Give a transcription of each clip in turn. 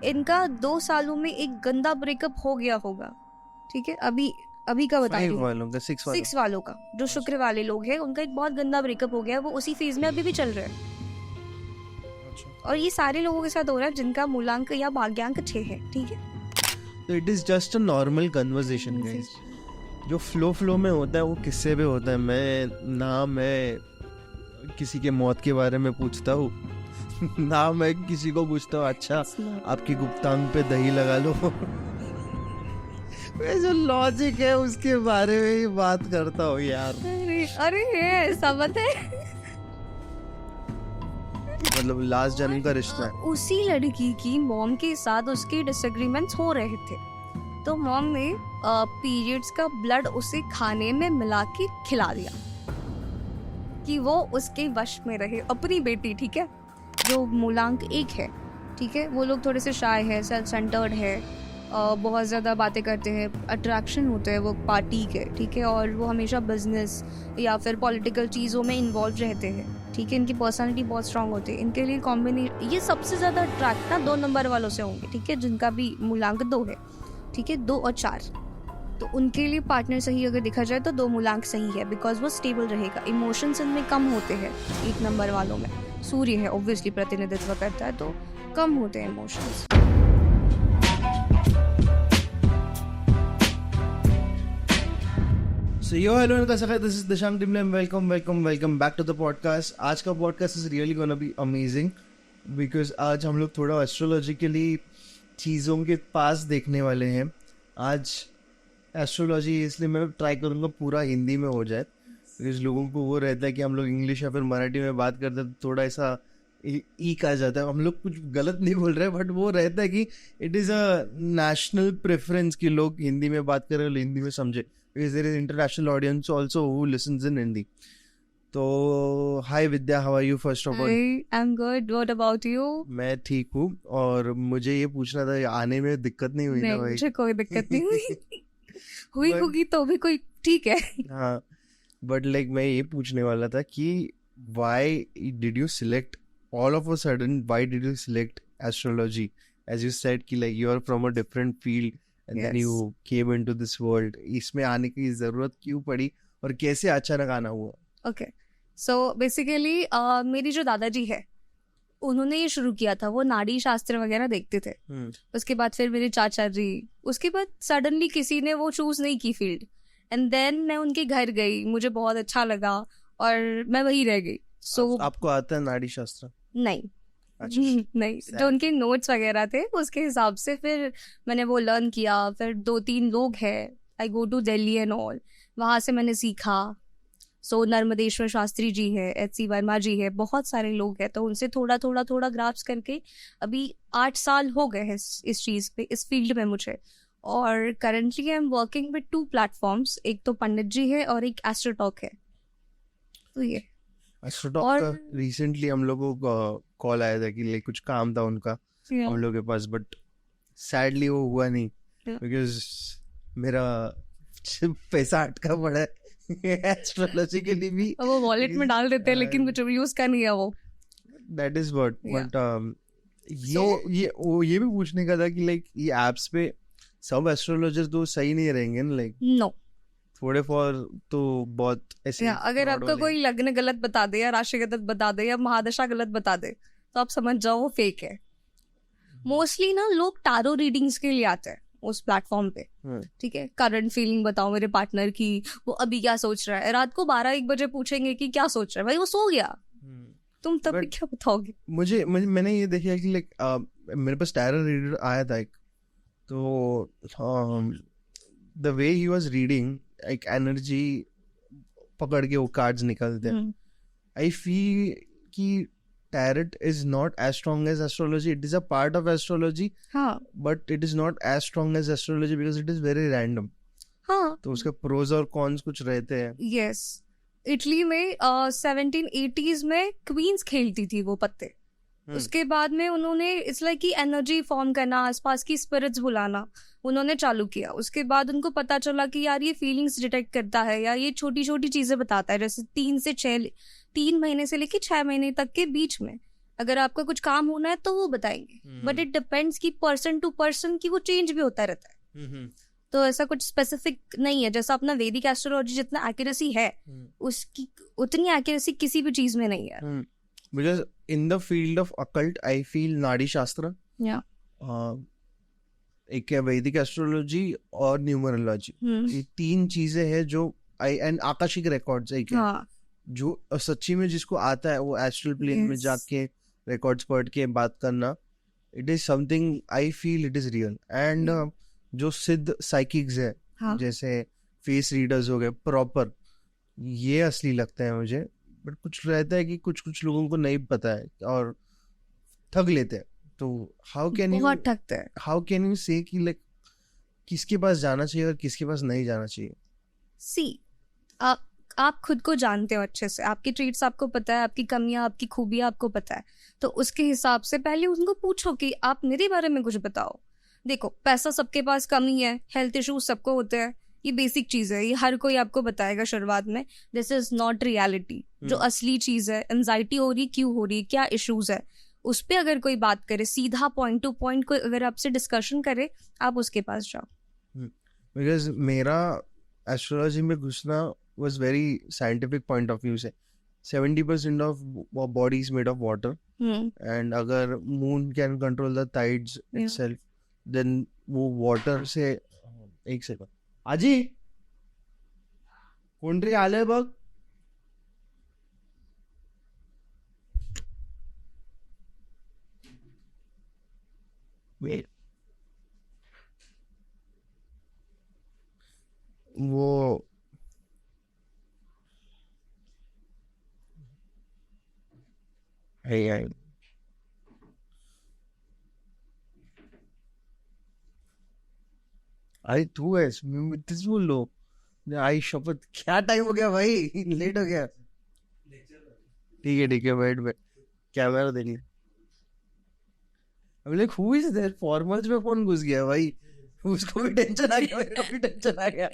इनका 2 सालों में एक गंदा ब्रेकअप हो गया होगा, ठीक है। अभी का बता रही हूँ, 6 वालों का, जो शुक्र वाले लोग हैं उनका एक बहुत गंदा ब्रेकअप हो गया, वो उसी फेज में अभी भी चल रहा है। और ये सारे लोगों के साथ हो रहा है जिनका मूलांक या भाग्यांक 6 है, ठीक है। तो it is just a normal conversation guys, जो फ्लो में होता है वो किससे भी होता है। मैं किसी के मौत के बारे में पूछता हूँ ना मैं किसी को पूछता हूँ अच्छा आपकी गुप्तांग पे दही लगा लो मैं जो लॉजिक है उसके बारे में ही बात करता हूँ यार। अरे ऐसा मत है, मतलब लास्ट जन्म का रिश्ता है। उसी लड़की की मॉम के साथ उसके डिसएग्रीमेंट्स हो रहे थे, तो मॉम ने पीरियड्स का ब्लड उसे खाने में मिला के खिला दिया कि वो उसके वश में रहे, अपनी बेटी, ठीक है, जो मूलांक 1 है, ठीक है। वो लोग थोड़े से शाय है, सेल्फ सेंटर्ड है, बहुत ज़्यादा बातें करते हैं, अट्रैक्शन होते हैं वो पार्टी के, ठीक है, और वो हमेशा बिजनेस या फिर पॉलिटिकल चीज़ों में इन्वॉल्व रहते हैं, ठीक है। इनकी पर्सनालिटी बहुत स्ट्रांग होती है, इनके लिए कॉम्बिनेशन ये सबसे ज़्यादा अट्रैक्ट ना 2 नंबर वालों से होंगे, ठीक है, जिनका भी मूलांक 2 है, ठीक है, 2 और 4। तो उनके लिए पार्टनर सही अगर देखा जाए तो 2 मूलांक सही है, बिकॉज वो स्टेबल रहेगा। इमोशंस इनमें कम होते हैं 1 नंबर वालों में, सूर्य है ऑब्वियसली प्रतिनिधित्व करता है, तो कम होते हैं emotions. So yo hello and कैसा है, this is Dishang Dimle, welcome back to the podcast। आज का podcast is really gonna be amazing because आज हम लोग थोड़ा एस्ट्रोलॉजिकली चीज़ों के पास देखने वाले हैं। आज एस्ट्रोलॉजी इसलिए मैं ट्राई करूँगा पूरा हिंदी में हो जाए, बिकॉज लोगों को वो रहता है कि हम लोग इंग्लिश या फिर मराठी में बात करते हैं तो थोड़ा ऐसा ईक आ जाता है। हम लोग कुछ गलत नहीं बोल रहे, बट वो रहता है कि it is a national preference कि लोग हिंदी में बात करें और हिंदी में समझे, because there is international audience also who listens in Hindi. तो हाय विद्या, how are you first of all? I'm good, what about you? मैं ठीक हूँ, और मुझे ये पूछना था आने में दिक्कत नहीं हुई ना भाई? मुझे कोई दिक्कत नहीं हुई होगी तो भी कोई ठीक है। हाँ, बट लाइक मैं ये पूछने वाला था कि why did you select all of a sudden, why did you select astrology? As you said कि like you are from a different field and then you came into this world. इसमें आने की जरूरत क्यों पड़ी और कैसे अचानक आना हुआ? Okay, so basically मेरी जो दादाजी है उन्होंने ये शुरू किया था, वो नाड़ी शास्त्र वगैरह देखते थे। उसके बाद फिर मेरे चाचा जी, उसके बाद सडनली किसी ने वो चूज नहीं की फील्ड, एंड देन मैं उनके घर गई, मुझे बहुत अच्छा लगा और मैं वही रह गई। So आपको आता है नाड़ी शास्त्र? नहीं नहीं, जो उनके नोट्स वगैरह थे उसके हिसाब से फिर मैंने वो लर्न किया। फिर 2-3 लोग हैं, I go to Delhi and all, वहाँ से मैंने सीखा। सो नर्मदेश्वर शास्त्री जी है, एच.सी. वर्मा जी है, बहुत सारे लोग हैं, तो उनसे थोड़ा ग्राफ्स करके अभी 8 साल हो गए हैं इस चीज़ पे, इस फील्ड में मुझे। और currently I am working with 2 platforms, एक तो पंडित जी है और एक एस्ट्रोटॉक है। तो ये एस्ट्रोटॉक का रिसेंटली हम लोगों को कॉल आया था कि लाइक कुछ काम था उनका हम लोग के पास, बट सैडली वो हुआ नहीं बिकॉज मेरा पैसा अटका पड़ा है एस्ट्रोलॉजी के लिए भी। वो वॉलेट में डाल देते हैं लेकिन कुछ यूज का नहीं है वो। दैट इज व्हाट, बट ये भी पूछने का था कि लाइक ये एप्स पे सब एस्ट्रोलॉजर तो सही नहीं रहेंगे ना, लाइक नो, थोड़े फॉर तो बहुत ऐसे। अगर आपका कोई लग्न गलत बता दे या राशि गलत बता दे या महादशा गलत बता दे तो आप समझ जाओ वो फेक है। मोस्टली ना लोग टारो रीडिंग्स के लिए आते हैं उस प्लेटफॉर्म पे, ठीक है। करंट फीलिंग बताओ मेरे पार्टनर की, वो अभी क्या सोच रहा है। रात को 12-1 बजे पूछेंगे कि क्या सोच रहा है, भाई वो सो गया, तुम तब भी क्या बताओगे। मुझे मैंने ये देखा कि लाइक मेरे पास टैरो रीडर आया था एक, तो the way he was reading, एक एनर्जी पकड़ के वो कार्ड्स निकलते हैं। आई फील कि tarot is not as strong as astrology, it is a part of astrology, but it is not as strong as astrology because it is very random. तो उसके pros और cons कुछ रहते हैं। Yes, Italy में 1780s में queen's खेलती थी वो पत्ते। उसके बाद में उन्होंने इट्स लाइक की एनर्जी फॉर्म करना, आसपास की स्पिरिट्स बुलाना उन्होंने चालू किया। उसके बाद उनको पता चला कि यार ये फीलिंग्स डिटेक्ट करता है या ये छोटी छोटी चीजें बताता है, जैसे 3 महीने से लेके 6 महीने तक के बीच में अगर आपका कुछ काम होना है तो वो बताएंगे, बट इट डिपेंड्स कि पर्सन टू पर्सन की वो चेंज भी होता रहता है। तो ऐसा कुछ स्पेसिफिक नहीं है। जैसा अपना वैदिक एस्ट्रोलॉजी जितना एक्यूरेसी है उसकी उतनी एक्यूरेसी किसी भी चीज में नहीं है। Because in the field of occult, I feel नाड़ी शास्त्र, एक है वैदिक एस्ट्रोलॉजी और न्यूमरोलॉजी, ये 3 चीजें हैं जो एंड आकाशिक रिकॉर्ड्स एक है जो सच्ची में जिसको आता है वो एस्ट्रल प्लेन में जाके रिकॉर्ड्स पढ़ के बात करना, it is something I feel it is real. And जो सिद्ध साइकिक्स है, जैसे फेस रीडर्स हो गए प्रॉपर, ये असली लगता है मुझे। बट कुछ रहता है कि कुछ लोगों को नहीं पता है और ठग लेते हैं। तो हाउ कैन यू से कि लाइक किसके पास जाना चाहिए और किसके पास नहीं जाना चाहिए? सी आप खुद को जानते हो अच्छे से, आपकी ट्रीट्स आपको पता है, आपकी कमियां आपकी खूबियां आपको पता है, तो उसके हिसाब से पहले उनको पूछो कि आप मेरे बारे में कुछ बताओ। देखो, पैसा सबके पास कमी है, हेल्थ इश्यूज सबको होते हैं, ये बेसिक चीज है, ये हर कोई आपको बताएगा शुरुआत में। This is not reality. जो असली चीज है, एंजाइटी हो रही, क्यों हो रही, क्या इश्यूज है, उस पर अगर कोई बात करे, सीधा पॉइंट टू पॉइंट कोई अगर आपसे डिस्कशन करे, आप उसके पास जाओ। बिकॉज मेरा एस्ट्रोलॉजी में घुसना was very scientific point of view से 70% of body is made of water, and अगर moon can control the tides itself, then वो water से एक सेकंड आजी कोणतरी आलंय बघ। वो Hey, अरे तू है तेच बोललो। आई शपथ, क्या टाइम हो गया भाई, लेट हो गया। ठीक है बैठ कैमरा देखिए। अब like who is there, formals में फोन घुस गया भाई, उसको भी टेंशन आ गया, मेरे को भी टेंशन आ गया।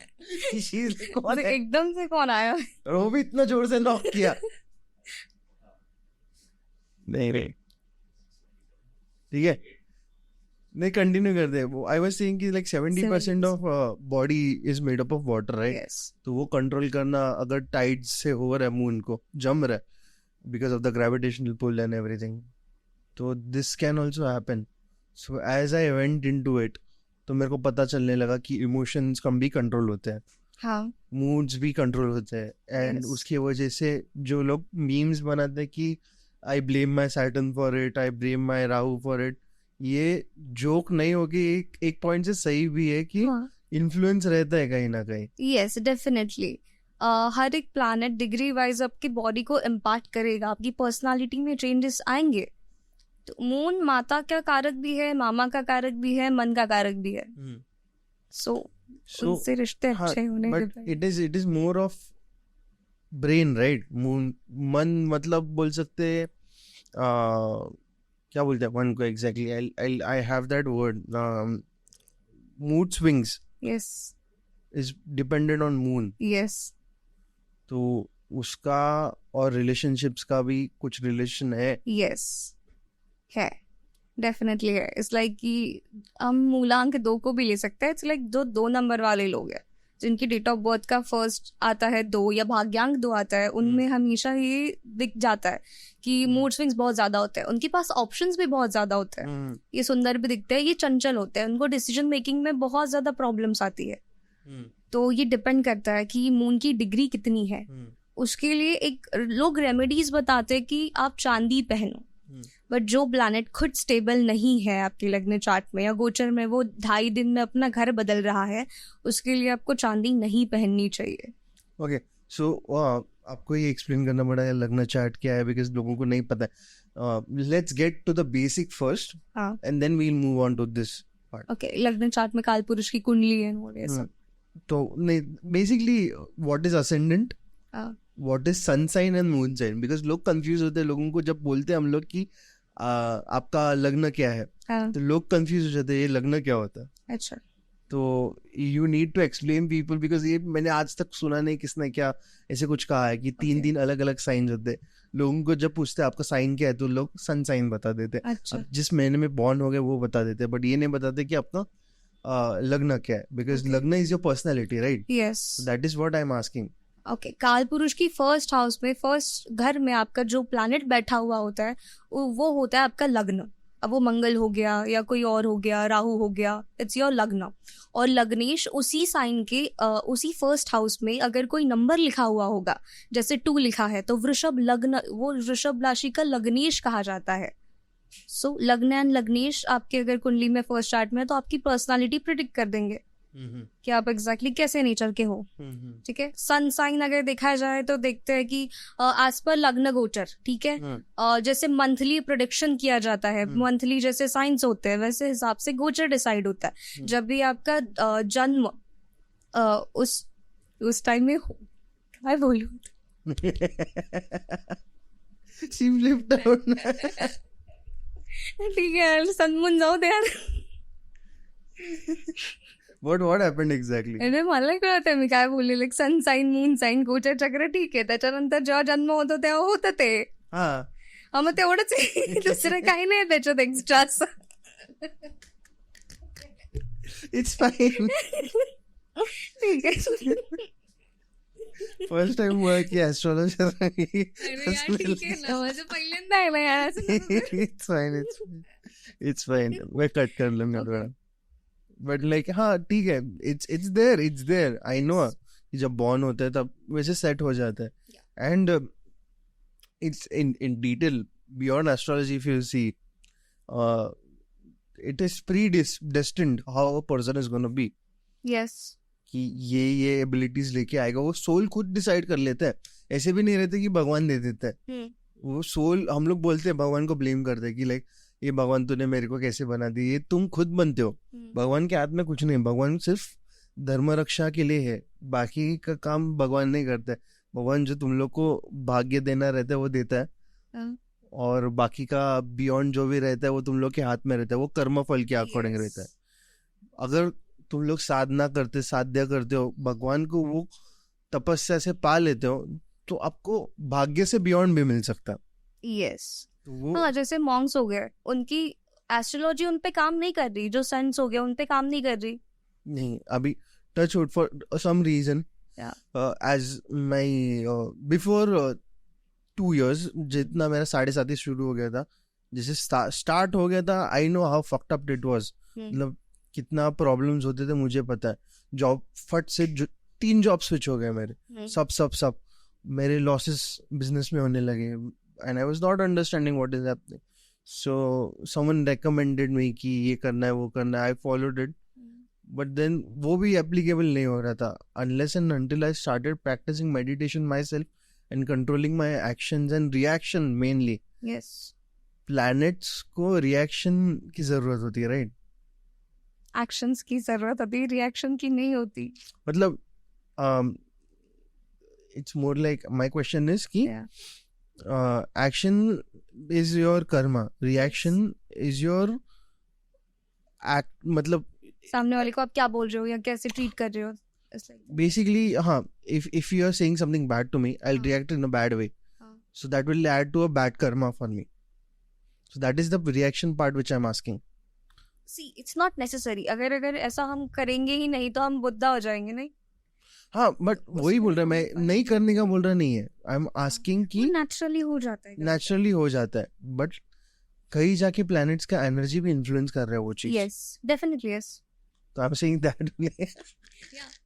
कौन है? एकदम से कौन आया? वो भी इतना जोर से नॉक किया। नहीं ठीक है, नहीं कंटिन्यू कर दे। वो आई वाज सेइंग कि like 70% of body is made up of water, right? तो वो कंट्रोल करना, अगर टाइड से हो रहा है, मून को जम रहा है because of the gravitational pull and everything, तो this can also happen. So as I went into it, तो मेरे को पता चलने लगा कि इमोशंस कम भी कंट्रोल होते हैं, मूड्स भी कंट्रोल होते हैं, एंड उसकी वजह से जो लोग मीम्स बनाते हैं कि I blame my Saturn for it, I blame my Rahu for it, ये जोक नहीं होगी, एक पॉइंट से सही भी है कि इन्फ्लुएंस रहता है कहीं ना कहीं। Yes, definitely. हर एक प्लैनेट डिग्री वाइज आपकी बॉडी को इम्पैक्ट करेगा, आपकी पर्सनालिटी में चेंजेस आएंगे। तो मून माता का कारक भी है, मामा का कारक भी है, मन का कारक भी है। सो उनसे रिश्ते अच्छे होने के it is more of brain, right? मन मतलब बोल सकते हैं, क्या बोलते हैं मन को exactly? I have that word, mood swings. Yes, is dependent on moon. Yes, तो उसका और रिलेशनशिप्स का भी कुछ रिलेशन है। यस, है, डेफिनेटली है। इट्स लाइक कि हम मूलांक 2 को भी ले सकते हैं। इट्स लाइक जो 2 नंबर वाले लोग हैं जिनकी डेट ऑफ बर्थ का फर्स्ट आता है 2 या भाग्यांक 2 आता है, उनमें हमेशा ये दिख जाता है कि मूड स्विंग्स बहुत ज्यादा होते हैं, उनके पास ऑप्शंस भी बहुत ज्यादा होते हैं, ये सुंदर भी दिखते हैं, ये चंचल होते हैं, उनको डिसीजन मेकिंग में बहुत ज्यादा प्रॉब्लम्स आती है। तो ये डिपेंड करता है कि मून की डिग्री कितनी है। उसके लिए एक लोग रेमेडीज बताते हैं कि आप चांदी पहनो, बट जो प्लैनेट खुद स्टेबल नहीं है आपके लग्न चार्ट में या गोचर में, वो 2.5 दिन में अपना घर बदल रहा है, उसके लिए आपको चांदी नहीं पहननी चाहिए। ओके, सो आपको ये एक्सप्लेन करना पड़ा है लग्न चार्ट क्या है, बिकॉज लोगों को नहीं पता है। Let's get to the basic first and then we will move on to this part. Okay, लग्न चार्ट में काल पुरुष की कुंडली है और ये सब। तो नहीं, basically what is ascendant, what is sun sign and moon sign, because लोग कंफ्यूज होते हैं। लोगों को जब बोलते हैं हम लोग कि आपका लग्न क्या है, तो लोग कंफ्यूज हो जाते हैं, ये लग्न क्या होता है। अच्छा, तो you need to explain people, because ये मैंने आज तक सुना नहीं किसने क्या ऐसे कुछ कहा है कि 3 अलग अलग साइंस होते हैं। लोगों को जब पूछते हैं आपका साइन क्या है तो लोग सन साइन बता देते हैं। अच्छा अब जिस महीने में बॉर्न हो गए वो बता देते हैं, बट ये नहीं बताते कि आपका लग्न क्या है, बिकॉज लग्न is your personality, right? Yes that is what I am asking. Okay. काल पुरुष की फर्स्ट हाउस में, फर्स्ट घर में आपका जो प्लैनेट बैठा हुआ होता है वो होता है आपका लग्न। अब वो मंगल हो गया या कोई और हो गया, राहु हो गया, इट्स योर लग्न। और लग्नेश उसी साइन के उसी फर्स्ट हाउस में अगर कोई नंबर लिखा हुआ होगा, जैसे 2 लिखा है, तो वृषभ लग्न, वो वृषभ राशि का लग्नेश कहा जाता है। सो लग्न एंड लग्नेश आपके अगर कुंडली में फर्स्ट चार्ट में है तो आपकी पर्सनालिटी प्रिडिक्ट कर देंगे कि आप एग्जैक्टली कैसे नेचर के हो। ठीक है। सन साइन अगर देखा जाए तो देखते हैं कि एज पर लग्न गोचर, ठीक है, जैसे मंथली प्रोडिक्शन किया जाता है, मंथली जैसे साइंस होते हैं वैसे हिसाब से गोचर डिसाइड होता है। जब भी आपका जन्म उस टाइम में क्या बोलूं ठीक है, सनमून जाऊ दे यार। what happened exactly? अरे मला कळत आहे मी काय बोलले, like sun sign moon sign गोचर चक्र, ठीक आहे, त्याच्यानंतर जेव्हा जन्म होतो तेव्हा होतं ते, हा मग तेवढंच आहे, दुसरं काही नाही त्याच्यात एक्स्ट्राच. It's fine. ठीक आहे. फर्स्ट टाइम हुआ है कि एस्ट्रोलॉजर अरे यार ठीक आहे ना, माझं पहिल्यांदा आहे ना यार असं नको करू. इट्स फाइन मैं कट कर लूंगा थोड़ा, बट लाइक हाँ ठीक है, इट्स देयर आई नो। जब बॉर्न होता है तब वैसे सेट हो जाता है, and it's in detail beyond astrology. If you see it is pre destined how a person is gonna be. Yes, कि ये एबिलिटीज लेके आएगा, वो सोल खुद डिसाइड कर लेता है। ऐसे भी नहीं रहते कि भगवान दे देता है वो सोल। हम लोग बोलते हैं, भगवान को ब्लेम करते हैं कि लाइक ये भगवान तूने मेरे को कैसे बना दी, ये तुम खुद बनते हो। भगवान के हाथ में कुछ नहीं, भगवान सिर्फ धर्म रक्षा के लिए है, बाकी का काम भगवान नहीं करता है। भगवान जो तुम लोग को भाग्य देना रहता है वो देता है, और बाकी का बियॉन्ड जो भी रहता है वो तुम लोग के हाथ में रहता है, वो कर्म फल के अकॉर्डिंग रहता है। अगर तुम लोग साधना करते, साध्य करते हो, भगवान को वो तपस्या से पा लेते हो, तो आपको भाग्य से बियॉन्ड भी मिल सकता है। यस। हाँ, जैसे मॉन्क्स हो गए, उनकी एस्ट्रोलॉजी उन पे काम नहीं कर रही, जो सन्स हो गए उन पे काम नहीं कर रही। नहीं, अभी touch wood for some reason as my before 2 years जितना मेरा 7.5 शुरू हो गया था, जैसे स्टार्ट हो गया था, I know how fucked up it was. मतलब कितना प्रॉब्लम्स होते थे मुझे पता है। जॉब फट से 3 जॉब स्विच हो गए मेरे, सब मेरे लॉसेस बिजनेस में होने लगे, and I was not understanding what is happening. So someone recommended me कि ये करना है वो करना है, I followed it, but then वो भी एप्लीकेबल नहीं हो रहा था unless and until I started practising meditation myself and controlling my actions and reaction mainly. Yes, planets को रिएक्शन की जरूरत होती है, राइट? एक्शंस की जरूरत होती, रिएक्शन की नहीं होती। मतलब it's more like my question is कि action is your karma, reaction is your act, मतलब सामने वाले को आप क्या बोल रहे हो या कैसे ट्रीट कर रहे हो। बेसिकली हाँ, if you are saying something bad to me, I'll react in a bad way, so that will add to a bad karma for me. So that is the reaction part which I'm asking. See, it's not necessary. अगर ऐसा हम करेंगे ही नहीं तो हम बुद्धा हो जाएंगे, नहीं? हाँ, बट वही बोल रहा, मैं नहीं करने का बोल रहा नहीं है। आई एम आस्किंग कि नेचुरली हो जाता है, नेचुरली हो जाता है, बट कहीं जाके प्लैनेट्स का एनर्जी भी इन्फ्लुएंस कर रहा है वो चीज। Yes, definitely yes. तो I am saying that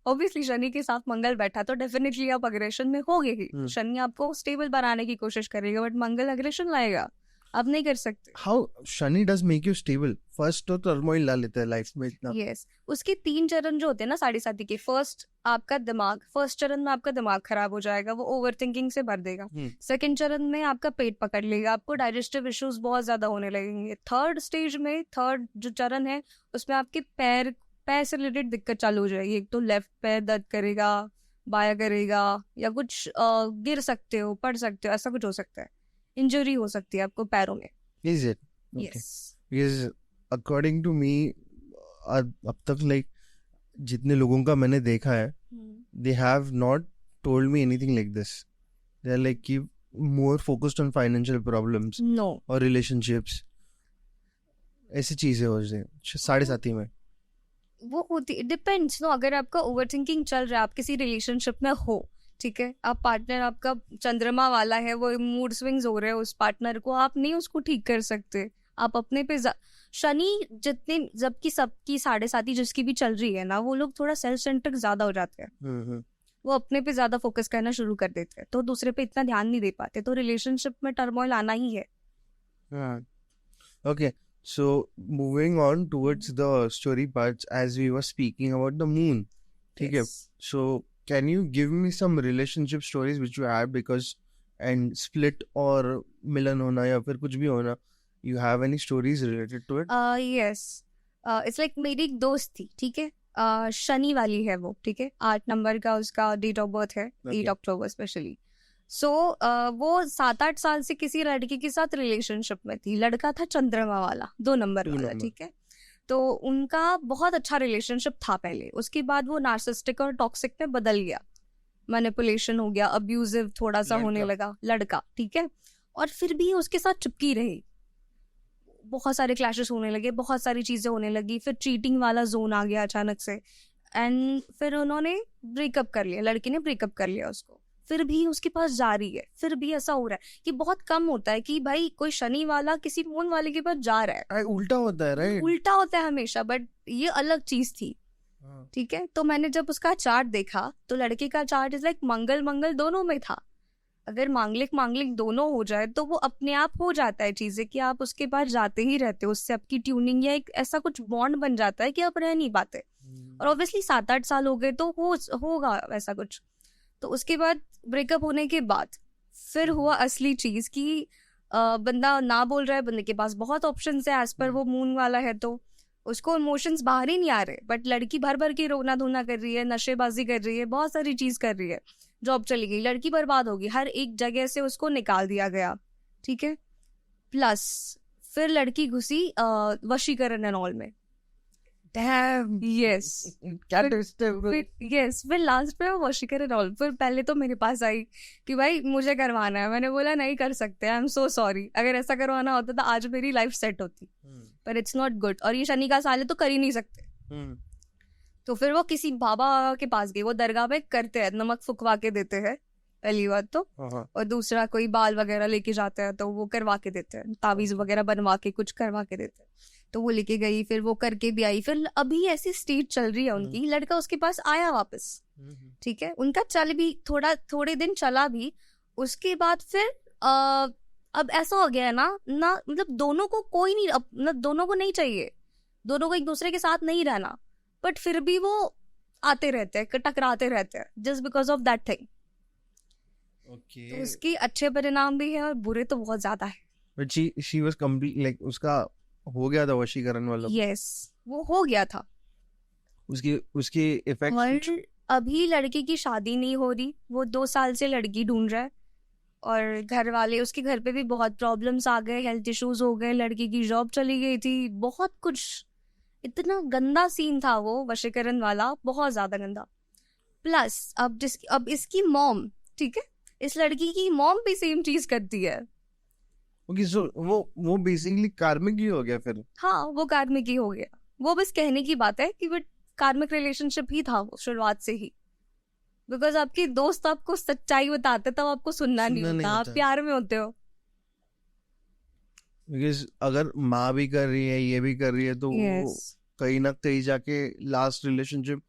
obviously Shani के साथ मंगल बैठा तो डेफिनेटली आप अग्रेशन में होगे ही। शनि आपको स्टेबल बनाने की कोशिश करेगा, बट मंगल अग्रेशन लाएगा, आप नहीं कर सकते। How Shani does make you stable? First तो टर्मोइल ला लेता है लाइफ में इतना। यस, उसके 3 चरण जो होते हैं ना 7.5 के, फर्स्ट आपका दिमाग, फर्स्ट चरण में आपका दिमाग खराब हो जाएगा, वो ओवर थिंकिंग से भर देगा। सेकंड चरण में आपका पेट पकड़ लेगा, आपको डाइजेस्टिव इश्यूज बहुत ज्यादा होने लगेंगे। थर्ड स्टेज में, थर्ड जो चरण है उसमें आपके पैर से रिलेटेड दिक्कत चालू हो जाएगी। एक तो लेफ्ट पैर दर्द करेगा, बाया करेगा, या कुछ गिर सकते हो, पड़ सकते हो, ऐसा कुछ हो सकता है, इंजरी हो सकती है आपको पैरों में। Is it? Okay. Yes. Because according to me, अब तक like जितने लोगों का मैंने देखा है, they have not told me anything like this. They're like कि more focused on financial problems no or relationships. ऐसी चीजें हो जाए 7.5 में. वो होती डिपेंड्स नो. अगर आपका ओवर थिंकिंग चल रहा है, आप किसी रिलेशनशिप में हो, ठीक है, आप पार्टनर आपका चंद्रमा वाला है, वो मूड स्विंग्स हो रहे हैं उस पार्टनर को, आप नहीं उसको ठीक कर सकते. आप अपने पे शनि जितने जबकि सबकी 7.5 जिसकी भी चल रही है ना, वो लोग थोड़ा सेल्फ सेंट्रिक ज्यादा हो जाते हैं. वो अपने पे ज्यादा फोकस करना शुरू कर देते हैं, तो दूसरे पे इतना ध्यान नहीं दे पाते, तो रिलेशनशिप में टर्मोइल आना ही है. Okay, so moving on towards the story parts, as we were speaking about the moon. ठीक है. Yes. So can you give me some relationship stories which you had, because and split और मिलन होना या फिर कुछ भी होना, you have any stories related to it? Yes, it's like मेरी एक दोस्त थी, ठीक है, शनि वाली है वो, ठीक है, 8 नंबर का उसका डेट ऑफ बर्थ है, 8 अक्टूबर स्पेशली. सो वो 7-8 साल से किसी लड़की के साथ रिलेशनशिप में थी. लड़का था चंद्रमा वाला, 2 नंबर वाला, ठीक है. तो उनका बहुत अच्छा रिलेशनशिप था पहले. उसके बाद वो नार्सिसिस्टिक और टॉक्सिक में बदल गया, मैनिपुलेशन हो गया, अब्यूजिव थोड़ा सा होने लगा लड़का, ठीक है. और फिर भी उसके साथ चिपकी रही. बहुत सारे क्लैशेस होने लगे, बहुत सारी चीजें होने लगी, फिर चीटिंग वाला जोन आ गया अचानक से. एंड फिर उन्होंने ब्रेकअप कर लिया, लड़की ने ब्रेकअप कर लिया उसको. फिर भी उसके पास जा रही है. फिर भी ऐसा हो रहा है कि बहुत कम होता है कि भाई कोई शनि वाला किसी मून वाले के पास जा रहा है. उल्टा होता है, राइट? उल्टा होता है हमेशा, बट ये अलग चीज थी, ठीक है. तो मैंने जब उसका चार्ट देखा, तो लड़के का चार्ट इज लाइक मंगल मंगल दोनों में था. अगर मांगलिक दोनों हो जाए तो वो अपने आप हो जाता है चीजें, कि आप उसके पास जाते ही रहते हो, उससे आपकी ट्यूनिंग या एक ऐसा कुछ बॉन्ड बन जाता है कि आप रह नहीं पाते. और ऑब्वियसली 7-8 साल हो गए तो होगा वैसा कुछ. तो उसके बाद ब्रेकअप होने के बाद फिर हुआ असली चीज कि बंदा ना बोल रहा है, बंदे के पास बहुत ऑप्शंस है एज पर वो मून वाला है, तो उसको इमोशंस बाहर ही नहीं आ रहे. बट लड़की भर भर के रोना धोना कर रही है, नशेबाजी कर रही है, बहुत सारी चीज कर रही है. जॉब चली गई, लड़की बर्बाद होगी, हर एक जगह से उसको निकाल दिया गया, ठीक है. प्लस फिर लड़की घुसी वशीकरण एंड ऑल में. यस, क्या twist है bro? यस, फिर लास्ट पे वो वशीकरण ऑल. फिर पहले तो मेरे पास आई कि भाई मुझे करवाना है. मैंने बोला नहीं कर सकते, आई एम सो सॉरी. अगर ऐसा करवाना होता तो आज मेरी लाइफ सेट होती, पर इट्स नॉट गुड. और ये शनि का साल है तो कर ही नहीं सकते. तो फिर वो किसी बाबा के पास गई. वो दरगाह में करते हैं, नमक फुकवा के देते हैं पहली बात तो, और दूसरा कोई बाल वगैरह लेके जाते हैं तो वो करवा के देते हैं, तावीज वगैरह बनवा के कुछ करवा के देते हैं. तो वो लेके गई, फिर वो करके भी आई. फिर अभी ऐसी स्टेज चल रही है उनकी, लड़का उसके पास आया वापस, ठीक है. उनका चल भी थोड़े दिन चला भी. उसके बाद फिर अब ऐसा हो गया है ना मतलब दोनों को कोई नहीं, मतलब दोनों को नहीं चाहिए, दोनों को एक दूसरे के साथ नहीं रहना, बट फिर भी वो आते रहते हैं, टकराते रहते हैं, just because of that thing. तो उसके अच्छे परिणाम भी है और बुरे तो बहुत ज्यादा है. But she was complete, like उसका हो गया था वशीकरण वाला. Yes, वो हो गया था. उसके इफेक्ट. और अभी लड़की की शादी नहीं हो रही, वो 2 साल से लड़की ढूंढ रहा है. और घर वाले, उसके घर पे भी बहुत प्रॉब्लम्स आ गए, हेल्थ इश्यूज हो गए, लड़की की जॉब चली गई थी, बहुत कुछ. इतना गंदा सीन था वो वशीकरण वाला, बहुत ज्यादा गंदा. प्लस अब इसकी मॉम, ठीक है, इस लड़की की मॉम भी सेम चीज करती है. ओके, सो वो बेसिकली कार्मिक ही हो गया फिर. हाँ, वो कार्मिक ही हो गया. वो बस कहने की बात है कि वो कार्मिक रिलेशनशिप ही था वो शुरुआत से ही. बिकॉज आपके दोस्त आपको सच्चाई बताते तब आपको सुनना नहीं होता, आप प्यार में होते हो. बिकॉज अगर माँ भी कर रही है, ये भी कर रही है, तो वो कहीं ना कहीं जाके लास्ट रिलेशनशिप,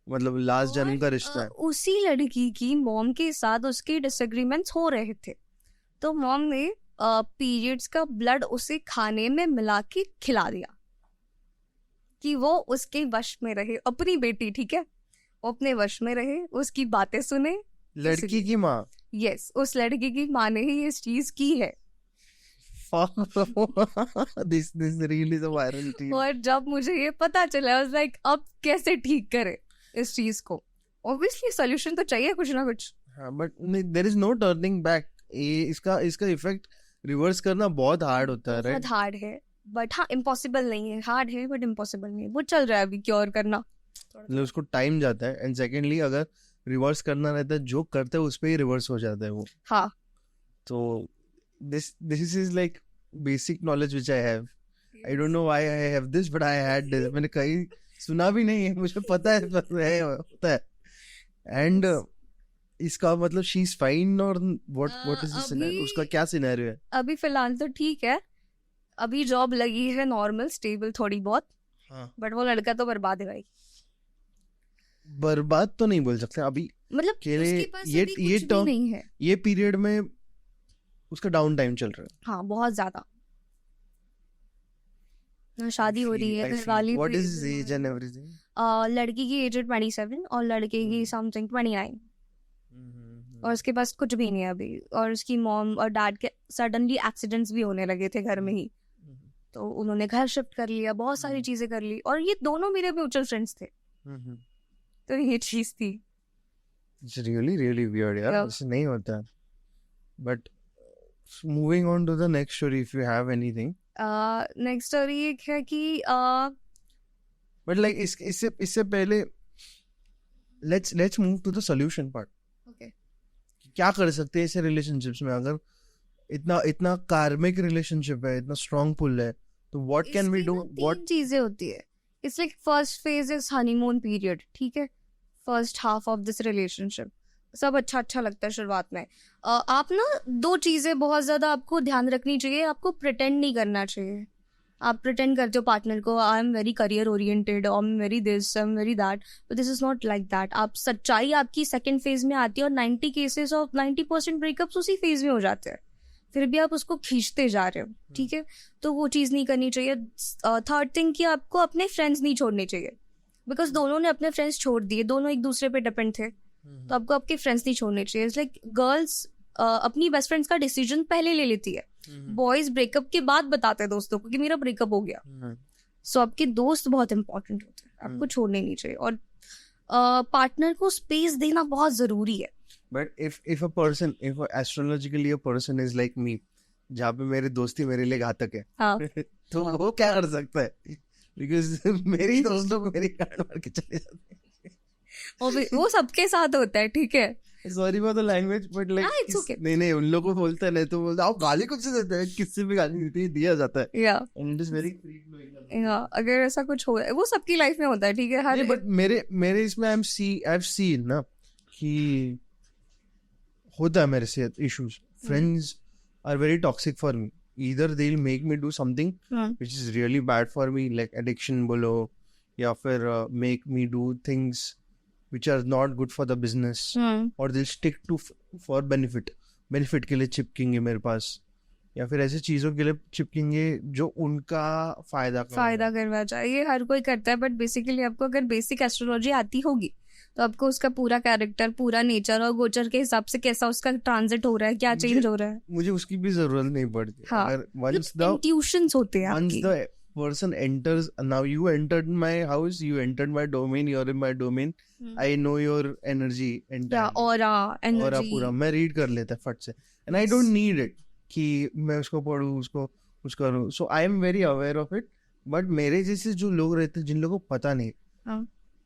मतलब लास्ट जन्म का रिश्ता है. उसी लड़की की मॉम के साथ उसके डिसएग्रीमेंट्स हो रहे थे, तो मॉम ने पीरियड्स का ब्लड उसे खाने में मिला के खिला दिया कि वो उसके वश में रहे. अपनी बेटी, ठीक है, वो अपने वश में रहे, उसकी बातें सुने. लड़की की माँ? यस, उस लड़की की माँ ने ही इस चीज की है. this really is a viral thing. और जब मुझे ये पता चला, I was like, अब कैसे ठीक करे इस चीज को. ऑब्वियसली सोल्यूशन तो चाहिए कुछ ना कुछ. हाँ, but there is no turning back. इसका इफेक्ट रिवर्स करना बहुत हार्ड होता है, राइट? बहुत हार्ड है, बट हाँ इम्पॉसिबल नहीं है. हार्ड है बट इम्पॉसिबल नहीं है. वो चल रहा है अभी क्योर करना. मतलब उसको टाइम जाता है, एंड सेकेंडली अगर रिवर्स करना रहता है, जो करते हैं उस पे ही रिवर्स हो जाता है वो. हाँ. तो this is like basic knowledge which I have. I don't know why I have this, but I had this. मैंने कहीं सुना भी नहीं है, मुझे पता है होता है. एंड इसका मतलब शी इज फाइन और व्हाट इज द सिनेरियो, उसका क्या सिनेरियो है? अभी फिलहाल तो ठीक है, अभी जॉब लगी है नॉर्मल स्टेबल थोड़ी बहुत. हाँ. बट वो लड़का तो बर्बाद है भाई. बर्बाद तो नहीं बोल सकते अभी, मतलब उसके पास अभी कुछ भी नहीं है. ये पीरियड में उसका डाउन टाइम चल रहा है. हाँ, बहुत ज्यादा. शादी हो रही है, घरवाली. What is his age and everything? लड़की की एज 27 और लड़के की समथिंग 29. और उसके पास कुछ भी नहीं है अभी. और उसकी मॉम और डैड के सडनली एक्सीडेंट्स भी होने लगे थे घर में ही, तो उन्होंने घर शिफ्ट कर लिया, बहुत सारी चीजें कर ली. और ये दोनों मेरे म्यूचुअल फ्रेंड्स थे. तो ये चीज थी. इट्स रियली रियली वियर्ड यार, ऐसे नहीं होता. But moving on to the next story, if you have anything. Next story एक है कि बट लाइक इससे पहले let's move to the solution part. Okay. क्या कर सकते हैं ऐसे रिलेशनशिप्स में? अगर इतना कार्मिक रिलेशनशिप है, इतना स्ट्रॉन्ग पुल है, तो what can we do? What चीजें होती है. It's like first phase is honeymoon period. ठीक है, first half of this relationship सब अच्छा लगता है शुरुआत में. आप ना दो चीजें बहुत ज्यादा आपको ध्यान रखनी चाहिए. आपको प्रिटेंड नहीं करना चाहिए. आप प्रिटेंड करते हो पार्टनर को, आई am very career oriented, I am very this, I am very that, but this is not like that. आप सच्चाई आपकी सेकंड फेज में आती है, और 90 केसेस ऑफ 90% ब्रेकअप्स उसी फेज में हो जाते हैं. फिर भी आप उसको खींचते जा रहे हो. ठीक है, तो वो चीज नहीं करनी चाहिए. थर्ड थिंग कि आपको अपने फ्रेंड्स नहीं छोड़ने चाहिए, बिकॉज दोनों ने अपने फ्रेंड्स छोड़ दिए, दोनों एक दूसरे पे डिपेंड थे. तो आपको आपके फ्रेंड्स नहीं छोड़ने चाहिए. लाइक गर्ल्स अपनी बेस्ट फ्रेंड्स का डिसीजन पहले ले लेती है, बॉयज ब्रेकअप के बाद बताते हैं दोस्तों को कि मेरा ब्रेकअप हो गया. सो आपके दोस्त बहुत इंपॉर्टेंट होते हैं, आपको छोड़ने नहीं चाहिए. और पार्टनर को स्पेस देना बहुत जरूरी है. But if astrologically a person is like me, जहाँ पे मेरी दोस्ती मेरे लिए घातक है, हाँ. तो वो क्या कर सकता है? बिकॉज मेरी दोस्तों को मेरी गांड मार के चले जाते हैं. वो सबके साथ होता है. ठीक है, sorry for the language, but like नहीं उन लोगों को बोलता है, नहीं तो बोलता आप गाली कुछ देते हैं, किससे भी गाली दिया जाता है. एंड इट इज वेरी अगर ऐसा कुछ हो, वो सबकी लाइफ में होता है. ठीक है, हर बट मेरे इसमें आई हैव सीन ना कि होता है मेरे से issues. Friends are very toxic for me. either they'll make me do something which is really bad for me, like addiction बोलो, या फिर make me do things which are not good for the business, or they'll stick to for benefit के लिए चिपकेंगे मेरे पास, या फिर ऐसे चीजों के लिए चिपकेंगे जो उनका फायदा करवा जाए. ये हर कोई करता है, बट बेसिकली आपको अगर बेसिक एस्ट्रोलॉजी आती होगी तो आपको उसका पूरा कैरेक्टर, पूरा नेचर और गोचर के हिसाब से कैसा उसका ट्रांजिट हो रहा है, क्या चेंज हो रहा है, मुझे उसकी भी जरूरत नहीं पड़ती. हाँ, इंट्यूशंस होते हैं आपकी. Once the person enters, now you entered my house, you entered my domain, you're in my domain, I know your energy entirely. aura पूरा मैं रीड कर लेता है फट से, and I don't need it कि मैं उसको पढ़ूं, उसको कुछ करूं. So I am very aware of it. But मेरे जैसे जो लोग रहते हैं, जिन लोगों को पता नहीं,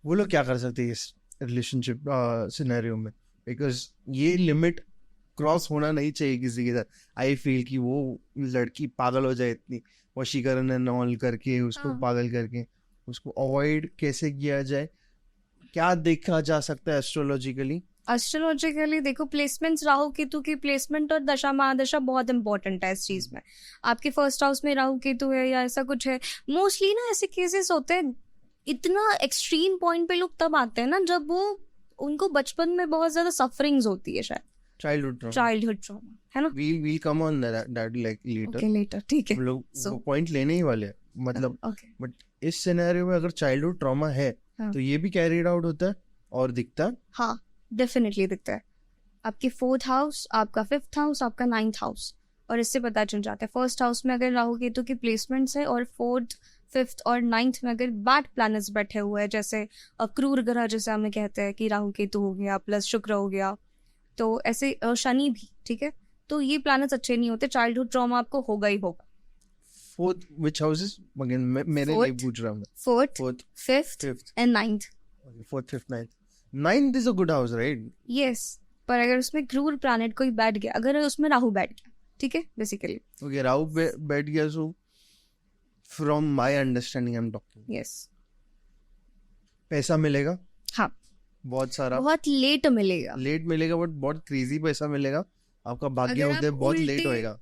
वो लोग क्या कर सकते हैं इस रिलेशनशिप सिनेरियो में? बिकॉज ये लिमिट क्रॉस होना नहीं चाहिए किसी के साथ. आई फील कि वो लड़की पागल हो जाए इतनी वशीकरण एंड ऑल करके, उसको पागल करके. उसको अवॉइड कैसे किया जाए? क्या देखा जा सकता है एस्ट्रोलॉजिकली? देखो, प्लेसमेंट्स, राहु केतु की प्लेसमेंट और दशा महादशा बहुत इंपॉर्टेंट है इस चीज में. आपके फर्स्ट हाउस में राहु केतु है या ऐसा कुछ है, मोस्टली ना ऐसे केसेस होते हैं. इतना एक्सट्रीम पॉइंट पे लोग तब आते हैं ना जब वो उनको बचपन में बहुत ज्यादा सफरिंग्स होती है, शायद चाइल्डहुड ट्रॉमा, है ना. we'll come on that like later. ठीक है, हम लोग वो पॉइंट लेने ही वाले हैं. मतलब बट इस सिनेरियो में अगर चाइल्डहुड ट्रॉमा है, तो ये भी कैरीड आउट होता है और दिखता है. हाँ, डेफिनेटली दिखता है. आपके 4th हाउस, आपका 5th हाउस, आपका 9th हाउस, और इससे पता चल जाता है. फर्स्ट हाउस में अगर राहु केतु की प्लेसमेंट्स है, और 4th, 5th और 9th में अगर बैड प्लैनेट्स बैठे हुए हैं, जैसे क्रूर ग्रह जैसे हमें कहते हैं कि राहु केतु हो गया प्लस शुक्र हो गया, तो ऐसे शनि भी. ठीक है, तो ये प्लैनेट्स अच्छे नहीं होते. चाइल्डहुड ट्रॉमा आपको होगा ही होगा. 4th which houses? Again, मेरे लिए पूछ रहा हूँ. 4th, 5th and 9th. 4th 5th 9th 9th is a good house, right? Yes, पर अगर उसमें क्रूर प्लैनेट कोई बैठ गया, अगर उसमें राहु बैठ गया, ठीक है, बेसिकली Okay, राहु बैठ गया, so from my understanding I'm talking, yes, पैसा मिलेगा हाँ, बहुत सारा, बहुत लेट मिलेगा। लेट मिलेगा, बट बहुत क्रेजी पैसा मिलेगा, आपका भाग्य अगर उदय आप बहुत लेट उल्टे- होएगा।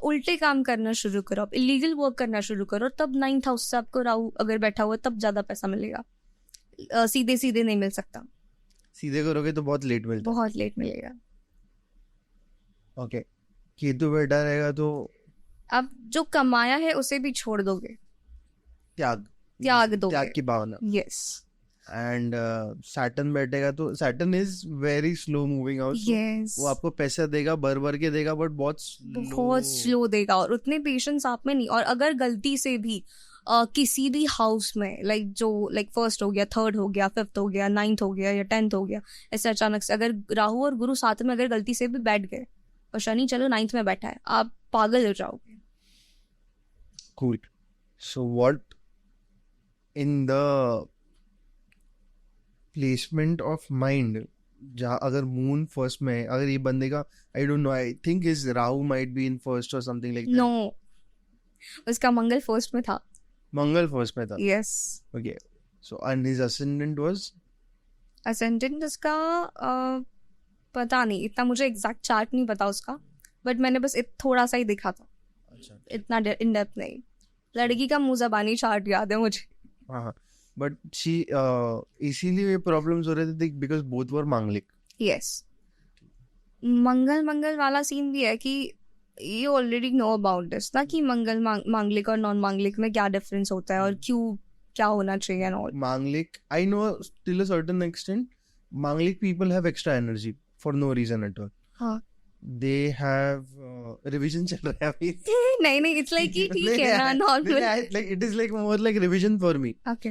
उल्टे काम करना शुरू करो, आप इलीगल वर्क करना शुरू करो, तब 9th हाउस से आपको राहु अगर बैठा हुआ तब ज्यादा पैसा मिलेगा। सीधे सीधे नहीं मिल सकता, सीधे करोगे तो बहुत लेट मिलता है। बहुत लेट मिलेगा। ओके, केतु बैठा रहेगा तो आप जो कमाया है उसे भी छोड़ दोगे, त्याग त्याग दोगे। त्याग की भावना। यस एंड सैटर्न बैठेगा तो Saturn is very slow moving house, yes, वो आपको पैसा देगा, भर के देगा, बट बहुत बहुत स्लो देगा और उतने पेशेंस आप में नहीं। और अगर गलती से भी किसी भी हाउस में लाइक फर्स्ट हो गया, थर्ड हो गया, फिफ्थ हो गया, 9th हो गया या 10th हो गया, ऐसे अचानक से अगर राहु और गुरु साथ में अगर गलती से भी बैठ गए और शनि चलो 9th में बैठा है, आप पागल हो जाओगे। cool. So what in the placement of mind, जहाँ अगर मून फर्स्ट में है, अगर ये बंदे का आई don't know, I think is Rahu might be in first और समथिंग लाइक दैट। नो, उसका मंगल फर्स्ट में था। मंगल फर्स्ट में था। Yes, okay, so and his ascendant was ascendant उसका पता नहीं, इतना मुझे एग्जैक्ट चार्ट नहीं पता उसका, बट मैंने बस थोड़ा सा ही देखा था, अच्छा, इतना इन डेप्थ नहीं। लड़की का मुंह जबानी चार्ट याद है मुझे। हाँ, बट शी इसीलिए ये प्रॉब्लम्स हो रहे थे बिकॉज बोथ वर मांगलिक। यस, मंगल वाला सीन भी है कि you already know about this ना, कि मंगल मांगलिक और नॉन मांगलिक में क्या डिफरेंस होता है और क्यों क्या होना चाहिए and all. Manglik, I know till a certain extent, Manglik people have extra energy for no reason at all. हाँ, They have revision चल रहा है अभी। नहीं इट्स लाइक कि ठीक है ना, normal. Like it is like more like revision for me. Okay,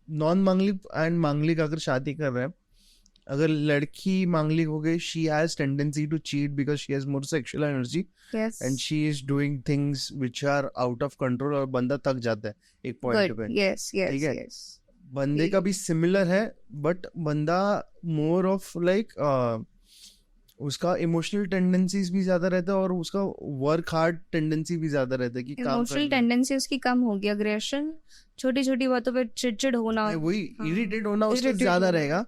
non मांगलिक एंड मांगलिक अगर शादी कर रहे हैं, अगर लड़की मांगलिक हो गई, she has tendency to cheat because she has more sexual energy yes, and she is doing things which are out of control, और बंदा थक जाता है एक पॉइंट गुड, पे। यस ठीक है? यस, बंदे का भी सिमिलर है, बट बंदा मोर ऑफ लाइक उसका इमोशनल टेंडेंसीज भी ज्यादा रहता है और उसका वर्क हार्ड टेंडेंसी भी ज्यादा रहता है कि काम इमोशनल करना टेंडेंसी उसकी कम होगी, अग्रेशन, छोटी छोटी बातों पे चिड़चिड़ होना, है। वही हाँ, इरिटेट होना उसका irritate ज्यादा होना। रहेगा,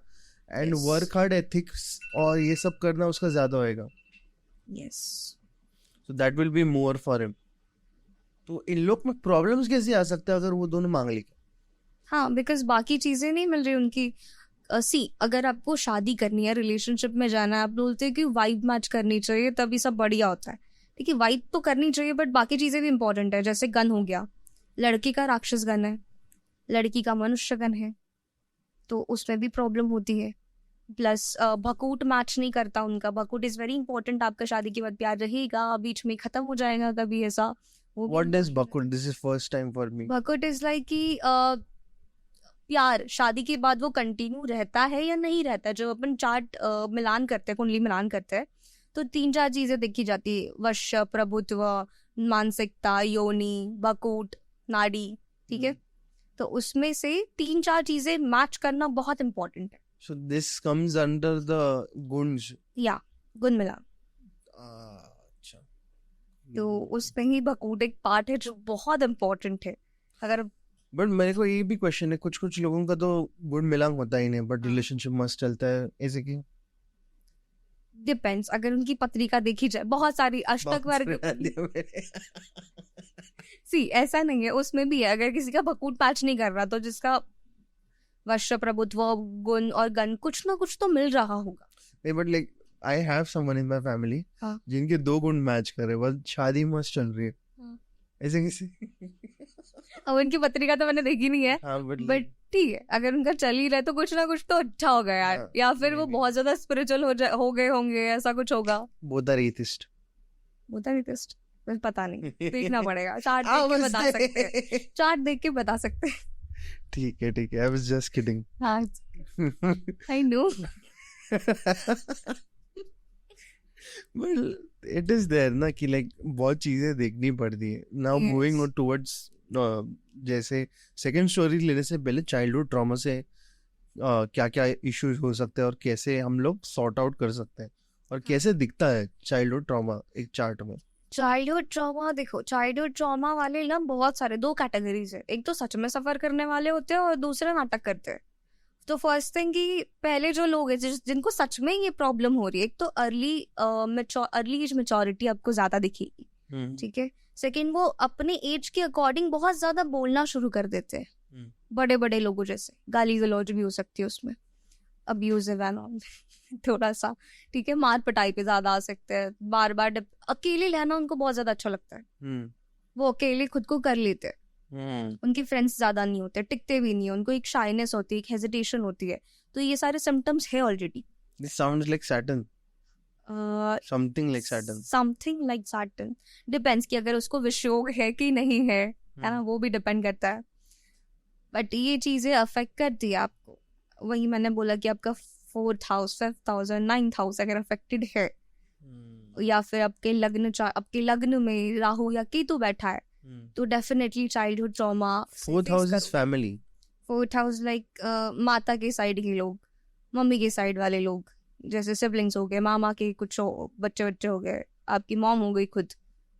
and Yes. Work hard ethics और ये सब करना उसका ज्यादा होएगा, yes. So that will be more for him. तो इन लोग में प्रॉब्लम्स कैसे आ सकते हैं अगर वो दोनों मांगलिक है? हाँ, बिकॉज बाकी चीजें नहीं मिल रही उनकी। अगर आपको शादी करनी है, रिलेशनशिप में जाना है, आप बोलते हैं कि वाइब मैच करनी चाहिए तभी सब बढ़िया होता है। ठीक है, वाइब तो करनी चाहिए, बट बाकी चीजें भी इंपॉर्टेंट है। जैसे गन हो गया, लड़की का राक्षस गन है, लड़की का मनुष्य गन है, तो उसमें भी प्रॉब्लम होती है। प्लस भकूट मैच नहीं करता उनका। भकूट इज वेरी इंपॉर्टेंट। आपका शादी के बाद प्यार रहेगा, बीच में खत्म हो जाएगा कभी ऐसा। What does Bakut? This is first time for me. Bhakoot is like कि प्यार शादी के बाद वो कंटिन्यू रहता है या नहीं रहता है। जो अपन चार्ट मिलान करते हैं, कुंडली मिलान करते हैं, तो 3-4 चीजें देखी जाती है: वश, प्रभुत्व, मानसिकता, योनि, बकूट, नाड़ी। ठीक है, तो उसमें से 3-4 चीजें मैच करना बहुत इंपॉर्टेंट है। So this comes under the guns. या गुण मिला, अच्छा। तो उसमें ही बकूट एक पार्ट है जो बहुत इंपॉर्टेंट है। अगर बट मेरे को ये भी क्वेश्चन है, कुछ कुछ लोगों का तो गुड मिलांग होता ही नहीं, बट रिलेशनशिप मस्त चलता है, ऐसे क्यों? डिपेंड्स, अगर उनकी पत्रिका देखी जाए, बहुत सारी अष्टक वर्ग सी ऐसा नहीं है, उसमें भी है। अगर किसी का भकूट पैच नहीं कर रहा, तो जिसका वश, प्रभुत्व, गुण और गण कुछ ना कुछ तो मिल रहा होगा। नहीं, but like I have someone in my family हाँ। जिनके 2 गुण मैच करे, बस शादी मस्त चल रही है। हाँ। ऐसे किसी अब उनकी पत्रिका तो मैंने देखी नहीं है, हाँ, बट ठीक है, अगर उनका चल ही रहा है तो कुछ ना कुछ तो अच्छा होगा यार। हाँ, या फिर वो maybe. बहुत ज्यादा स्पिरिचुअल हो गए होंगे, ऐसा कुछ होगा। Both are atheist. होता नहीं टेस्ट, पता नहीं, देखना पड़ेगा। चार्ट देख के बता सकते हैं, चार्ट देख के बता सकते हैं। ठीक है, आई वाज जस्ट किडिंग। हाँ, I know. Well, it is there ना कि like बहुत चीजें देखनी पड़ती है। Now Yes. moving on towards जैसे सेकंड स्टोरी लेने से पहले चाइल्डहुड ट्रॉमा से क्या क्या इश्यूज हो सकते हैं और कैसे हम लोग सॉर्ट आउट कर सकते हैं और कैसे दिखता है चाइल्डहुड ट्रॉमा एक चार्ट में. चाइल्डहुड ट्रॉमा देखो, चाइल्डहुड ट्रॉमा वाले ना बहुत सारे, दो कैटेगरीज है. एक तो सच में सफर करने वाले होते हैं और दूसरे नाटक करते हैं. तो फर्स्ट थिंग कि पहले जो लोग हैं जिनको सच में ये प्रॉब्लम हो रही है, एक तो अर्ली एज मेच्योरिटी आपको ज्यादा दिखेगी, ठीक है. सेकंड, वो अपने एज के अकॉर्डिंग बहुत ज्यादा बोलना शुरू कर देते हैं, बड़े बड़े लोगों जैसे. गाली गलौज भी हो सकती है उसमें, अब्यूजिव एंड ऑल थोड़ा सा, ठीक है. मार पिटाई पे ज्यादा आ सकते हैं. बार बार अकेले रहना उनको बहुत ज्यादा अच्छा लगता है. वो अकेले खुद को कर लेते हैं. उनके फ्रेंड्स ज्यादा नहीं होते, टिकते भी नहीं है. उनको एक शाइनेस होती है, एक हेजिटेशन होती है. तो ये सारे सिम्टम्स है already. This sounds like Saturn. Something like Saturn. Something like Saturn. Depends कि अगर उसको विषयोग है कि नहीं है ना, वो भी डिपेंड करता है. बट ये चीजें अफेक्ट करती है आपको. वही मैंने बोला कि आपका 4th हाउस, 5th हाउस और 9th हाउस अगर अफेक्टेड है, या फिर आपके लग्न में राहु या केतु बैठा है, तो definitely childhood trauma. 4th house is family. 4th house like माता के साइड के लोग, मम्मी के साइड वाले लोग, जैसे सिबलिंग्स हो गए, मामा के कुछ बच्चे हो गए, आपकी मॉम हो गई खुद,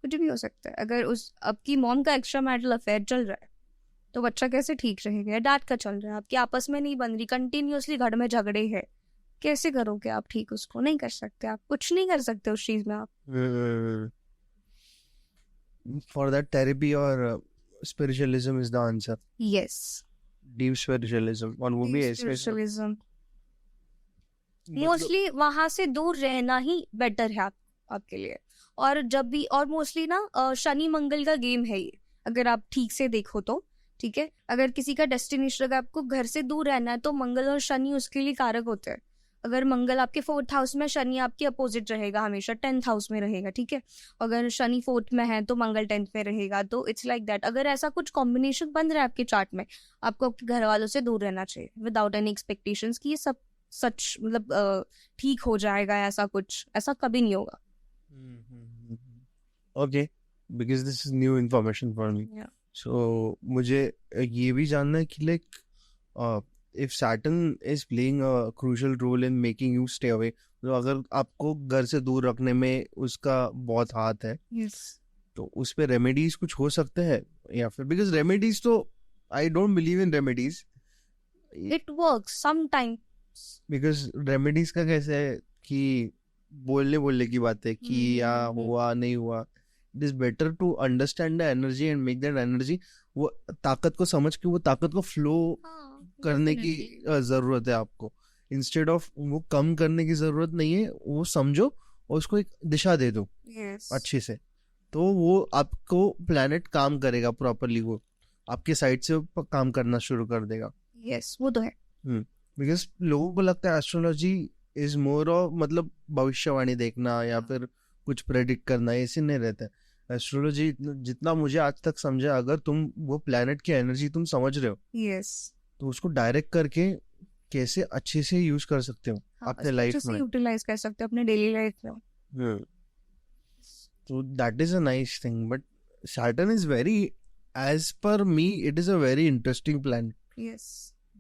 कुछ भी हो सकता है. अगर उस आपकी मॉम का एक्स्ट्रा मैरिटल अफेयर चल रहा है तो बच्चा कैसे ठीक रहेगा. डैड का चल रहा है, आपकी आपस में नहीं बन रही, कंटिन्यूअसली घर में झगड़े हैं, कैसे करोगे आप ठीक उसको? नहीं कर सकते, आप कुछ नहीं कर सकते उस चीज में आप. For that, therapy or spiritualism is the answer. Yes, Deep spiritualism. और वो भी ऐसे स्पिरिचुअलिज्म. मोस्टली वहां से दूर रहना ही बेटर है आपके लिए. और जब भी, और मोस्टली ना शनि मंगल का गेम है ये, अगर आप ठीक से देखो तो, ठीक है. अगर किसी का डेस्टिनेशन, अगर आपको घर से दूर रहना है तो मंगल और शनि उसके लिए कारक होते हैं. अगर मंगल आपके 4th हाउस में, शनि आपके अपोजिट रहेगा हमेशा, 10th हाउस में रहेगा, ठीक है. अगर शनि 4th में है तो मंगल 10th में रहेगा. तो इट्स लाइक दैट. अगर ऐसा कुछ कॉम्बिनेशन बन रहा है आपके चार्ट में, आपको आपके घर वालों से दूर रहना चाहिए विदाउट एनी एक्सपेक्टेशंस कि ये सब सच मतलब ठीक हो जाएगा. ऐसा कभी नहीं होगा. Okay, because this is new information for me. Yeah. So मुझे ये भी जानना है कि if Saturn is playing a crucial role in making you stay away, तो अगर आपको घर से दूर रखने में उसका बहुत हाथ है, Yes. तो उस पे रेमेडीज कुछ हो सकते हैं या फिर, बिकॉज रेमेडीज तो I don't believe in remedies. It works sometimes. Because remedies का कैसे है कि बोलने की बात है कि या हुआ नहीं हुआ. It is better to understand the energy and make that energy, वो ताकत को समझ के वो ताकत को फ्लो करने की जरूरत है आपको. इंस्टेड ऑफ वो कम करने की जरूरत नहीं है, वो समझो और उसको एक दिशा दे दो Yes. अच्छे से, तो वो आपको प्लैनेट काम करेगा प्रॉपरली, वो आपके साइड से काम करना शुरू कर देगा. Yes, वो तो है. बिकॉज लोगों को लगता है एस्ट्रोलॉजी इज मोर ऑफ मतलब भविष्यवाणी देखना या फिर कुछ प्रेडिक्ट करना, ऐसे नहीं रहता है. एस्ट्रोलॉजी जितना मुझे आज तक समझा, अगर तुम वो प्लैनेट की एनर्जी तुम समझ रहे हो, Yes. तो उसको डायरेक्ट करके कैसे अच्छे से यूज कर सकते हो अपने लाइफ में, यूटिलाइज कर सकते हो अपने डेली लाइफ में. तो that is a nice thing. But Saturn is very, as per me it is a very interesting planet. Yes.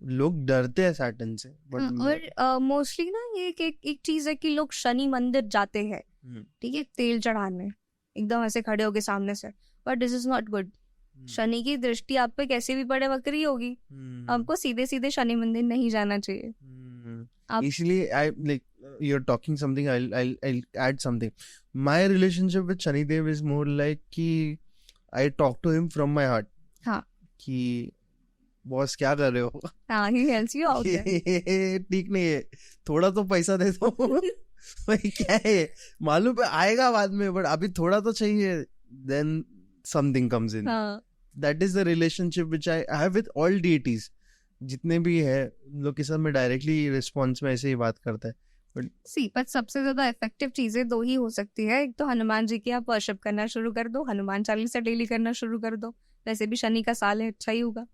लोग डरते हैं सैटर्न से, और मोस्टली ना ये एक चीज है कि लोग शनि मंदिर जाते हैं, ठीक है, तेल चढ़ाने एकदम ऐसे खड़े होके सामने से, but this is not good. Shani की दृष्टि आप पे कैसे भी पड़े वक्री होगी. आपको सीधे सीधे शनि मंदिर नहीं जाना चाहिए. इसलिए I like you are talking something, I'll add something. My relationship with Shanidev is more like कि I talk to him from my heart. हाँ. कि बॉस क्या कर रहे हो? हाँ, he helps you out there. ठीक नहीं है, थोड़ा तो पैसा दे दो. भाई क्या है, मालूम है आएगा बाद में, बट अभी थोड़ा तो चाहिए. Then something comes in. हाँ. That is the relationship which I have with all deities. जितने भी है लोग के साथ में डायरेक्टली रिस्पॉन्स में ऐसे ही बात करता है. पर सबसे ज्यादा इफेक्टिव चीजें दो ही हो सकती है. एक तो हनुमान जी की आप वर्शिप करना शुरू कर दो, हनुमान चालीसा डेली करना शुरू कर दो, वैसे भी शनि का साल है, अच्छा ही होगा.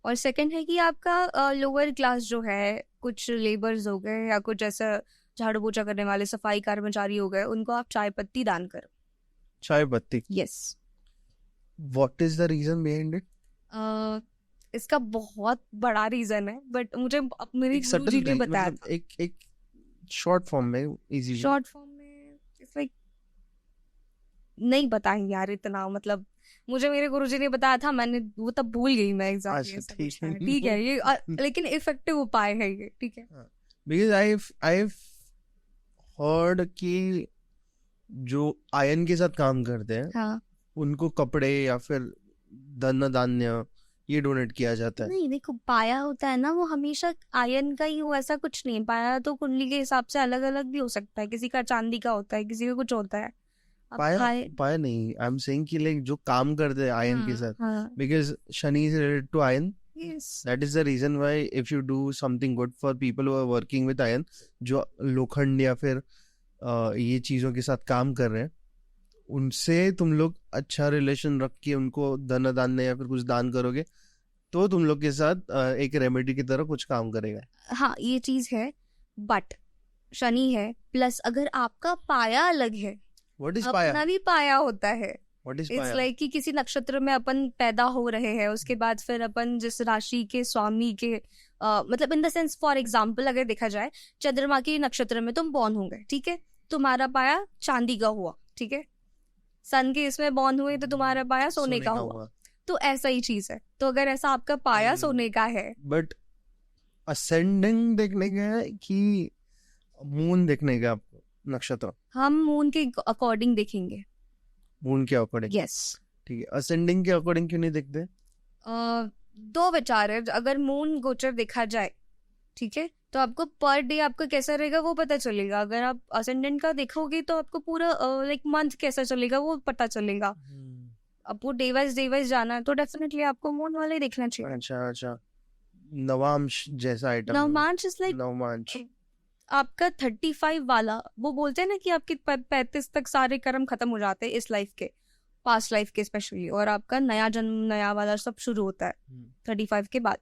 और सेकंड है कि आपका लोअर क्लास जो है, कुछ लेबर्स हो गए या कुछ ऐसा झाड़ू पोछा करने वाले सफाई कर्मचारी हो गए, उनको आप चाय पत्ती दान करो. चाय पत्ती? Yes. What is the reason behind it? इसका बहुत बड़ा रीजन है, बट मुझे मेरी एक गुरुजी सटल ने बताया मतलब एक शॉर्ट फॉर्म में इजीली शॉर्ट फॉर्म में। इट्स लाइक नहीं बताएंगे यार इतना, मतलब मुझे मेरे गुरुजी ने बताया था, मैंने वो तब भूल गई मैं एग्जैक्टली अच्छा ऐसा ठीक कुछ था। है ठीक है ये लेकिन इफेक्टिव उपाय है ये, ठीक है। बिकॉज I've heard कि जो आयन के साथ काम करते हैं हाँ उनको कपड़े या फिर धन धान्य ये डोनेट किया जाता है। नहीं देखो, पाया होता है ना वो हमेशा आयन का ही हो, ऐसा कुछ नहीं। पाया तो कुंडली के हिसाब से अलग अलग भी हो सकता है, किसी का चांदी का होता है, किसी का कुछ होता है। अब पाया नहीं, आई एम सेइंग कि लाइक जो काम करते हैं आयन के साथ, हाँ because Shani is related to iron, yes that is the reason why if you do something good for people who are working with iron, जो लोखंड या फिर ये चीजों के साथ काम कर रहे हैं, उनसे तुम लोग अच्छा रिलेशन रख के उनको धन धान्य या फिर कुछ दान करोगे तो तुम लोग के साथ एक रेमेडी की तरह कुछ काम करेगा। हाँ ये चीज है, बट शनि है प्लस अगर आपका पाया अलग है, व्हाट इज अपना पाया? भी पाया होता है। व्हाट इज इट्स पाया? लाइक कि किसी नक्षत्र में अपन पैदा हो रहे हैं, उसके बाद फिर अपन जिस राशि के स्वामी के मतलब in the sense for example अगर देखा जाए, चंद्रमा के नक्षत्र में तुम बॉर्न होंगे, ठीक है, तुम्हारा पाया चांदी का हुआ, ठीक है। सन के इसमें बॉर्न हुए तो तुम्हारा पाया सोने का हुआ। तो ऐसा ही चीज है, तो अगर ऐसा आपका पाया सोने का है, बट असेंडिंग देखने का है कि मून देखने का आपको नक्षत्र? हम मून के अकॉर्डिंग देखेंगे। मून के अकॉर्डिंग? यस। ठीक है, असेंडिंग के अकॉर्डिंग क्यों नहीं देखते? दो विचार है, अगर मून गोचर देखा जाए, ठीक है, तो आपको पर डे आपका कैसा रहेगा वो पता चलेगा। अगर आप असेंडेंट का देखोगे तो आपको पूरा लाइक मंथ कैसा चलेगा वो पता चलेगा। अब वो डे वाइज जाना है तो डेफिनेटली आपको मून वाला ही देखना चाहिए। अच्छा, नवांश जैसा आइटम? नवमांश इज लाइक नवमांश आपका 35 वाला, वो बोलते हैं ना कि आपके 35 तक सारे कर्म खत्म हो जाते हैं इस लाइफ के, पास्ट लाइफ के स्पेशली, और आपका नया जन्म नया वाला सब शुरू होता है 35 के बाद।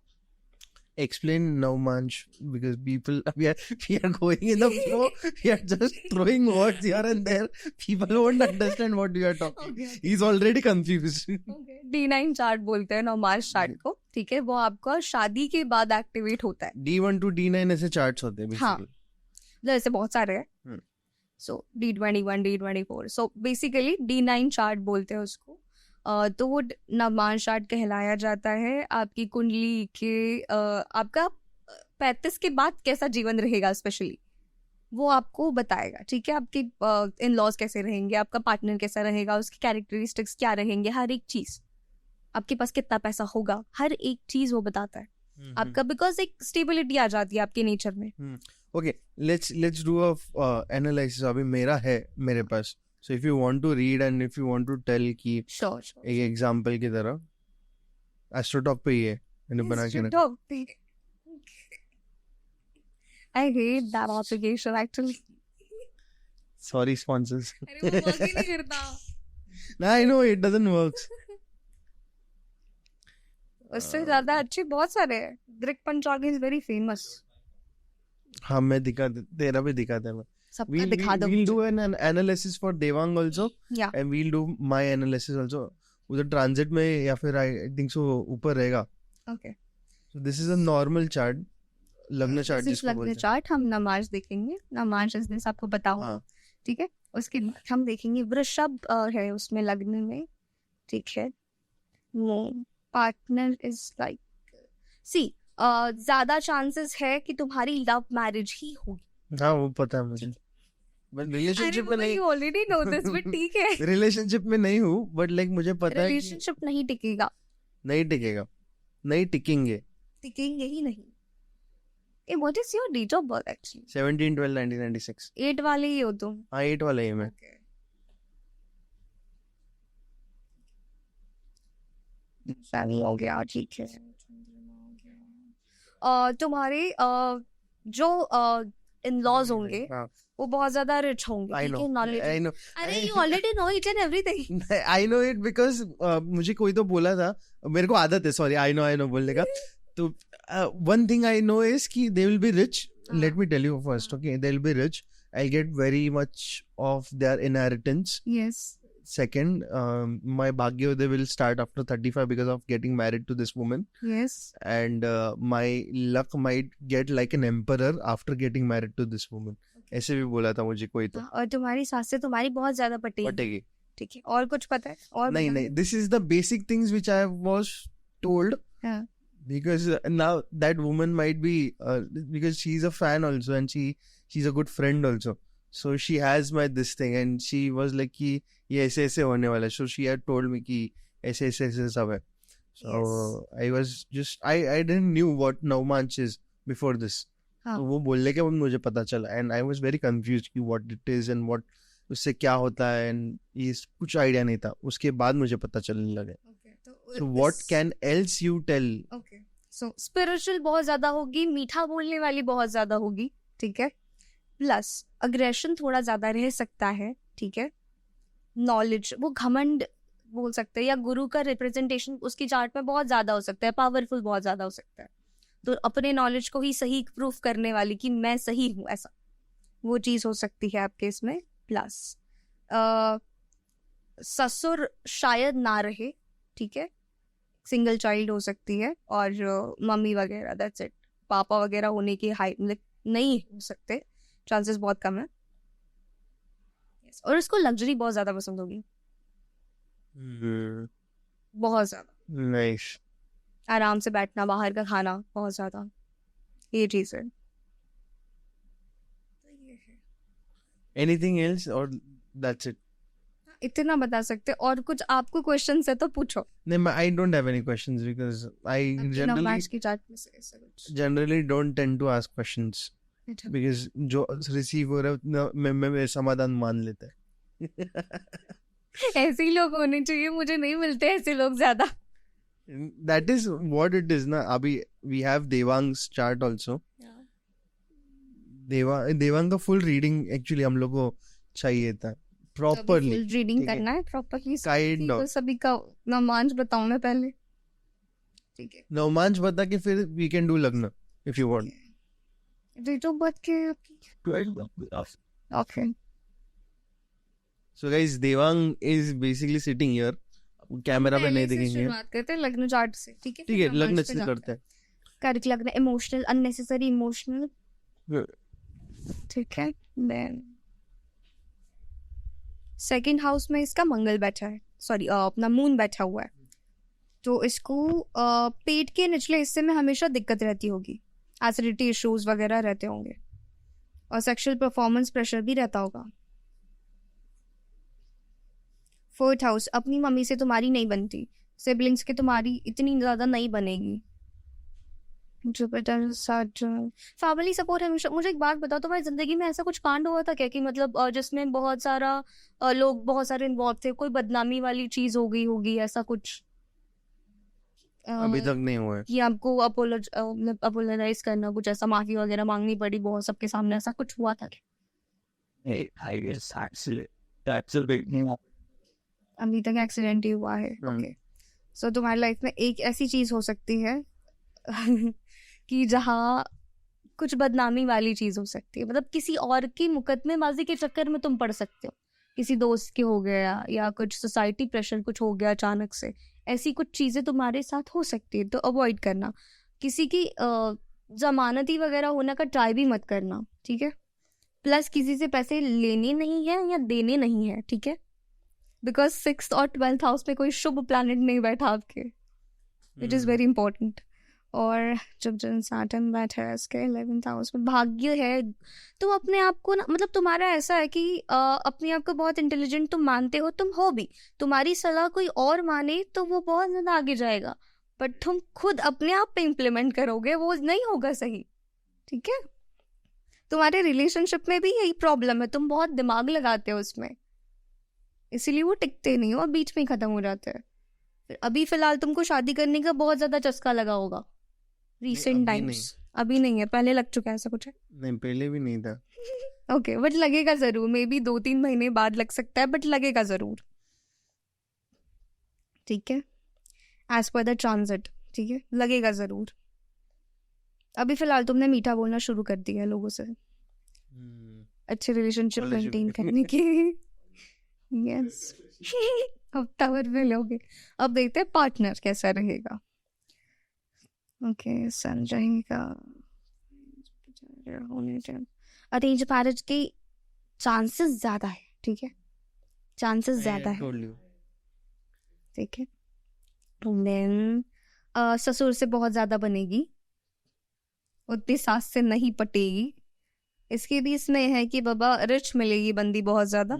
Explain Navmansh, because people we are going in the flow, we are just throwing words here and there, people won't understand what you are talking. He's already confused. D9 chart बोलते हैं नवमांश चार्ट को, ठीक है, वो आपका शादी के बाद एक्टिवेट होता है। D1 to D9 ऐसे चार्ट्स होते हैं हाँ, basically. ऐसे बहुत सारे हैं। सो D21 D24, so basically D9 chart बोलते हैं उसको। तो वो नवमांश चार्ट कहलाया जाता है। आपकी कुंडली के आपका 35 के बाद कैसा जीवन रहेगा स्पेशली वो आपको बताएगा, ठीक है। आपके इन लॉज कैसे रहेंगे, आपका पार्टनर कैसा रहेगा, उसकी कैरेक्टरिस्टिक्स क्या रहेंगे, हर एक चीज, आपके पास कितना पैसा होगा, हर एक चीज वो बताता है आपका, बिकॉज एक स्टेबिलिटी आ जाती है आपके नेचर में। Okay, let's do a analysis. अभी मेरा है मेरे पास, so if you want to read and if you want to tell कि sure. एक एग्जांपल की तरह एस्ट्रोटॉक पे ही है मैंने बना के रखा। I hate that application actually. Sorry sponsors. अरे वो work ही नहीं करता। No, I know it doesn't work. उससे ज्यादा अच्छे बहुत सारे हैं। Grig Panchang is very famous. हाँ, मैं दिखा तेरा भी दिखाता है। सबका दिखा दो। We'll do an analysis for Devang also. Yeah. And we'll do my analysis also. उधर ट्रांजिट में या फिर I think so ऊपर रहेगा। Okay. So this is a normal chart, लग्न चार्ट जिसको बोलते लग्न हैं। चार्ट हम नमाज देखेंगे। नमाज इस दिन आपको बताओ, ठीक है। उसके बाद हम देखेंगे वृषभ है उसमें लग्न में, ठीक है। वो पार्टनर इज लाइक सी ज्यादा चांसेस है कि तुम्हारी लव मैरिज ही होगी। हाँ, वो पता है मुझे, बट रिलेशनशिप में नहीं। ऑलरेडी नो दिस, बट ठीक है। रिलेशनशिप में नहीं हूँ, बट लाइक मुझे पता है कि रिलेशनशिप नहीं टिकेगा, नहीं टिकेगा, नहीं टिकेंगे। टिकेंगे ही नहीं। Uh what is your date of birth actually? 17/12/1996। 8 वाले ही हो तुम। हाँ, 8 वाला ही मैं। शादी हो गया, ठीक है। तुम्हारे जो इन लॉज होंगे वो बहुत ज्यादा रिच होंगे, I ठीक know, है, नॉलेज। I know. अरे you already know it and everything. I know it because मुझे कोई तो बोला था, मेरे को आदत है, सॉरी, I know बोलने का। तो one thing I know is कि they will be rich. Let me tell you first, okay? They will be rich. I'll get very much of their inheritance Yes. second, my Bhagyodaya will start after 35 because of getting married to this woman, Yes. and my luck might get like an emperor after getting married to this woman. ऐसे भी बोला था मुझे कोई तो. और तुम्हारी सास से तुम्हारी बहुत ज्यादा पटेगी. पटेगी. ठीक है. और कुछ पता है? और नहीं बताओ. नहीं, this is the basic things which I was told. हाँ. Because now that woman might be because she's a fan also, and she's a good friend also, so she has my this thing, and she was like कि ये ऐसे ऐसे होने वाला है, so she had told me कि ऐसे ऐसे ऐसे सब है. So I was just I didn't knew what Navmanch is before this. हाँ. तो वो बोलने के बाद मुझे पता चला, and I was very confused कि what it is and what उससे क्या होता है, and ये कुछ आइडिया नहीं था. उसके बाद मुझे पता चलने लगा. So what can else you tell? Okay. So spiritual बहुत ज्यादा होगी, मीठा बोलने वाली बहुत ज्यादा होगी, ठीक है. प्लस अग्रेशन थोड़ा ज्यादा रह सकता है, ठीक है. नॉलेज, वो घमंड बोल सकते हैं, या गुरु का रिप्रेजेंटेशन उसकी चार्ट में बहुत ज्यादा हो सकता है, पावरफुल बहुत ज्यादा हो सकता है. तो अपने नॉलेज को ही सही प्रूफ करने वाली कि मैं सही हूँ, ऐसा वो चीज हो सकती है आपके इसमें. प्लस ससुर शायद ना रहे, ठीक है. सिंगल चाइल्ड हो सकती है, और मम्मी वगैरह, दैट्स इट. पापा वगैरह होने की हाई नहीं हो सकते, चांसेस बहुत कम है. yes. और उसको लग्जरी बहुत ज्यादा पसंद होगी, बहुत ज्यादा. Nice. आराम से बैठना, बाहर का खाना, बहुत ज्यादा, ये चीज है. Anything else or that's it? इतना बता सकते. और कुछ आपको क्वेश्चन है तो पूछो. No, I don't have any questions because I generally don't tend to ask questions because जो receive हो रहा है उतना मैं समाधान मान लेता है. ऐसे ही लोग होने चाहिए, मुझे नहीं मिलते ऐसे लोग ज्यादा. That is what it is ना. अभी we have Devang's chart also. Devang का full reading actually हम लोग को चाहिए था properly. रीडिंग करना है प्रॉपरली. Kind of. तो सभी का नवमांश बताऊं मैं पहले, ठीक है. नवमांश बता के फिर we can do लग्न if you want. Date of birth के okay. So guys, Devang is basically sitting here. Camera पे नहीं देखेंगे. शुरुआत करते हैं लग्न चार्ट से, ठीक है. ठीक है, लग्न से करते हैं. कर्क लग्न, इमोशनल, अननेसेसरी इमोशनल, ठीक है. देन सेकंड हाउस में इसका मंगल बैठा है, सॉरी अपना मून बैठा हुआ है. तो इसको पेट के निचले हिस्से में हमेशा दिक्कत रहती होगी, एसिडिटी इश्यूज वगैरह रहते होंगे, और सेक्सुअल परफॉर्मेंस प्रेशर भी रहता होगा. फोर्थ हाउस, अपनी मम्मी से तुम्हारी नहीं बनती, सिबलिंग्स के तुम्हारी इतनी ज्यादा नहीं बनेगी. जुपिटर सैटर्न, फैमिली सपोर्ट हमेशा. मुझे एक बात बताओ, तुम्हारी जिंदगी में ऐसा कुछ कांड हुआ था क्या कि मतलब जिसमें बहुत सारा लोग बहुत सारे इन्वॉल्व थे, कोई बदनामी वाली चीज हो गई होगी, ऐसा कुछ? अभी तक नहीं हुआ है कि आपको अपोलोजाइज करना, कुछ ऐसा माफी वगैरह मांगनी पड़ी बहुत सबके सामने, ऐसा कुछ हुआ था क्या? अभी तक एक्सीडेंट ही हुआ है. ओके. सो तुम्हारी लाइफ में एक ऐसी चीज हो सकती है कि जहाँ कुछ बदनामी वाली चीज हो सकती है, मतलब किसी और की मुकदमेबाजी के चक्कर में तुम पड़ सकते हो, किसी दोस्त के हो गया, या कुछ सोसाइटी प्रेशर कुछ हो गया अचानक से, ऐसी कुछ चीजें तुम्हारे साथ हो सकती है. तो अवॉइड करना. किसी की जमानती वगैरह होने का ट्राई भी मत करना, ठीक है. प्लस किसी से पैसे लेने नहीं है या देने नहीं है, ठीक है. बिकॉज 6th और 12th हाउस में कोई शुभ प्लैनेट नहीं बैठा आपके, इट इज वेरी इंपॉर्टेंट. और जब सैटर्न बैठा है इसके 11th हाउस में, भाग्य है. तो अपने आप को ना, मतलब तुम्हारा ऐसा है कि अपने आप को बहुत इंटेलिजेंट तुम मानते हो, तुम हो भी. तुम्हारी सलाह कोई और माने तो वो बहुत ज्यादा आगे जाएगा, बट तुम खुद अपने आप पे इम्प्लीमेंट करोगे, वो नहीं होगा सही, ठीक है. तुम्हारे रिलेशनशिप में भी यही प्रॉब्लम है, तुम बहुत दिमाग लगाते हो उसमें, इसीलिए वो टिकते नहीं हो और बीच में ही खत्म हो जाते हैं. अभी फिलहाल तुमको शादी करने का बहुत ज्यादा चस्का लगा होगा रिसेंट टाइम्स. अभी नहीं है, पहले लग चुका है, ऐसा कुछ है? नहीं, पहले भी नहीं था. ओके, बट लगेगा जरूर. मे बी 2-3 महीने बाद लग सकता है, बट लगेगा जरूर, ठीक है. एज पर द ट्रांजिट, ठीक है, लगेगा जरूर. अभी फिलहाल तुमने मीठा बोलना शुरू कर दिया है लोगों से, अच्छे रिलेशनशिप मेंटेन करने के. यस. अब टावर पे लोगे। अब देखते हैं पार्टनर कैसा रहेगा। ओके, सन रहेगा। अरेंज मैरिज के चांसेस ज्यादा है, ठीक है, चांसेस ज्यादा है, told you. ठीक है। देन ससुर से बहुत ज्यादा बनेगी, उतनी सास से नहीं पटेगी। इसके भी इसमें है कि बाबा रिच मिलेगी बंदी बहुत ज्यादा,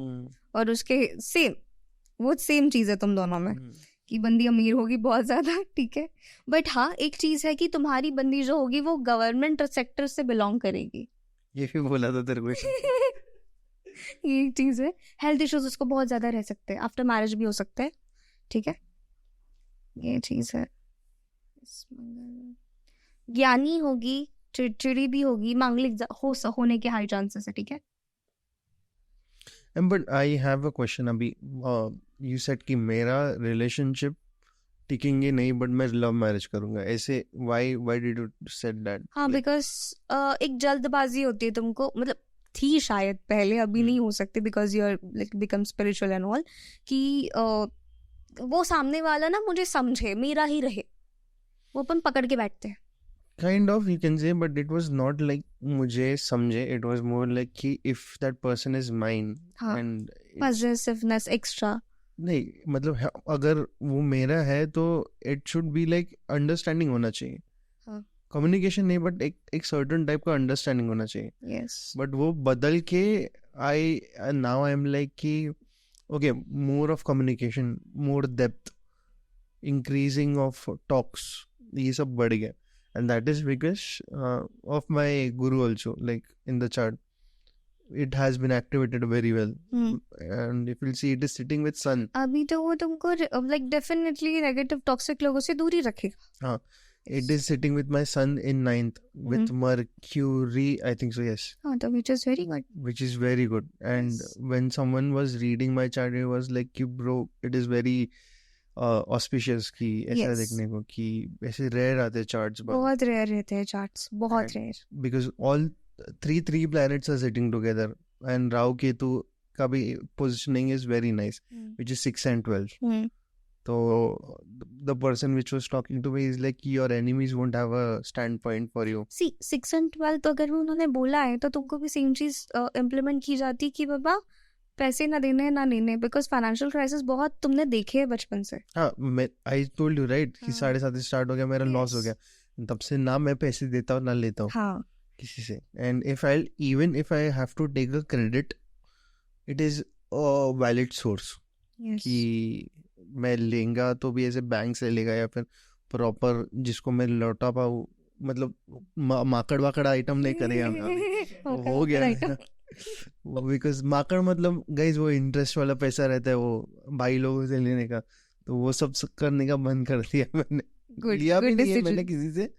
और उसके सेम वो सेम चीज है तुम दोनों में कि बंदी अमीर होगी बहुत ज्यादा, ठीक है। बट हाँ, एक चीज है कि तुम्हारी बंदी जो होगी वो गवर्नमेंट सेक्टर से बिलोंग करेगी। ये भी बोला था तेरे को। ये एक चीज है। हेल्थ इश्यूज उसको बहुत ज्यादा रह सकते हैं, आफ्टर मैरिज भी हो सकते हैं, ठीक है, ये चीज है। ज्ञानी होगी, चिड़चिड़ी भी होगी, मांगलिक होने के हाई चांसेस है, ठीक है। But I have a question अभी। यू सेड कि मेरा रिलेशनशिप टिकेंगे नहीं, बट मैं लव मैरिज करूंगा, ऐसे why did you said that? हाँ, बिकॉज एक जल्दबाजी होती है तुमको, मतलब थी शायद पहले, अभी नहीं हो सकती because you are like become spiritual and all, कि वो सामने वाला ना मुझे समझे, मेरा ही रहे, वो अपन पकड़ के बैठते हैं। Kind of, you can say, but it was not like मुझे समझे. It was more like कि if that person is mine, हाँ, and possessiveness extra। नहीं, मतलब अगर वो मेरा है तो it should be like understanding होना चाहिए। हाँ, कम्युनिकेशन नहीं, बट एक सर्टन टाइप का अंडरस्टैंडिंग होना चाहिए। yes, बट वो बदल के नाउ आई एम लाइक कि okay, more of communication, more depth, increasing of talks, ये सब बढ़ गया। And that is because of my guru also, like in the chart it has been activated very well. And if you'll see, it is sitting with sun. अभी तो वो तुमको like definitely negative toxic लोगों से दूरी रखेगा। हाँ, it is sitting with my sun in 9th with Mercury, I think so, yes. हाँ, तो which is very good, Which is very good. And yes, when someone was reading my chart, it was like कि bro, it is very auspicious की ऐसा yes, देखने को कि ऐसे rare आते चार्ट्स, बहुत रेयर रहते हैं चार्ट्स, बहुत And- rare. Because all three planets are sitting together, and Rahu Ketu का भी positioning is very nice, which is 6 and 12. So the person which was talking to me is like your enemies won't have a standpoint for you. C 6 and 12 तो अगर उन्होंने बोला है तो तुमको भी सेम चीज इम्प्लीमेंट की जाती कि बाबा पैसे ना देने ना लेने, बिकॉज फाइनेंशियल क्राइसिस बहुत तुमने देखे है बचपन से। हाँ, मैं आई टोल्ड यू राइट कि हाँ। 7.5 स्टार्ट हो गया, मेरा लॉस हो Yes. गया, तब से ना मैं पैसे देता हूँ ना लेता हूँ हाँ, किसी से। And if I have to take a credit, it is a valid source yes, कि मैं लेंगा तो भी ऐसे बैंक से लेगा या फिर प्रॉपर जिसको मैं लौटा पाऊँ, मतलब माकड़ वाकड़ आइटम नहीं करेगा। हो गया वो, बिकॉज माकड़ मतलब गाइज वो इंटरेस्ट वाला पैसा रहता है, वो भाई लोगों से लेने का, तो वो सब करने का बंद कर दिया मैंने। लिया भी नहीं है मैंने किसी से,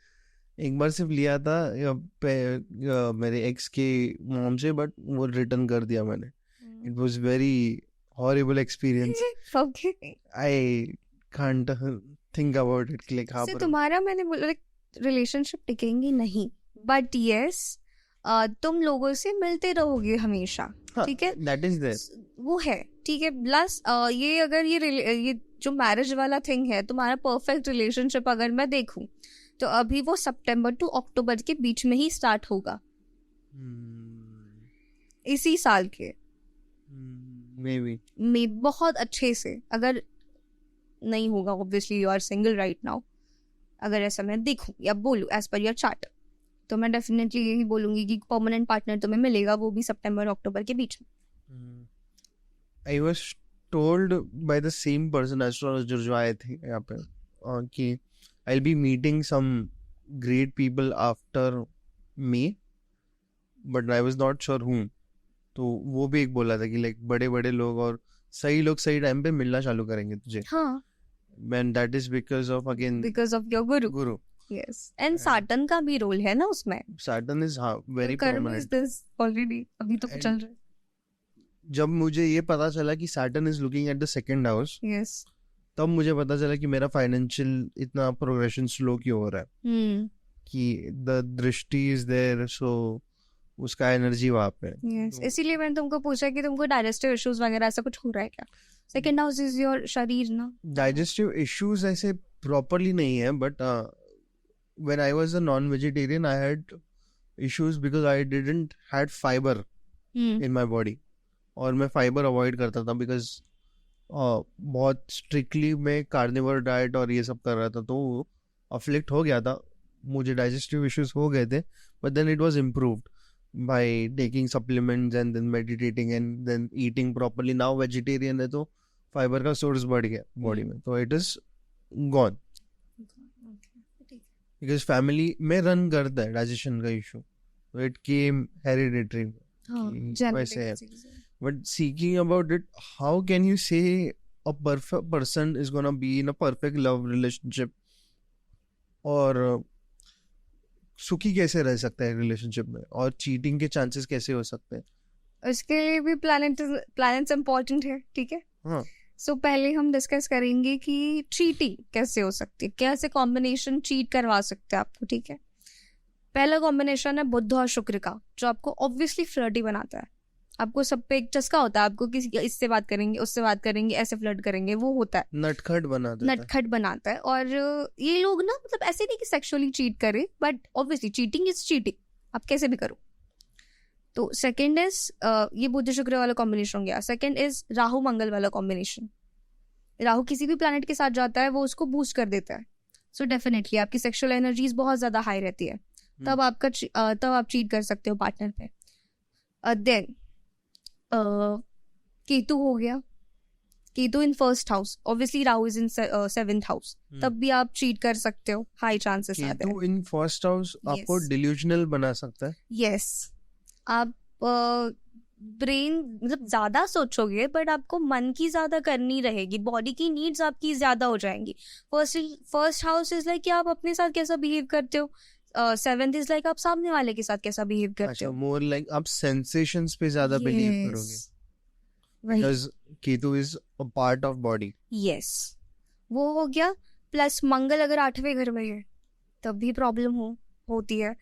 एक बार सिर्फ लिया था मेरे एक्स के मॉम से, बट वो रिटर्न कर दिया मैंने। It was very horrible experience. I can't think about it, like हाँ, से तुम्हारा मैंने बोला रिलेशनशिप टिकेंगी नहीं, बट यस तुम लोगों से मिलते रहोगे हमेशा, ठीक है, दैट इज देयर, वो है, ठीक है। प्लस ये अगर ये जो मैरिज वाला थिंग है, तुम्हारा परफेक्ट रिलेशनशिप अगर मैं देखूं तो अभी वो सितंबर टू अक्टूबर के बीच में ही स्टार्ट होगा, इसी साल के मे बी में बहुत अच्छे से। अगर नहीं होगा, obviously you are single right now, अगर ऐसा मैं देखूं या बोलूं एज पर योर चार्ट, तो मैं डेफिनेटली यही बोलूंगी कि परमानेंट पार्टनर तुम्हें मिलेगा, वो भी सितंबर अक्टूबर के बीच में। I was told by the same person astrologer जो आए थे यहाँ पे कि I will be meeting some great people after me, but I was not sure हूँ। तो वो भी एक बोला था कि लाइक बड़े बड़े लोग और सही लोग सही टाइम पे मिलना चालू करेंगे तुझे। हाँ, and that is because of again because of your Guru. Yes, and Saturn का भी रोल है ना उसमें। Saturn is हाँ very कर्म prominent. इज दिस ऑलरेडी, अभी तो And- चल रहा है। जब मुझे ये पता चला कि Saturn is looking at the second house, yes, तब मुझे पता चला कि मेरा फाइनेंशियल इतना प्रोग्रेशन स्लो क्यों हो रहा है, कि द दृष्टि इज देयर, सो उसका एनर्जी वहाँ पे है। यस, इसीलिए मैंने तुमको पूछा कि तुमको डाइजेस्टिव इश्यूज वगैरह ऐसा कुछ हो रहा है क्या। सेकंड हाउस इज योर शरीर ना। डाइजेस्टिव इश्यूज ऐसे प्रॉपरली नहीं है, but when I was a non-vegetarian, I had issues because I didn't had fiber in my body, और मैं फाइबर अवॉइड करता था बिकॉज बहुत स्ट्रिक्टली मैं कार्निवोर डाइट और ये सब कर रहा था, तो अफ्लिक्ट हो गया था, मुझे डाइजेस्टिव इश्यूज हो गए थे, but then it was improved by taking supplements and then meditating and then eating properly. Now vegetarian है तो फाइबर का सोर्स बढ़ गया बॉडी में, तो it is gone because family में रन करता है डाइजेशन का इशू, तो इट केम हेरिडिटरी वैसे है। But seeking about it, how can you say a perfect person is gonna be in a perfect love relationship? और सुखी कैसे रह सकता है रिलेशनशिप में, और चीटिंग के चांसेस कैसे हो सकते हैं? उसके लिए भी प्लैनेट्स इम्पोर्टेंट है, ठीक है। हाँ, सो पहले हम डिस्कस करेंगे कि चीटिंग कैसे हो सकती है, कैसे कॉम्बिनेशन चीट करवा सकते हैं आपको, ठीक है। पहला कॉम्बिनेशन है बुध और शुक्र का, जो आपको ऑब्वियसली फ्लर्टी बनाता है। आपको सब पे एक चस्का होता है, आपको किसी इससे बात करेंगे, उससे बात करेंगे, ऐसे फ्लर्ट करेंगे, वो होता है, नटखट बना देता है। नटखट बनाता है। और ये लोग ना, मतलब ऐसे नहीं कि सेक्सुअली चीट करे, but obviously cheating is cheating, आप कैसे भी करो। तो सेकंड इज ये बुध शुक्र वाला कॉम्बिनेशन हो गया। सेकंड इज राहु मंगल वाला कॉम्बिनेशन। राहु किसी भी प्लैनेट के साथ जाता है वो उसको बूस्ट कर देता है, सो डेफिनेटली आपकी सेक्सुअल एनर्जीज बहुत ज्यादा हाई रहती है, तब आप चीट कर सकते हो पार्टनर पे। देन केतु हो गया, Ketu in first house, obviously Rahu is in seventh house, तब भी आप चीट कर सकते हो, हाई चांसेस आते हैं। केतु इन फर्स्ट हाउस आपको डिल्यूजनल बना सकता है। यस, आप ब्रेन मतलब ज्यादा सोचोगे, बट आपको मन की ज्यादा करनी रहेगी, बॉडी की नीड्स आपकी ज्यादा हो जाएंगी। फर्स्ट हाउस इज लाइक कि आप अपने साथ कैसा बिहेव करते हो, सेवेंथ इज लाइक आप सामने वाले के साथ कैसा बिहेव करते हो। मोर लाइक आप सेंसेशंस पे ज्यादा बिलीव करोगे, because Ketu is a part of body. Yes, वो हो गया। प्लस मंगल अगर 8वें घर में है तब भी प्रॉब्लम होती है।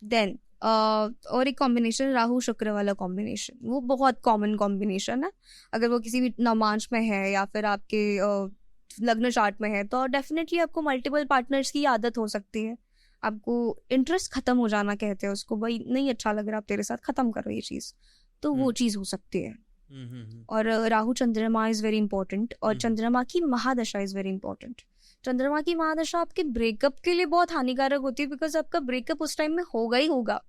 देन और एक कॉम्बिनेशन राहु शुक्र वाला कॉम्बिनेशन, वो बहुत कॉमन कॉम्बिनेशन है। अगर वो किसी भी नवमांश में है या फिर आपके लग्न चार्ट में है, तो डेफिनेटली आपको मल्टीपल पार्टनर्स की आदत हो सकती है। आपको इंटरेस्ट खत्म हो जाना कहते हैं उसको, भाई नहीं अच्छा लग रहा, आप तेरे साथ खत्म करो ये चीज, तो वो चीज हो सकती है। और राहु चंद्रमा इज वेरी इंपॉर्टेंट, और चंद्रमा की महादशा इज वेरी इंपॉर्टेंट। चंद्रमा की महादशा आपके ब्रेकअप के लिए बहुत हानिकारक होती है, बिकॉज आपका ब्रेकअप उस टाइम में होगा ही होगा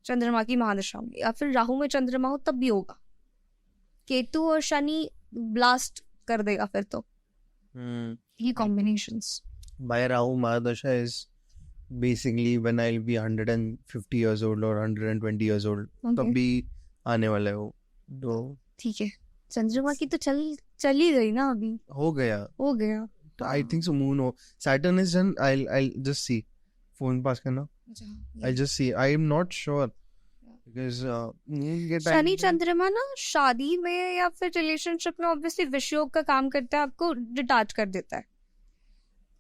चंद्रमा की महादशा में, या फिर राहु में चंद्रमा हो तब भी होगा। केतु और शनि ब्लास्ट कर देगा फिर तो। ये combinations by Rahu mahadasha is basically when I will be 150 years old और 120 इयर्स ओल्ड, तब भी आने वाला है वो। तो ठीक है, चंद्रमा की तो चल ही गई ना, अभी हो गया। आई थिंक सो मून हो, Saturn is done. I just see, phone pass करना, I just see, I am not sure because Shani Chandrama ना शादी में या फिर रिलेशनशिप में ऑब्वियसली विषयोग का काम करता है, आपको डिटैच कर देता है,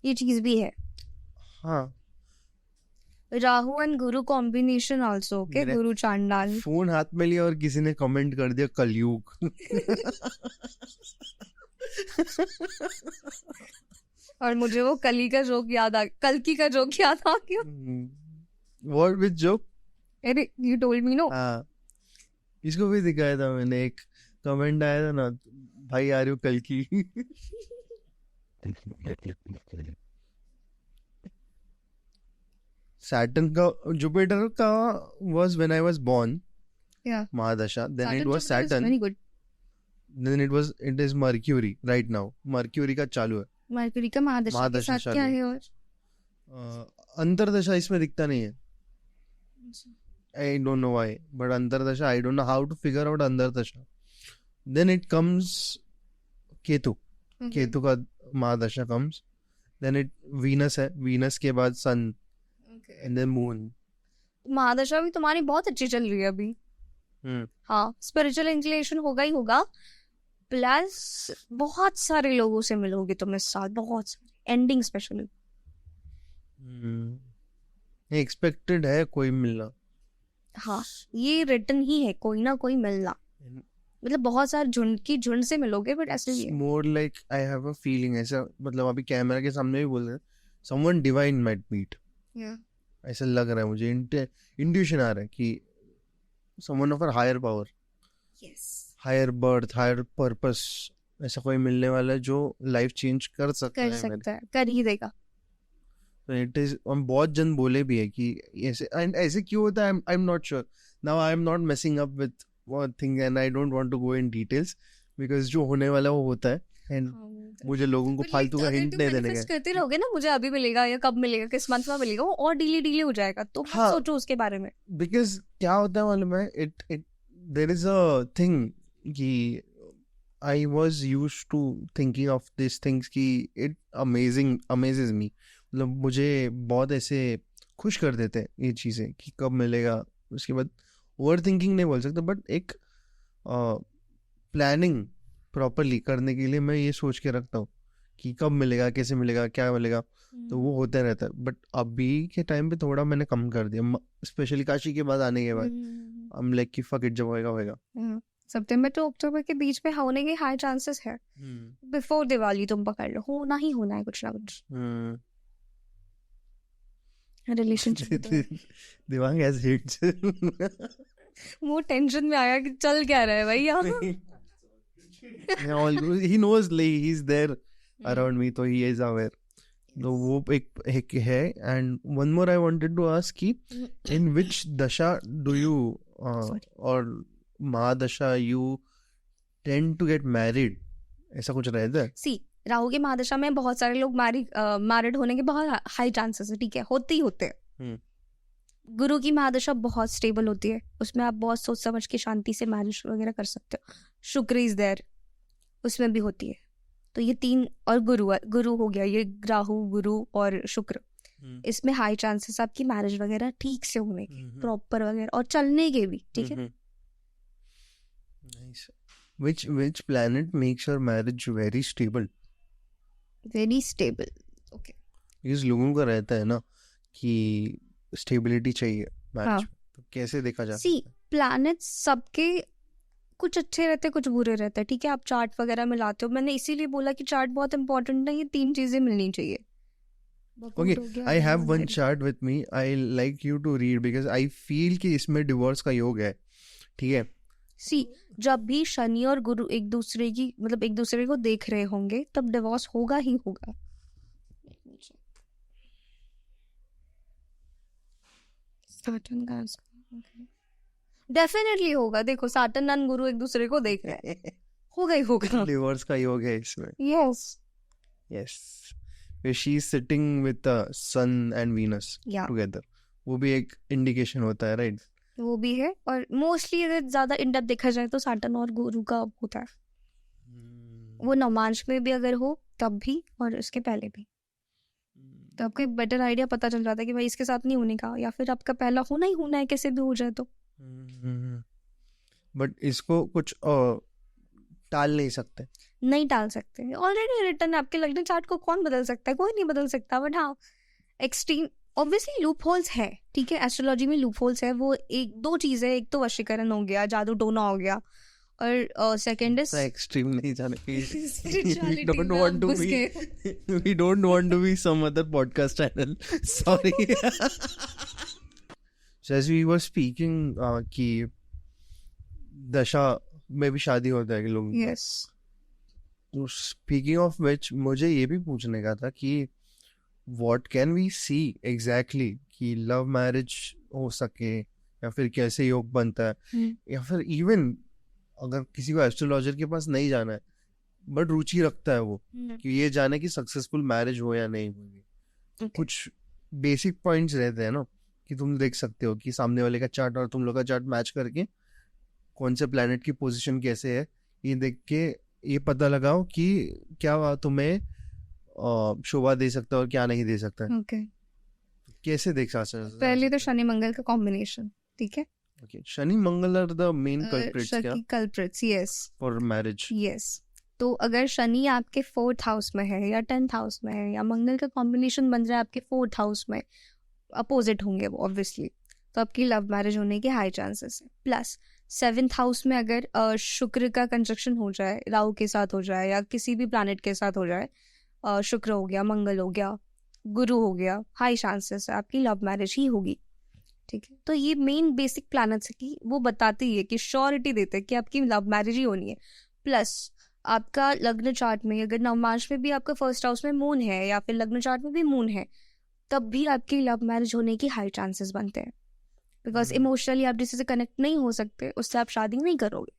ये चीज भी है। हाँ, Rahu and Guru combination also, okay, गुरु चांडाल। फोन हाथ में लिया और किसी ने कमेंट कर दिया कलयुग। और मुझे वो कल की का जोक याद आ गया। What with joke? अरे you told me no. हाँ, इसको भी दिखाया था मैंने, एक कमेंट आया था ना, भाई आ रही हो कल की। Saturn का, Jupiter का was when I was born. Yeah. Mahadasha. Then Saturn it was Jupiter is Saturn. very good. Then it is Mercury right now. Mercury का चालू है। मरकरी का महादशा के साथ क्या है? और अंतरदशा इसमें दिखता नहीं है। I don't know why, but अंतरदशा, I don't know how to figure out अंतरदशा. Then it comes Ketu, Ketu का महादशा comes. Then it Venus है, Venus के बाद Sun, and then Moon. महादशा भी तुम्हारी बहुत अच्छी चल रही है अभी। हाँ, स्पिरिचुअल इंक्लिनेशन होगा ही होगा, प्लस बहुत सारे लोगों से मिलोगे तुम इस साल, बहुत सारे, एंडिंग स्पेशली। एक्सपेक्टेड है कोई मिलना। हाँ, ये रिटर्न ही है, कोई ना कोई मिलना, मतलब बहुत सारे झुंड से मिलोगे, बट ऐसे ही है। More like I have a feeling, ऐसा मतलब अभी कैमरा के सामने भी बोल रहे हैं, someone divine might meet, Yeah. ऐसा लग रहा है मुझे, इंट्यूशन आ रहा है कि someone of higher power, Yes. Higher birth, higher purpose, ऐसा कोई मिलने वाला है जो लाइफ चेंज कर सकता कर है मेरी। सकता है, कर ही देगा। तो इट इज, हम बहुत जन बोले भी है कि ऐसे, एंड ऐसे क्यों होता है, I am not sure, now I am not messing up with one thing and I don't want to go in details, because जो होने वाला वो होता है, एंड मुझे लोगों को But फालतू का अगर हिंट तुम नहीं देने manifest का। करते रहोगे ना, मुझे अभी मिलेगा या कब मिलेगा, किस मंथ में मिलेगा, वो और डिले हो जाएगा, तो मत हाँ। सोचो उसके बारे में। बिकॉज क्या होता है मालूम है, it there is a thing कि I was used to thinking of this things कि इट अमेजेस मी, मतलब मुझे बहुत ऐसे खुश कर देते हैं ये चीज़ें कि कब मिलेगा। उसके बाद ओवर थिंकिंग नहीं बोल सकता, बट एक प्लानिंग प्रॉपरली करने के लिए मैं ये सोच के रखता हूँ कि कब मिलेगा, कैसे मिलेगा, क्या मिलेगा, तो वो होता रहता है। बट अभी के टाइम पे थोड़ा मैंने कम कर दिया, स्पेशली काशी के बाद आने के बाद आई एम लाइक कि फक इट, जब होएगा होएगा। सितंबर टू अक्टूबर के बीच में होने के हाई चांसेस है। बिफोर दिवाली तुम पकड़ लो, होना ही होना है कुछ ना कुछ रिलेशनशिप। दिमाग हैज हिट्स। वो टेंशन में आया कि चल क्या रहा है भाई यहाँ। he knows like he's there around me, तो he is aware, तो वो एक है। And one more I wanted to ask कि in which dasha do you or mahadasha you tend to get married, ऐसा कुछ रहता है? सी, राहु के महादशा में बहुत सारे लोग मैरिड होने के बहुत हाई चांसेस है, ठीक है, होते ही होते हैं। गुरु की महादशा बहुत स्टेबल होती है, उसमें आप बहुत सोच समझ के शांति से मैरिज वगैरह कर सकते हो। शुक्र इज देयर, उसमें भी होती है। तो ये तीन, और गुरु हो गया, ये राहु, गुरु और शुक्र, इसमें हाई चांसेस आपकी मैरिज वगैरह ठीक से होने के, प्रॉपर वगैरह, और चलने के भी, ठीक है। Which planet makes your marriage very stable? Very stable, okay. इस लोगों का रहता है ना कि स्टेबिलिटी चाहिए मैरिज हाँ। में, तो कैसे देखा जा सी, प्लैनेट्स सबके कुछ अच्छे रहते हैं, कुछ बुरे रहते हैं, ठीक है। आप चार्ट वगैरह में लाते हो, मैंने इसीलिए बोला कि चार्ट बहुत इंपॉर्टेंट है, ये तीन चीजें मिलनी चाहिए। Okay, I have one chart with me, I like you to read because I feel कि इसमें डिवोर्स का योग है, ठीक है। सी, जब भी शनि और गुरु एक दूसरे की, मतलब एक दूसरे को देख रहे होंगे, तब डिवोर्स होगा ही होगा। डेफिनेटली होगा। देखो, सैटर्न एंड गुरु एक दूसरे को देख रहे हैं, होगा ही होगा। डिवोर्स का योग है इसमें। Yes, yes, she is sitting with the sun and Venus या टुगेदर, वो भी एक इंडिकेशन होता है, राइट? वो भी है, और मोस्टली अगर ज्यादा इन डेप्थ देखा जाए तो सैटर्न और गुरु का होता है। वो नवमांश में भी अगर हो तब भी, और उसके पहले भी, तो आपको एक बेटर आइडिया पता चल जाता है कि भाई इसके साथ नहीं होने का, या फिर आपका पहला होना ही होना है, कैसे भी हो जाए तो। बट इसको कुछ टाल नहीं सकते। नहीं टाल सकते, ऑलरेडी रिटर्न है आपके लग्न चार्ट को, कौन बदल सकता है? कोई नहीं बदल सकता। बट हाँ, एक्सट्रीम ऑब्वियसली लूप होल्स है, ठीक है, एस्ट्रोलॉजी में लूप होल्स है। वो एक दो चीज है, एक तो वशीकरण हो गया, जादू टोना हो गया, और सेकंड इज एक्सट्रीम नहीं जाने की। Spirituality we don't में want आप to घुस be गए। we don't want to be some other podcast channel, sorry. So as we were speaking कि दशा में भी शादी होता है कि लोग, यस, तो स्पीकिंग ऑफ विच मुझे ये भी पूछने का था कि what can we see exactly कि लव मैरिज हो सके, या फिर कैसे योग बनता है, या फिर इवन अगर किसी को एस्ट्रोलॉजर के पास नहीं जाना है बट रुचि रखता है वो कि ये जाने की सक्सेसफुल मैरिज हो या नहीं होगी, कुछ बेसिक पॉइंट्स रहते हैं ना कि तुम देख सकते हो कि सामने वाले का चार्ट और तुम लोग का चार्ट मैच करके कौन से प्लैनेट की पोजीशन कैसे है, ये देख के ये पता लगाओ कि क्या तुम्हें शोभा दे सकता है और क्या नहीं दे सकता है। ओके, कैसे देख सकते हैं? पहले तो शनि मंगल का कॉम्बिनेशन, ठीक है। Okay, Shani Mangal are the main culprits क्या culprits, yes, for marriage? Yes. तो अगर शनि आपके 4th हाउस में है या 10th हाउस में है, या मंगल का कॉम्बिनेशन बन रहा है आपके 4th हाउस में, अपोजिट होंगे वो ऑब्वियसली, तो आपकी लव मैरिज होने के हाई चांसेस है। प्लस 7th हाउस में अगर शुक्र का कंजक्शन हो जाए, राहु के साथ हो जाए या किसी भी प्लैनेट के साथ हो जाए, शुक्र हो गया, मंगल हो गया, गुरु हो गया, हाई चांसेस है आपकी लव मैरिज ही होगी। ठीक है, तो ये मेन बेसिक प्लैनेट्स है कि वो बताते ही है कि श्योरिटी देते हैं कि आपकी लव मैरिज ही होनी है। प्लस आपका लग्न चार्ट में अगर नवमांश में भी आपका फर्स्ट हाउस में मून है या फिर लग्न चार्ट में भी मून है, तब भी आपकी लव मैरिज होने की हाई चांसेस बनते हैं। बिकॉज इमोशनली आप जिससे कनेक्ट नहीं हो सकते उससे आप शादी नहीं करोगे।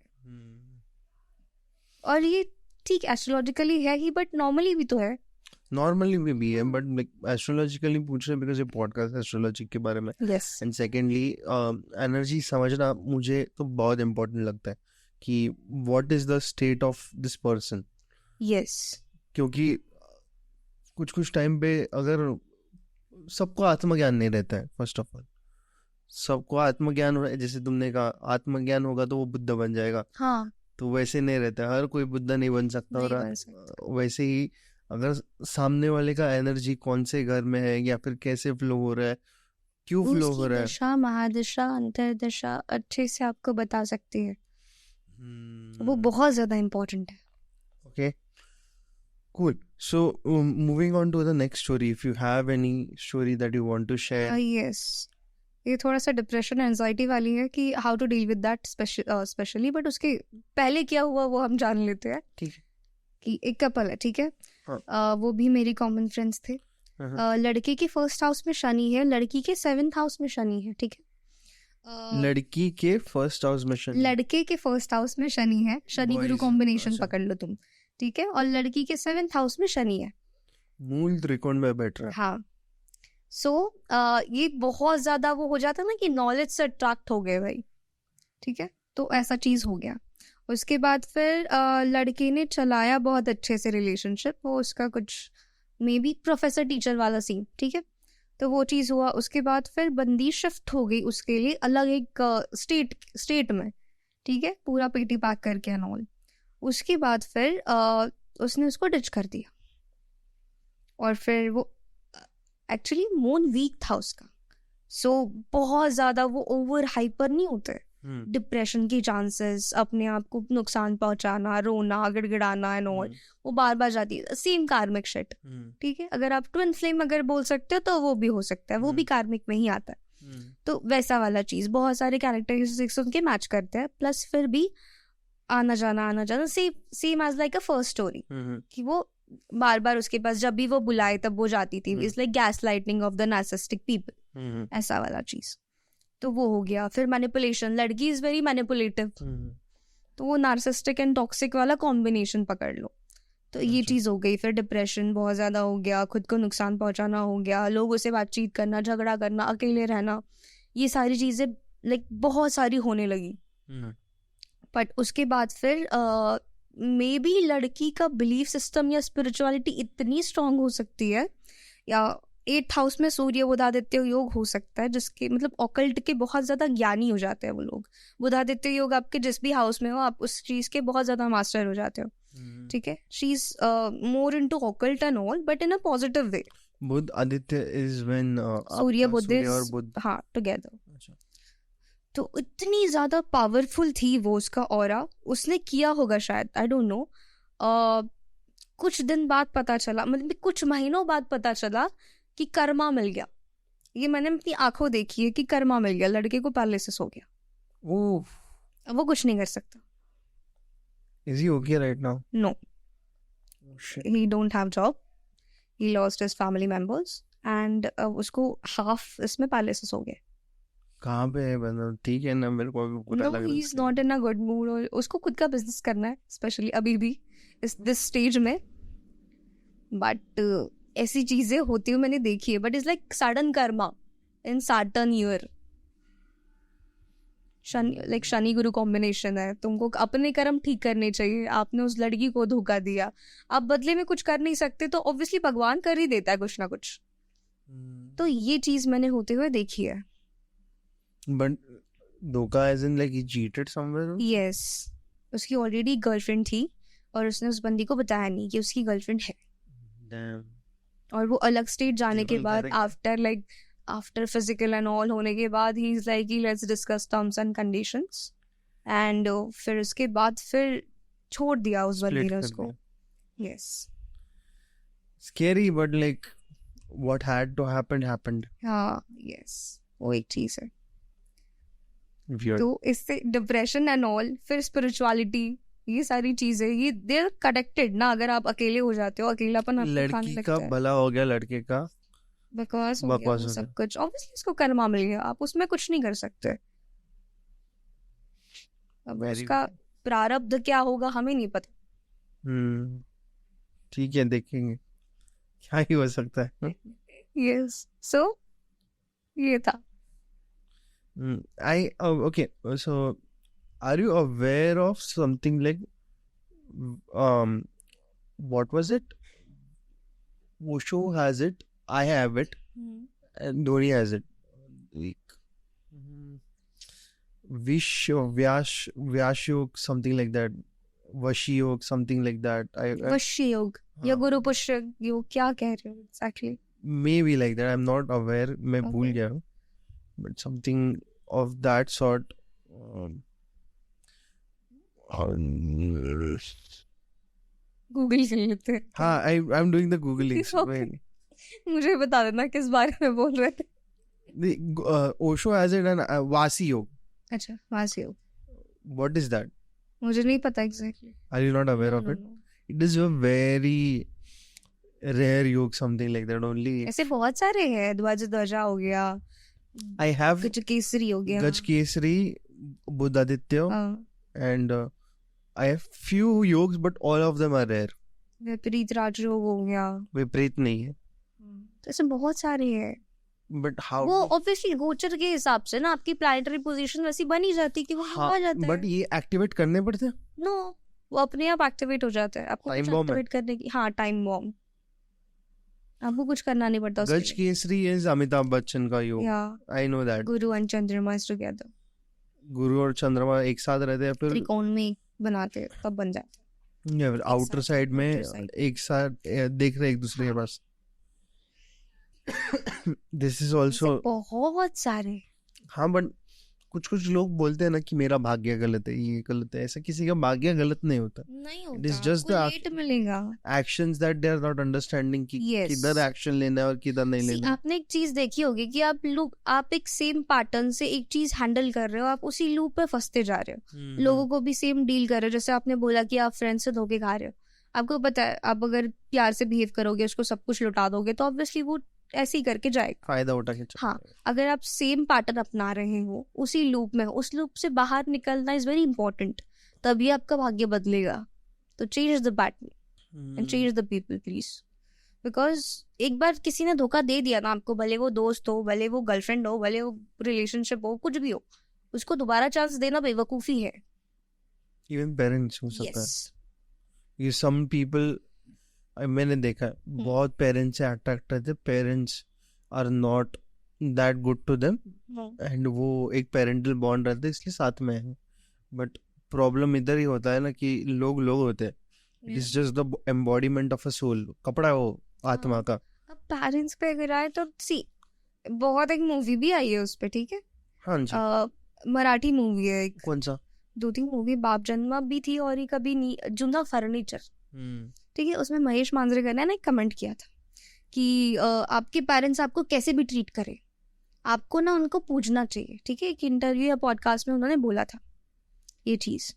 और ये ठीक एस्ट्रोलॉजिकली है ही, बट नॉर्मली भी तो है। नॉर्मली भी है, बट लाइक एस्ट्रोलॉजिकली पूछ रहे बिकॉज ये पॉडकास्ट एस्ट्रोलॉजी के बारे में। यस एंड सेकेंडली एनर्जी समझना मुझे तो बहुत इम्पोर्टेंट लगता है कि what is the state of this person. Yes क्योंकि कुछ टाइम पे अगर सबको आत्मज्ञान नहीं रहता है, फर्स्ट ऑफ ऑल सबको आत्मज्ञान हो रहा है, जैसे तुमने कहा आत्मज्ञान होगा तो वो बुद्ध बन जाएगा, हाँ तो वैसे नहीं रहता, हर कोई बुद्ध नहीं बन सकता। नहीं और बन सकता। वैसे ही अगर सामने वाले का एनर्जी कौन से घर में है या फिर कैसे फ्लो हो रहा है, क्यों फ्लो हो उसकी रहा है, दशा, महादशा, अंतरदशा अच्छे से आपको बता सकती है। वो बहुत ज्यादा इम्पोर्टेंट है। okay, cool. So moving on to the next story, if you have any story that you want to share. Yes ये थोड़ा सा डिप्रेशन एंजाइटी वाली है कि how to deal with that specially, but उसके पहले क्या हुआ वो हम जान लेते हैं। ठीक है। कि एक कपल है, ठीक है, हाँ। वो भी मेरी कॉमन फ्रेंड्स थे। लड़के के फर्स्ट हाउस में शनि है, लड़की के 7th हाउस में शनि है। ठीक है, लड़की के फर्स्ट हाउस में शनि, लड़के के फर्स्ट हाउस में शनि है, शनि गुरु Boys, कॉम्बिनेशन अच्छा। पकड़ लो तुम। ठीक है, और लड़की के 7th हाउस में शनि है। मूल त्रिकोण में बैठ रहा है। हाँ, सो ये बहुत ज्यादा वो हो जाता है ना कि नॉलेज से अट्रैक्ट हो गए भाई। ठीक है, तो ऐसा चीज हो गया। उसके बाद फिर लड़के ने चलाया बहुत अच्छे से रिलेशनशिप, वो उसका कुछ मे बी प्रोफेसर टीचर वाला सीन। ठीक है, तो वो चीज हुआ। उसके बाद फिर बंदी शिफ्ट हो गई उसके लिए अलग एक स्टेट में। ठीक है, पूरा पेटी पैक करके एंड। उसके बाद फिर उसने उसको डिच कर दिया। और फिर वो एक्चुअली मून वीक था उसका, सो बहुत ज्यादा वो ओवर हाइपर नहीं होते, डिप्रेशन की चांसेस, अपने आप को नुकसान पहुंचाना, रोना, गिड़गिड़ाना एंड ऑल, वो बार बार जाती है। सेम कार्मिक शिट। ठीक है, अगर आप ट्विन फ्लेम अगर बोल सकते हो तो वो भी हो सकता है, वो भी कार्मिक में ही आता है। तो वैसा वाला चीज, बहुत सारे कैरेक्टरिस्टिक्स उनके मैच करते हैं। प्लस फिर भी आना जाना same as like a first story, कि वो बार बार उसके पास जब भी वो बुलाए तब वो जाती थी। It's like gas lightning of the narcissistic people, ऐसा वाला चीज। तो वो हो गया। फिर मैनिपुलेशन, लड़की इज वेरी मैनिपुलेटिव, तो वो नार्सिसिस्टिक एंड टॉक्सिक वाला कॉम्बिनेशन पकड़ लो। तो ये चीज हो गई। फिर डिप्रेशन बहुत ज्यादा हो गया, खुद को नुकसान पहुंचाना हो गया, लोगों से बातचीत करना, झगड़ा करना, अकेले रहना, ये सारी चीजें लाइक बहुत सारी होने लगी। बट उसके बाद फिर मे बी लड़की का बिलीफ सिस्टम या स्पिरिचुअलिटी इतनी स्ट्रांग हो सकती है, या 8th हाउस में सूर्य बुधादित्य योग हो सकता है, जिसके मतलब ऑकल्ट के बहुत ज्यादा ज्ञानी हो जाते हैं वो लोग। बुधादित्य योग आपके जिस भी हाउस में हो, आप उस चीज के बहुत ज्यादा मास्टर हो जाते हो। ठीक है, she is more into occult and all, but in a positive way. Budh Aditya is when Surya Budh और बुध, हाँ, टुगेदर। तो इतनी ज्यादा पावरफुल थी वो उसका ऑरा। उसने किया होगा शायद, आई डोंट नो, कुछ दिन बाद पता चला, मतलब कुछ महीनों बाद पता चला कि कर्मा मिल गया। ये मैंने अपनी आंखों देखी है कि कर्मा मिल गया, लड़के को पैरालिसिस हो गया। अब वो कुछ नहीं कर सकता। Is he okay right now? No, Oh, shit. he don't have job, he lost his family members and उसको हाफ इसमें पैरालिसिस हो गया। कहाँ पे है बंदा? ठीक है ना, मेरे को अभी बुरा No, लग रहा है। he's not in a good mood, और उसको खुद का बिजनेस करना है, स्पेशली अभी भी इस दिस स्टेज में। बट ऐसी चीजें होती हुई मैंने देखी है, but it's like sudden Karma in Saturn year. Shani Guru combination है, तुमको अपने कर्म ठीक करने चाहिए। आपने उस लड़की को धोखा दिया, आप बदले में कुछ कर नहीं सकते, तो ऑब्वियसली भगवान कर ही देता है कुछ ना कुछ। तो ये चीज मैंने होते हुए देखी है। But धोखा as in like he cheated somewhere? Yes, उसकी ऑलरेडी गर्लफ्रेंड थी और उसने उस बंदी को बताया नहीं कि उसकी गर्लफ्रेंड है। Damn. और वो अलग स्टेट जाने के जीवन बाद भर- after like after physical and all होने के बाद ही is like let's discuss terms and conditions and फिर उसके बाद फिर छोड़ दिया उस Split बंदी ने कर उसको. दिया. Yes. Scary, but like what had to happen happened. हाँ. यस. वो एक चीज है. Weird. तो इससे डिप्रेशन एंड ऑल, फिर स्पिरिचुअलिटी, ये सारी चीजें ये दे आर कनेक्टेड ना. अगर आप अकेले हो जाते हो, अकेलापन आपको खाने लड़की लगता का है, भला हो गया, लड़के का बकवास हो गया बकवास वो हो सब गया. कुछ. ऑब्वियसली उसको कर्मा मिल गया, आप उसमें कुछ नहीं कर सकते. अब Very उसका प्रारब्ध क्या होगा हमें नहीं पता. ठीक है, देखेंगे क्या ही हो सकता है. यस. सो ये था. Okay, so are you aware of something like what was it? Osho has it, I have it, and Dhoni has it. Like, Vyas Yog, something like that. Vashi Yog, something like that. वश्य योग या हाँ. गुरु पुष्य योग, क्या कह रहे हो exactly? Maybe like that. I'm not aware. मैं भूल Okay. गया हूँ. But something of that sort. Google कर लेते हैं. हाँ, I'm doing the googling. Okay. Wait. मुझे बता देना किस बारे में बोल रहे थे. Osho has it and Vasi Yog. अच्छा, वहां योग. What is that? मुझे नहीं पता exactly. Are you not aware of it? It is a very rare yog, something like that only. ऐसे बहुत सारे हैं. ध्वजा हो गया, I have गजकेसरी हो गया. Gaj Kesari, Buddhaditya, हाँ. and I have few yogs, but all of them are rare. विपरीत राजयोग हो गया. विपरीत नहीं है. तो ऐसे बहुत सारे हैं. But how? वो ऑब्वियसली गोचर के हिसाब से ना आपकी प्लैनेटरी पोजीशन वैसी बनी जाती है कि वो हाँ, आ जाता but है. ये एक्टिवेट करने पड़ते हैं. नो, वो अपने आप एक्टिवेट हो जाता है. आपको Time कुछ bomb है. एक्टिवेट करने की, हाँ, टाइम बॉम्ब. आपको कुछ करना नहीं पड़ता Gaj उसके लिए. Kesari is Amitabh Bachchan का योग. या I know that. Guru and चंद्रमा टुगेदर, गुरु और चंद्रमा एक साथ रहते हैं, फिर त्रिकोण में बनाते हैं, तब बन जाता है. आउटर साइड में outer side. एक साथ देख रहे एक दूसरे के पास. This is also. ऐसे बहुत सारे. हाँ, बट कुछ कुछ लोग बोलते हैं ना कि मेरा भाग्य गलत है, ये गलत है. ऐसा किसी का भाग्य गलत नहीं होता. नहीं It is होता, just आपको the लेट मिलेगा. Actions that they are not understanding कि Yes. किधर एक्शन लेना है और किधर नहीं See, लेना है. आपने एक चीज देखी होगी कि आप एक सेम पैटर्न से एक चीज हैंडल कर रहे हो, आप उसी लूप पे फंसते जा रहे हो. लोगों को भी सेम डील कर रहे हो. जैसे आपने बोला कि आप फ्रेंड से धोखे खा रहे हो, आपको पता है आप अगर प्यार से बिहेव करोगे, उसको सब कुछ लुटा दोगे, तो ऑब्वियसली वो ऐसे ही करके जाएगा. फायदा उठा के चल हाँ, अगर आप सेम पैटर्न अपना रहे हो, उसी लूप में, उस लूप से बाहर निकलना इज वेरी इंपॉर्टेंट. तभी आपका भाग्य बदलेगा. तो change the pattern and change the people please. Because एक बार किसी ने धोखा दे दिया ना आपको, भले वो दोस्त हो, भले वो गर्लफ्रेंड हो, भले वो रिलेशनशिप हो, कुछ भी हो, उसको दोबारा चांस देना बेवकूफी है. इवन पेरेंट्स हो सकता है. यस. ये सम पीपल मैंने देखा है, बहुत पेरेंट्स से अट्रैक्ट रहते. Parents are not that good to them and वो एक पेरेंटल बॉन्ड रहता है, इसलिए साथ में है. बट प्रॉब्लम इधर ही होता है ना कि लोग होते हैं. It is just the embodiment of a soul. कपड़ा है वो आत्मा का. अब पेरेंट्स पे अगर आए तो सी, बहुत एक मूवी भी आई है उस पे, ठीक है. हाँ जी. मराठी मूवी है एक, कौन सा? 2-3 मूवी, बाप जन्मा भी थी और ये कभी नहीं, जुना फर्नीचर, ठीक है. उसमें महेश मांजरेकर ने ना एक कमेंट किया था कि आपके पेरेंट्स आपको कैसे भी ट्रीट करें, आपको ना उनको पूछना चाहिए. ठीक है, एक इंटरव्यू या पॉडकास्ट में उन्होंने बोला था ये चीज.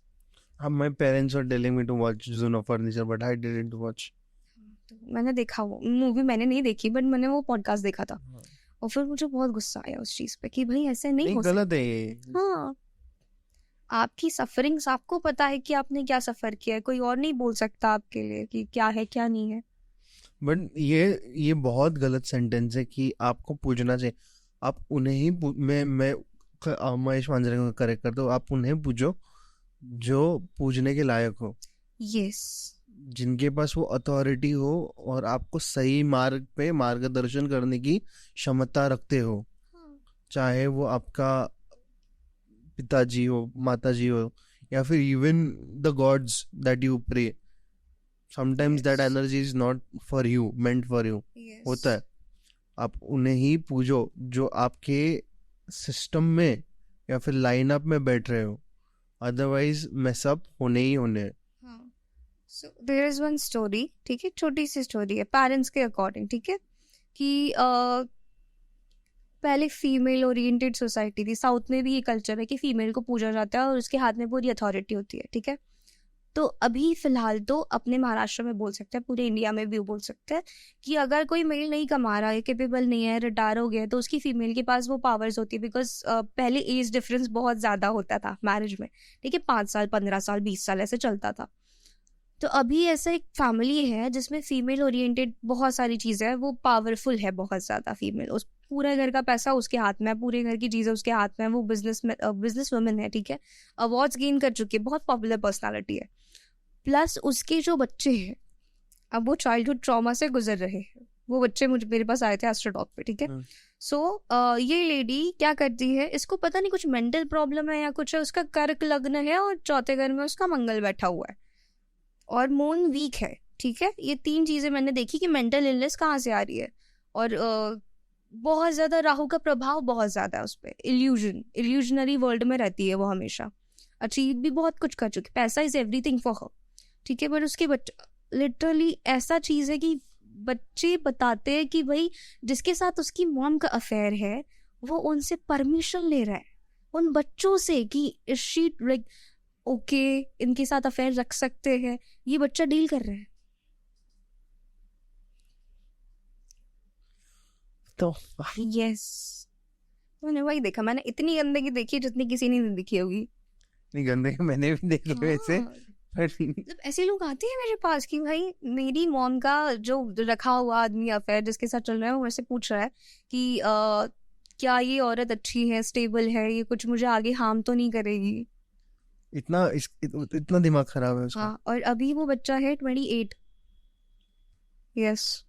My parents were telling me to watch Zuno Furniture, but I didn't watch. मैंने देखा, वो मूवी मैंने नहीं देखी, बट मैंने वो पॉडकास्ट देखा था. और फिर मुझे बहुत गुस्सा आया उस चीज पे कि भाई ऐसे नहीं हो गलत है ये. सकता. हाँ, आपकी सफरिंग्स, आपको पता है कि आपने क्या सफर किया है, कोई और नहीं बोल सकता आपके लिए कि क्या है क्या नहीं है. बट ये बहुत गलत सेंटेंस है कि आपको पूछना चाहिए. आप उन्हें ही मैं महेश मांजरेकर को करेक्ट कर दो. आप उन्हें पूछो जो पूछने के लायक हो. यस. जिनके पास वो अथॉरिटी हो और आपको सही मार्ग पे मार्गदर्शन करने की क्षमता रखते हो. चाहे वो आपका पिताजी हो, माताजी हो, या फिर even the gods that you pray. Sometimes that energy is not for you, meant for you. होता है. आप उन्हें ही पूजो जो आपके सिस्टम में या फिर लाइनअप में बैठ रहे हो, अदरवाइज मैसअप होने ही होने हैं। So there is one story, ठीक है, छोटी सी स्टोरी है पेरेंट्स के अकॉर्डिंग, ठीक है, कि पहले फीमेल ओरिएंटेड सोसाइटी थी, साउथ में भी ये कल्चर है कि फीमेल को पूजा जाता है और उसके हाथ में पूरी अथॉरिटी होती है, ठीक है। तो अभी फिलहाल तो अपने महाराष्ट्र में बोल सकते हैं, पूरे इंडिया में भी बोल सकते हैं कि अगर कोई मेल नहीं कमा रहा है, कैपेबल नहीं है, रिटायर हो गया है, तो उसकी फीमेल के पास वो पावर्स होती है। बिकॉज पहले एज डिफरेंस बहुत ज़्यादा होता था मैरिज में, ठीक है, 5 साल 15 साल 20 साल ऐसे चलता था। तो अभी ऐसा एक फैमिली है जिसमें फीमेल ओरिएंटेड बहुत सारी चीज़ें हैं, वो पावरफुल है बहुत ज़्यादा फीमेल, उस पूरे घर का पैसा उसके हाथ में है, पूरे घर की चीज़ें उसके हाथ में है, वो बिजनेस वुमेन है, ठीक है, अवार्ड्स गेन कर चुकी है, बहुत पॉपुलर पर्सनालिटी है। प्लस उसके जो बच्चे हैं, अब वो चाइल्डहुड ट्रॉमा से गुजर रहे हैं, वो बच्चे मेरे पास आए थे एस्ट्रोटॉक पे, ठीक है। सो ये लेडी क्या करती है, इसको पता नहीं कुछ मेंटल प्रॉब्लम है या कुछ है, उसका कर्क लग्न है और चौथे घर में उसका मंगल बैठा हुआ है और मून वीक है, ठीक है। ये 3 चीजें मैंने देखी कि मेंटल इलनेस कहाँ से आ रही है। और बहुत ज्यादा राहु का प्रभाव बहुत ज्यादा है उस पर, इल्यूजनरी वर्ल्ड में रहती है वो हमेशा, अचीव भी बहुत कुछ कर चुकी, पैसा इज एवरीथिंग फॉर हर, ठीक है। पर उसके लिटरली ऐसा चीज है कि बच्चे बताते हैं कि भाई जिसके साथ उसकी मॉम का अफेयर है वो उनसे परमिशन ले रहा है, उन बच्चों से, कि इस शी लाइक ओके इनके साथ अफेयर रख सकते हैं, ये बच्चा डील कर रहा है। तो यस, मैंने वही देखा, मैंने इतनी गंदगी देखी जितनी किसी ने नहीं देखी होगी। नहीं, गंदे मैंने भी देखे वैसे, मतलब ऐसे लोग आते हैं मेरे पास कि भाई मेरी मॉम का जो रखा हुआ आदमी अफेयर जिसके साथ चल रहा है वो मुझसे पूछ रहा है कि क्या ये औरत अच्छी है, स्टेबल है, ये कुछ मुझे आगे हार्म तो नहीं करेगी। इतना दिमाग खराब है उसका। हाँ, और अभी वो बच्चा है 28। यस,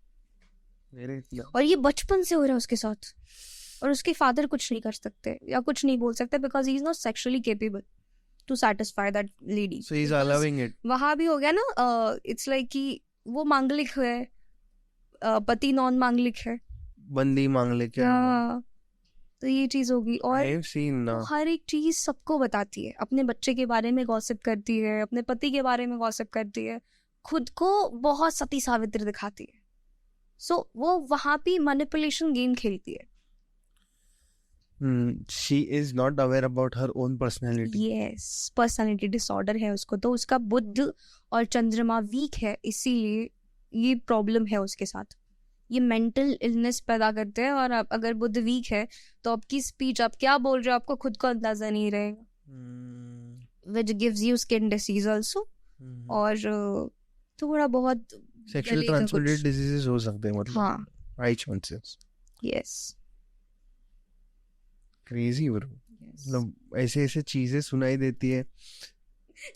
और ये बचपन से हो रहा है उसके साथ, और उसके फादर कुछ नहीं कर सकते या कुछ नहीं बोल सकते because he is not sexually capable to satisfy that lady. So he is allowing it. वहां भी हो गया ना, इट्स लाइक कि वो मांगलिक है, पति नॉन मांगलिक है, बंदी मांगलिक है। हाँ, तो ये चीज होगी। और I've seen ना, हर एक चीज सबको बताती है, अपने बच्चे के बारे में गॉसिप करती है, अपने पति के बारे में गॉसिप करती है, खुद को बहुत सती सावित्री दिखाती है। सो वो वहां भी मैनिपुलेशन गेम खेलती है। she is not aware about her own personality. Yes, personality disorder है उसको, तो उसका बुध और चंद्रमा वीक है, इसीलिए ये प्रॉब्लम है उसके साथ, ये मेंटल इलनेस पैदा करते हैं। और अगर बुध वीक है तो आपकी स्पीच, आप क्या बोल रहे हो, आपको खुद को अंदाजा नहीं रहेगा, which gives you skin disease also, और थोड़ा बहुत सेक्सुअल ट्रांसमिटेड डिजीजेस हो सकते हैं, मतलब। हाँ, आई चांसेस। यस, क्रेजी ब्रो, मतलब ऐसे चीजें सुनाई देती है।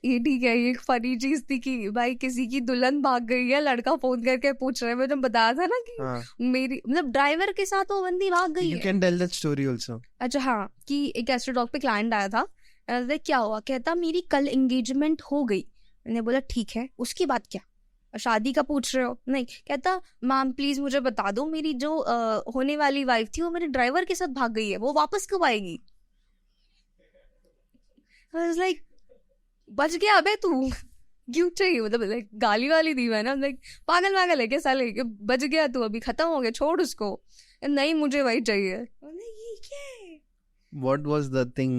ये ठीक है, ये एक फनी चीज थी कि भाई किसी की दुल्हन भाग गई है, लड़का फोन करके पूछ रहा है, मैंने बताया था ना कि मेरी मतलब ड्राइवर के साथ वो बंदी भाग गई है। You can tell that story also. अच्छा, हाँ, कि एक एस्ट्रोडॉग पे क्लाइंट आया था, क्या हुआ, कहता मेरी कल एंगेजमेंट हो गई। मैंने बोला ठीक है, उसके बाद क्या, शादी का पूछ रहे हो? नहीं, कहता मैम प्लीज मुझे बता दो, मेरी जो होने वाली वाइफ थी वो मेरे ड्राइवर के साथ भाग गई है, वो वापस कब आएगी? लाइक बच गया अबे तू, क्यों चाहिए, मतलब लाइक गाली वाली दी है ना, लाइक पागल है क्या साले, बच गया तू, अभी खत्म हो गया, छोड़ उसको। नहीं मुझे वही चाहिए। ये क्या है? What was the thing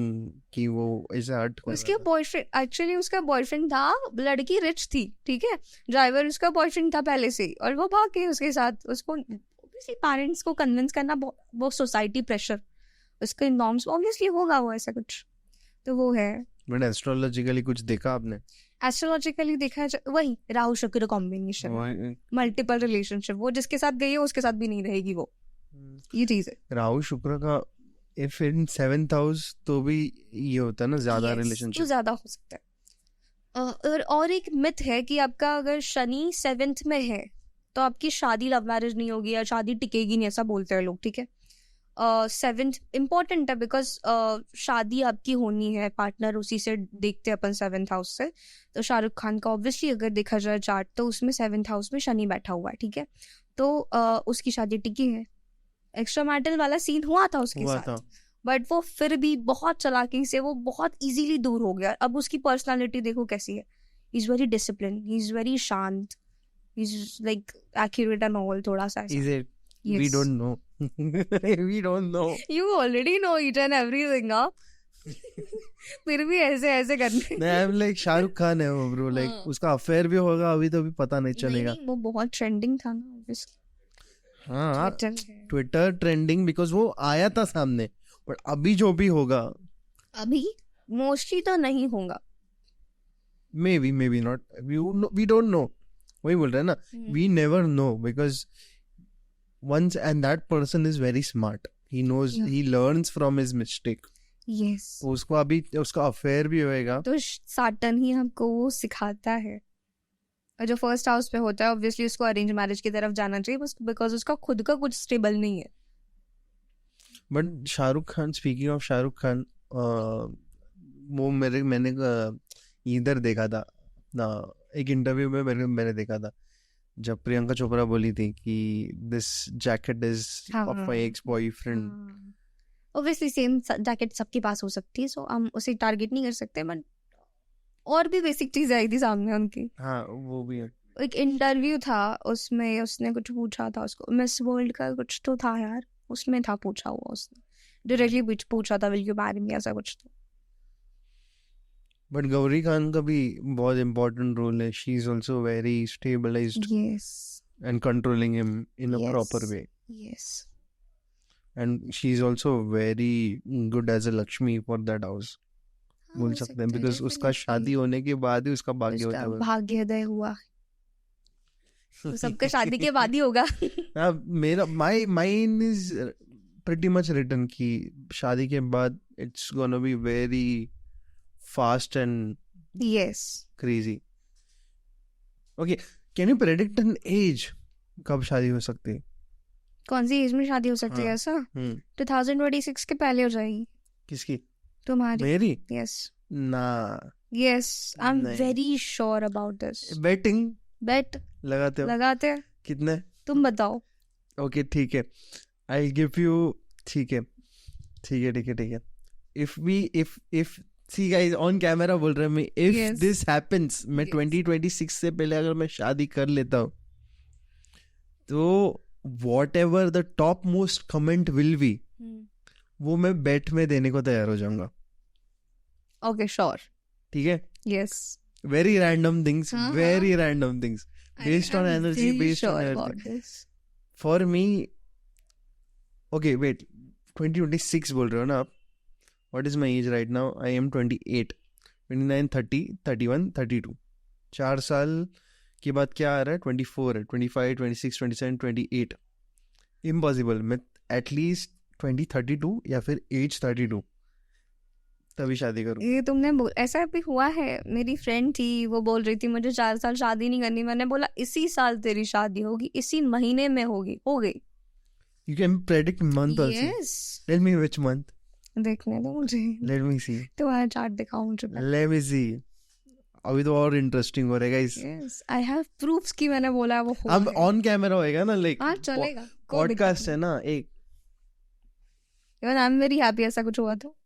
कि वो ऐसे हट कर उसके बॉयफ्रेंड, एक्चुअली उसका बॉयफ्रेंड था, लड़की रिच थी, ठीक है, ड्राइवर उसका बॉयफ्रेंड था पहले से, और वो भाग गई उसके साथ। उसको ऑब्वियसली पेरेंट्स को कन्विंस करना, वो सोसाइटी प्रेशर, उसके नॉर्म्स, ऑब्वियसली होगा वो ऐसा कुछ, तो वो है। बट एस्ट्रोलॉजिकली कुछ देखा आपने? एस्ट्रोलॉजिकली देखा वही राहु शुक्र कॉम्बिनेशन, मल्टीपल रिलेशनशिप, वो जिसके साथ गई है उसके साथ भी नहीं रहेगी वो, ये चीज है। राहु शुक्र का इफ इन 7th हाउस तो भी ये होता है ना, ज्यादा रिलेशनशिप तो ज्यादा हो सकता है। और एक मिथ है कि आपका अगर शनि 7th में है तो आपकी शादी लव मैरिज नहीं होगी या शादी टिकेगी नहीं, ऐसा बोलते हैं लोग, ठीक है। 7th इम्पोर्टेंट है बिकॉज शादी आपकी होनी है, पार्टनर उसी से देखते हैं अपन 7th हाउस से। तो शाहरुख खान का ऑब्वियसली अगर देखा जाए चार्ट तो उसमें 7th हाउस में शनि बैठा हुआ है, ठीक है, तो उसकी शादी टिकी है। एक्स्ट्रा मैरिटल वाला सीन हुआ था उसके हुआ साथ, था। बट वो फिर भी बहुत चालाकी से वो बहुत इजीली दूर हो गया। अब उसकी पर्सनालिटी देखो कैसी है, he is very discipline, he is very shant, he is like accurate and all, थोड़ा सा Is ऐसा। it? We don't know. We don't know. You already know each and everything up, फिर भी ऐसे ऐसे करने। नहीं, I'm like शाहरुख खान है वो ब्रो, लाइक हाँ। उसका अफेयर भी होगा अभी तो भी पता नहीं नहीं, चलेगा। नहीं, वो बहुत ट्रेंडिंग था ना obviously, हाँ, Twitter है। ट्विटर ट्रेंडिंग बिकॉज वो आया था सामने, बट अभी जो भी होगा अभी मोस्टली तो नहीं होगा। Maybe not, we don't know, वही बोल रहे हैं ना, we never know because once and that person is very smart, he knows, Yeah. he learns from his mistake. Yes, तो उसको अभी उसका अफेयर भी होएगा। तो साटन ही हमको वो सिखाता है। और जो फर्स्ट हाउस पे होता है ऑब्वियसली उसको अरेंज मैरिज की तरफ जाना चाहिए, बस बिकॉज उसका खुद का कुछ स्टेबल नहीं है। But Shahrukh Khan, speaking of Shahrukh Khan, वो मैंने इधर देखा था ना, एक इंटरव्यू में मैंने देखा था जब प्रियंका चोपड़ा बोली थी कि this jacket is of my ex boyfriend. Obviously same jacket सबके पास हो सकती है, सो हम उसे टारगेट नहीं कर सकते, बट और भी बेसिक चीजें आई थी सामने उनकी। हाँ, वो भी है। एक इंटरव्यू था, उसमें उसने कुछ पूछा था उसको, मिस वर्ल्ड का कुछ तो था यार, उसमें था पूछा हुआ, उसने डायरेक्टली पूछा था विल यू मैरी मी, ऐसा कुछ तो। बट गौरी खान का भी बहुत इम्पोर्टेंट रोल है, she is also very stabilised yes, and controlling him in a Yes. proper way, yes, and she's also very good as a Lakshmi for that house, बोल सकते हैं, because उसका शादी होने के बाद ही उसका भाग्य होता है। भाग्योदय हुआ, तो सबका शादी के बाद ही होगा। हाँ, मेरा mine is pretty much written कि शादी के बाद it's gonna be very fast and yes, crazy. Okay, can you predict an age कब शादी हो सकती है? कौन सी एज में शादी हो सकती है हाँ। ऐसा? 2026 के पहले हो जाएगी किसकी? तुम्हारी। मेरी? यस, ना, यस, आई एम नहीं। Very sure about this. Betting bet लगाते हो? लगाते हैं, कितने? तुम बताओ। ओके, ठीक है, आई गिव यू, ठीक है, if see guys on camera बोल रहे हैं, मैं इफ Yes. दिस हैपेंस, मैं Yes. 2026 से पहले अगर मैं शादी कर लेता हूँ तो what ever the top most comment will be, वो मैं बेट में देने को तैयार हो जाऊंगा। ओके, श्योर, ठीक है, यस, वेरी रैंडम थिंग्स, हाँ, very random things based on energy, based on everything. For me, okay, wait, 2026 बोल रहे हो ना आप? What is my age right now? I am 28, 29, 30, 31, 32. 4 साल के बाद क्या आ रहा है? 24 है, 25, 26, 27, 28. Impossible. मैं एटलीस्ट 32 या फिर एज 32 तभी शादी करूँ। ये तुमने ऐसा भी हुआ है, मेरी फ्रेंड थी, वो बोल रही थी मुझे 4 साल शादी नहीं करनी, मैंने बोला इसी साल तेरी शादी होगी, इसी महीने में होगी, हो गई। You can predict month also. Yes, Tell me which month. देखने दो मुझे, Let me see. तुम्हारा चार्ट दिखाओ मुझे। Let me see. अभी तो और इंटरेस्टिंग हो रहेगा इस। यस, आई हैव प्रूफ्स कि मैंने बोला वो हो अब गया। ऑन कैमरा होएगा ना, लाइक हाँ, चलेगा, कोई दिक्कत पॉडकास्ट है ना एक। नहीं। आई एम वेरी हैप्पी ऐसा कुछ हुआ तो।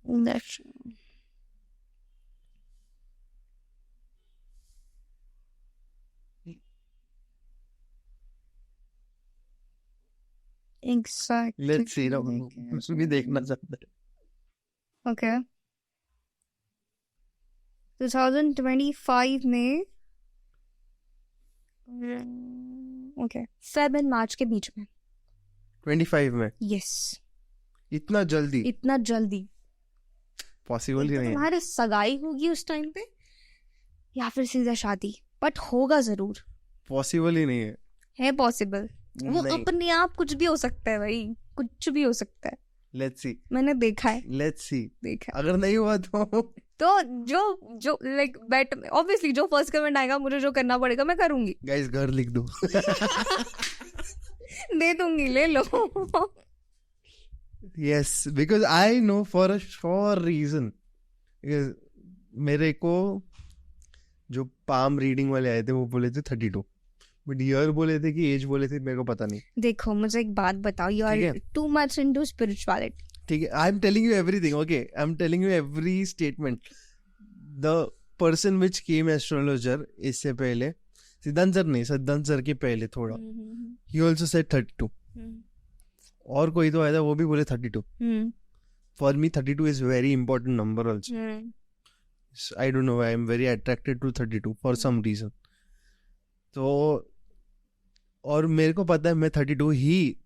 That's exactly. लेट्स सी ना, उसको भी देखना चाहता है। Okay. 2025 में ओके 7 मार्च के बीच में। 25 में? यस, इतना जल्दी? इतना जल्दी पॉसिबल ही नहीं है। तुम्हारे सगाई होगी उस टाइम पे या फिर सीधा शादी, बट होगा जरूर। पॉसिबल ही नहीं है पॉसिबल, वो नहीं। अपने आप कुछ भी हो सकता है भाई, कुछ भी हो सकता है। लेट्स सी, मैंने देखा है, लेट्स सी। देखा है। अगर नहीं हुआ तो जो लाइक बेट ऑब्वियसली जो फर्स्ट कमेंट आएगा मुझे जो करना पड़ेगा मैं करूंगी। गाइस घर लिख दो। दे दूंगी, ले लो। Yes, because I know for a sure reason, मेरे को जो पाम रीडिंग वाले आए थे वो बोले थे 32, बट ईयर बोले थे कि एज बोले थे, मेरे को पता नहीं. देखो मुझे एक बात बताओ, यू ठीक है. Are too much into spirituality. ठीक है, I am telling you everything. Okay, I am telling you every statement. The person which came astrologer इससे पहले, सिद्धांत सर नहीं, सिद्धांत सर के पहले थोड़ा, ही ऑल्सो सेड 32. और कोई तो आया था, वो भी बोले 32. For me 32 is very important number also. I don't know, I am very attracted to 32 for some reason. तो और मेरे को पता है मैं 32 ही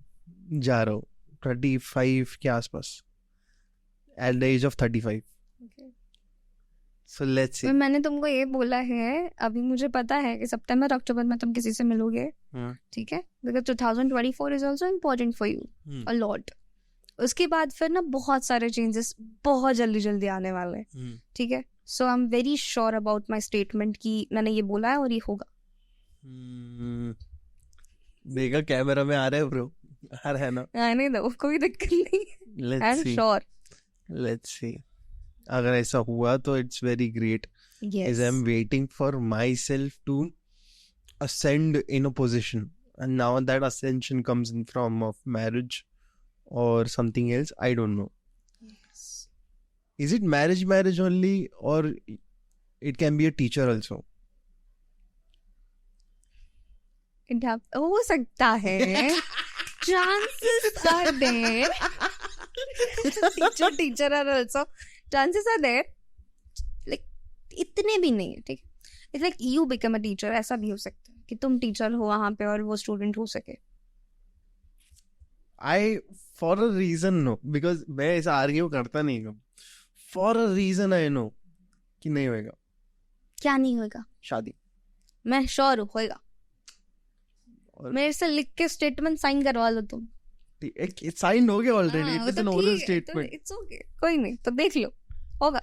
जा रहा हूँ, 35 के आसपास, at the age of 35. So let's see. मैंने तुमको ये बोला है, अभी मुझे पता है कि सितंबर अक्टूबर में तुम किसी से मिलोगे, ठीक है, because 2024 is also important for you a lot. उसके बाद फिर ना बहुत सारे चेंजेस बहुत जल्दी जल्दी आने वाले हैं, ठीक है. So I am very sure about my statement कि मैंने ये बोला है और ये होगा. देखा कैमरा में आ रहा है ब्रो, आ रहा है ना, आने दो, कोई दिक्कत नहीं. I am sure. Let's see. अगर ऐसा हुआ तो it's very great. Yes. I am waiting for myself to ascend in a position, and now that ascension comes in form of marriage or something else, I don't know. Yes. Is it marriage only, or it can be a teacher also? हो सकता है. Chances are there. Teacher are also. Chances are there. Like इतने भी नहीं है, ठीक है. It's like you become a teacher. ऐसा भी हो सकता है कि तुम टीचर हो वहां पे और वो स्टूडेंट हो सके. For a reason no, because मैं ऐसा आर्ग्यू करता नहीं हूँ. For a reason I know कि नहीं होएगा. क्या नहीं होएगा? शादी. मैं श्योर हूँ होएगा. मेरे से लिख के स्टेटमेंट साइन करवा लो तुम. साइन हो गया already. It is an oral statement. It's okay, कोई नहीं, तो देख लो, होगा.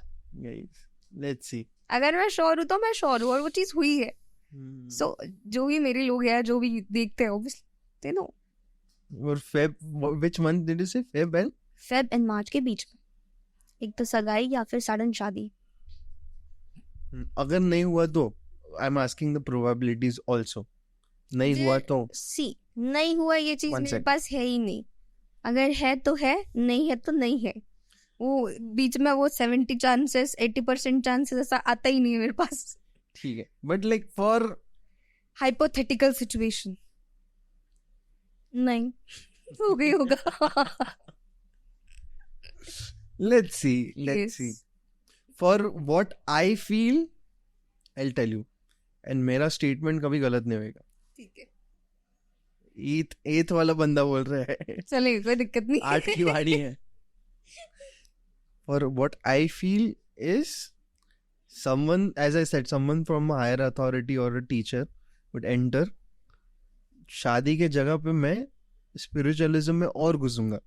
Let's see. अगर मैं श्योर हूँ तो मैं श्योर हूँ और वो चीज हुई है. सो जो भी मेरे लोग हैं, जो भी देखते हैं, ऑब्वियसली दे नो. और Feb, which month did you से? फेब एंड मार्च के बीच में एक तो सगाई या फिर सडन शादी. अगर नहीं हुआ तो I am asking the probabilities also. नहीं हुआ तो नहीं हुआ, ये चीज मेरे पास है ही नहीं. अगर है तो है, नहीं है तो नहीं है. वो बीच में वो 70 चांसेस 80% चांसेस ऐसा आता ही नहीं है मेरे पास. ठीक है, but like for hypothetical situation नहीं हो गई होगा. let's see. For what I feel, I'll tell you. And मेरा स्टेटमेंट कभी गलत नहीं होएगा. ठीक है. एथ वाला बंदा बोल रहा है. चलेगा, कोई दिक्कत नहीं. 8 की वाणी है. For what I feel is someone, as I said, someone from a higher authority or a teacher would enter. शादी के जगह पे मैं स्पिरिचुअलिज्म में और घुसूंगा.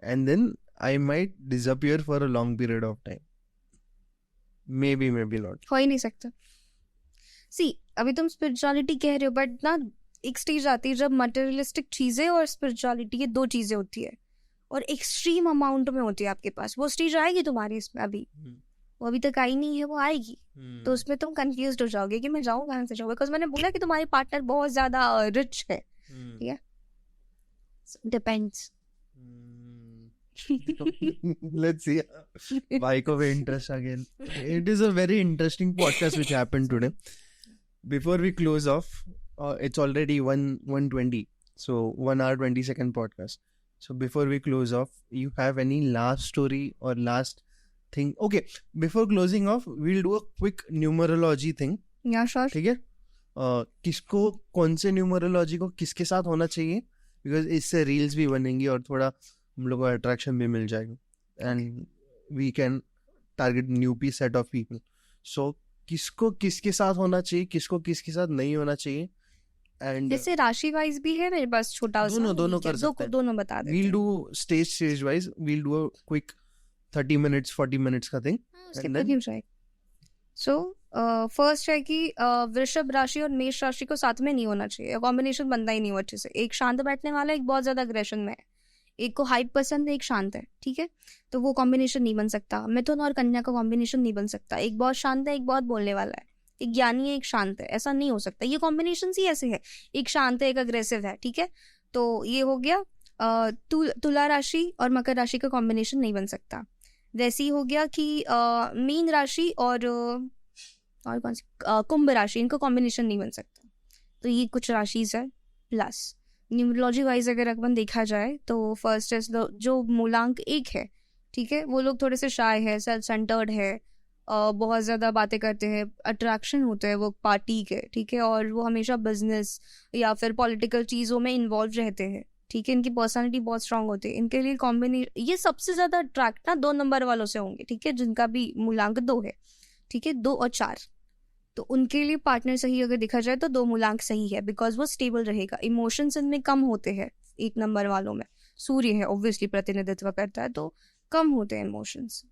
And then I might disappear for a long period of time. Maybe not. हो ही नहीं सकता. See, अभी तुम स्पिरिचुअलिटी कह रहे हो, बट ना एक स्टेज आती है जब मटेरियलिस्टिक चीजें और स्पिरिचुअलिटी ये दो चीजें होती है और एक्सट्रीम अमाउंट में होती है आपके पास. वो स्टेज आएगी तुम्हारी इसमें. अभी वो अभी तक आई नहीं है, वो आएगी. तो उसमें तुम कंफ्यूज हो जाओगे कि मैं जाऊँ कहाँ से जाऊँ, बिकॉज मैंने बोला कि तुम्हारी पार्टनर बहुत ज्यादा रिच है. ठीक है, depends. Let's see. Bike of interest again. It is a very interesting podcast which happened today. Before we close off, it's already 1:20, so 1 hour 20-second podcast. So before we close off, you have any last story or last thing? Okay, before closing off, we'll do a quick numerology thing. Yeah, sure. ठीक है. किसको कौन से numerology को किसके साथ होना चाहिए, बिकॉज इससे रील्स भी बनेंगी और थोड़ा हम लोग को अट्रैक्शन भी मिल जाएगा, and we can target new P set of people. So किसको किसके साथ होना चाहिए, किसको किसके साथ नहीं होना चाहिए. एंड जैसे राशि वाइज भी है मेरे पास छोटा सा, दोनों कर सकते हैं. दोनों बता देते हैं. we'll do stage wise. we'll do a quick 30 minutes 40 minutes का thing. सो फर्स्ट है कि वृषभ राशि और मेष राशि को साथ में नहीं होना चाहिए. कॉम्बिनेशन बनता ही नहीं हो अच्छे से. एक शांत बैठने वाला, एक बहुत ज्यादा अग्रेशन में है. एक को हाइप पसंद है, एक शांत है. ठीक है, तो वो कॉम्बिनेशन नहीं बन सकता. मिथुन और कन्या का कॉम्बिनेशन नहीं बन सकता. एक बहुत शांत है, एक बहुत बोलने वाला है. एक ज्ञानी है एक शांत है, ऐसा नहीं हो सकता। ये कॉम्बिनेशन ही ऐसे है, एक शांत है एक अग्रेसिव है, ठीक है। तो ये हो गया तुला राशि और मकर राशि का कॉम्बिनेशन नहीं बन सकता। वैसे ही हो गया कि मीन राशि और कौन सी कुंभ राशि, इनका कॉम्बिनेशन नहीं बन सकता। तो ये कुछ राशिज है। प्लस न्यूमरोलॉजी वाइज अगर अपन देखा जाए तो फर्स्ट है जो मूलांक 1 है, ठीक है, वो लोग थोड़े से शाय है, सेल्फ सेंटर्ड है, बहुत ज़्यादा बातें करते हैं, अट्रैक्शन होते हैं वो पार्टी के, ठीक है, और वो हमेशा बिजनेस या फिर पॉलिटिकल चीज़ों में इन्वॉल्व रहते हैं, ठीक है। इनकी पर्सनालिटी बहुत स्ट्रांग होती है। इनके लिए कॉम्बिनेशन ये सबसे ज़्यादा अट्रैक्ट ना 2 नंबर वालों से होंगे, ठीक है, जिनका भी मूलांक 2 है, ठीक है, 2 और 4। तो उनके लिए पार्टनर सही अगर देखा जाए तो 2 मूलांक सही है, बिकॉज वो स्टेबल रहेगा। इमोशंस इनमें कम होते हैं 1 नंबर वालों में। सूर्य है ऑब्वियसली प्रतिनिधित्व करता है, तो कम होते हैं इमोशंस,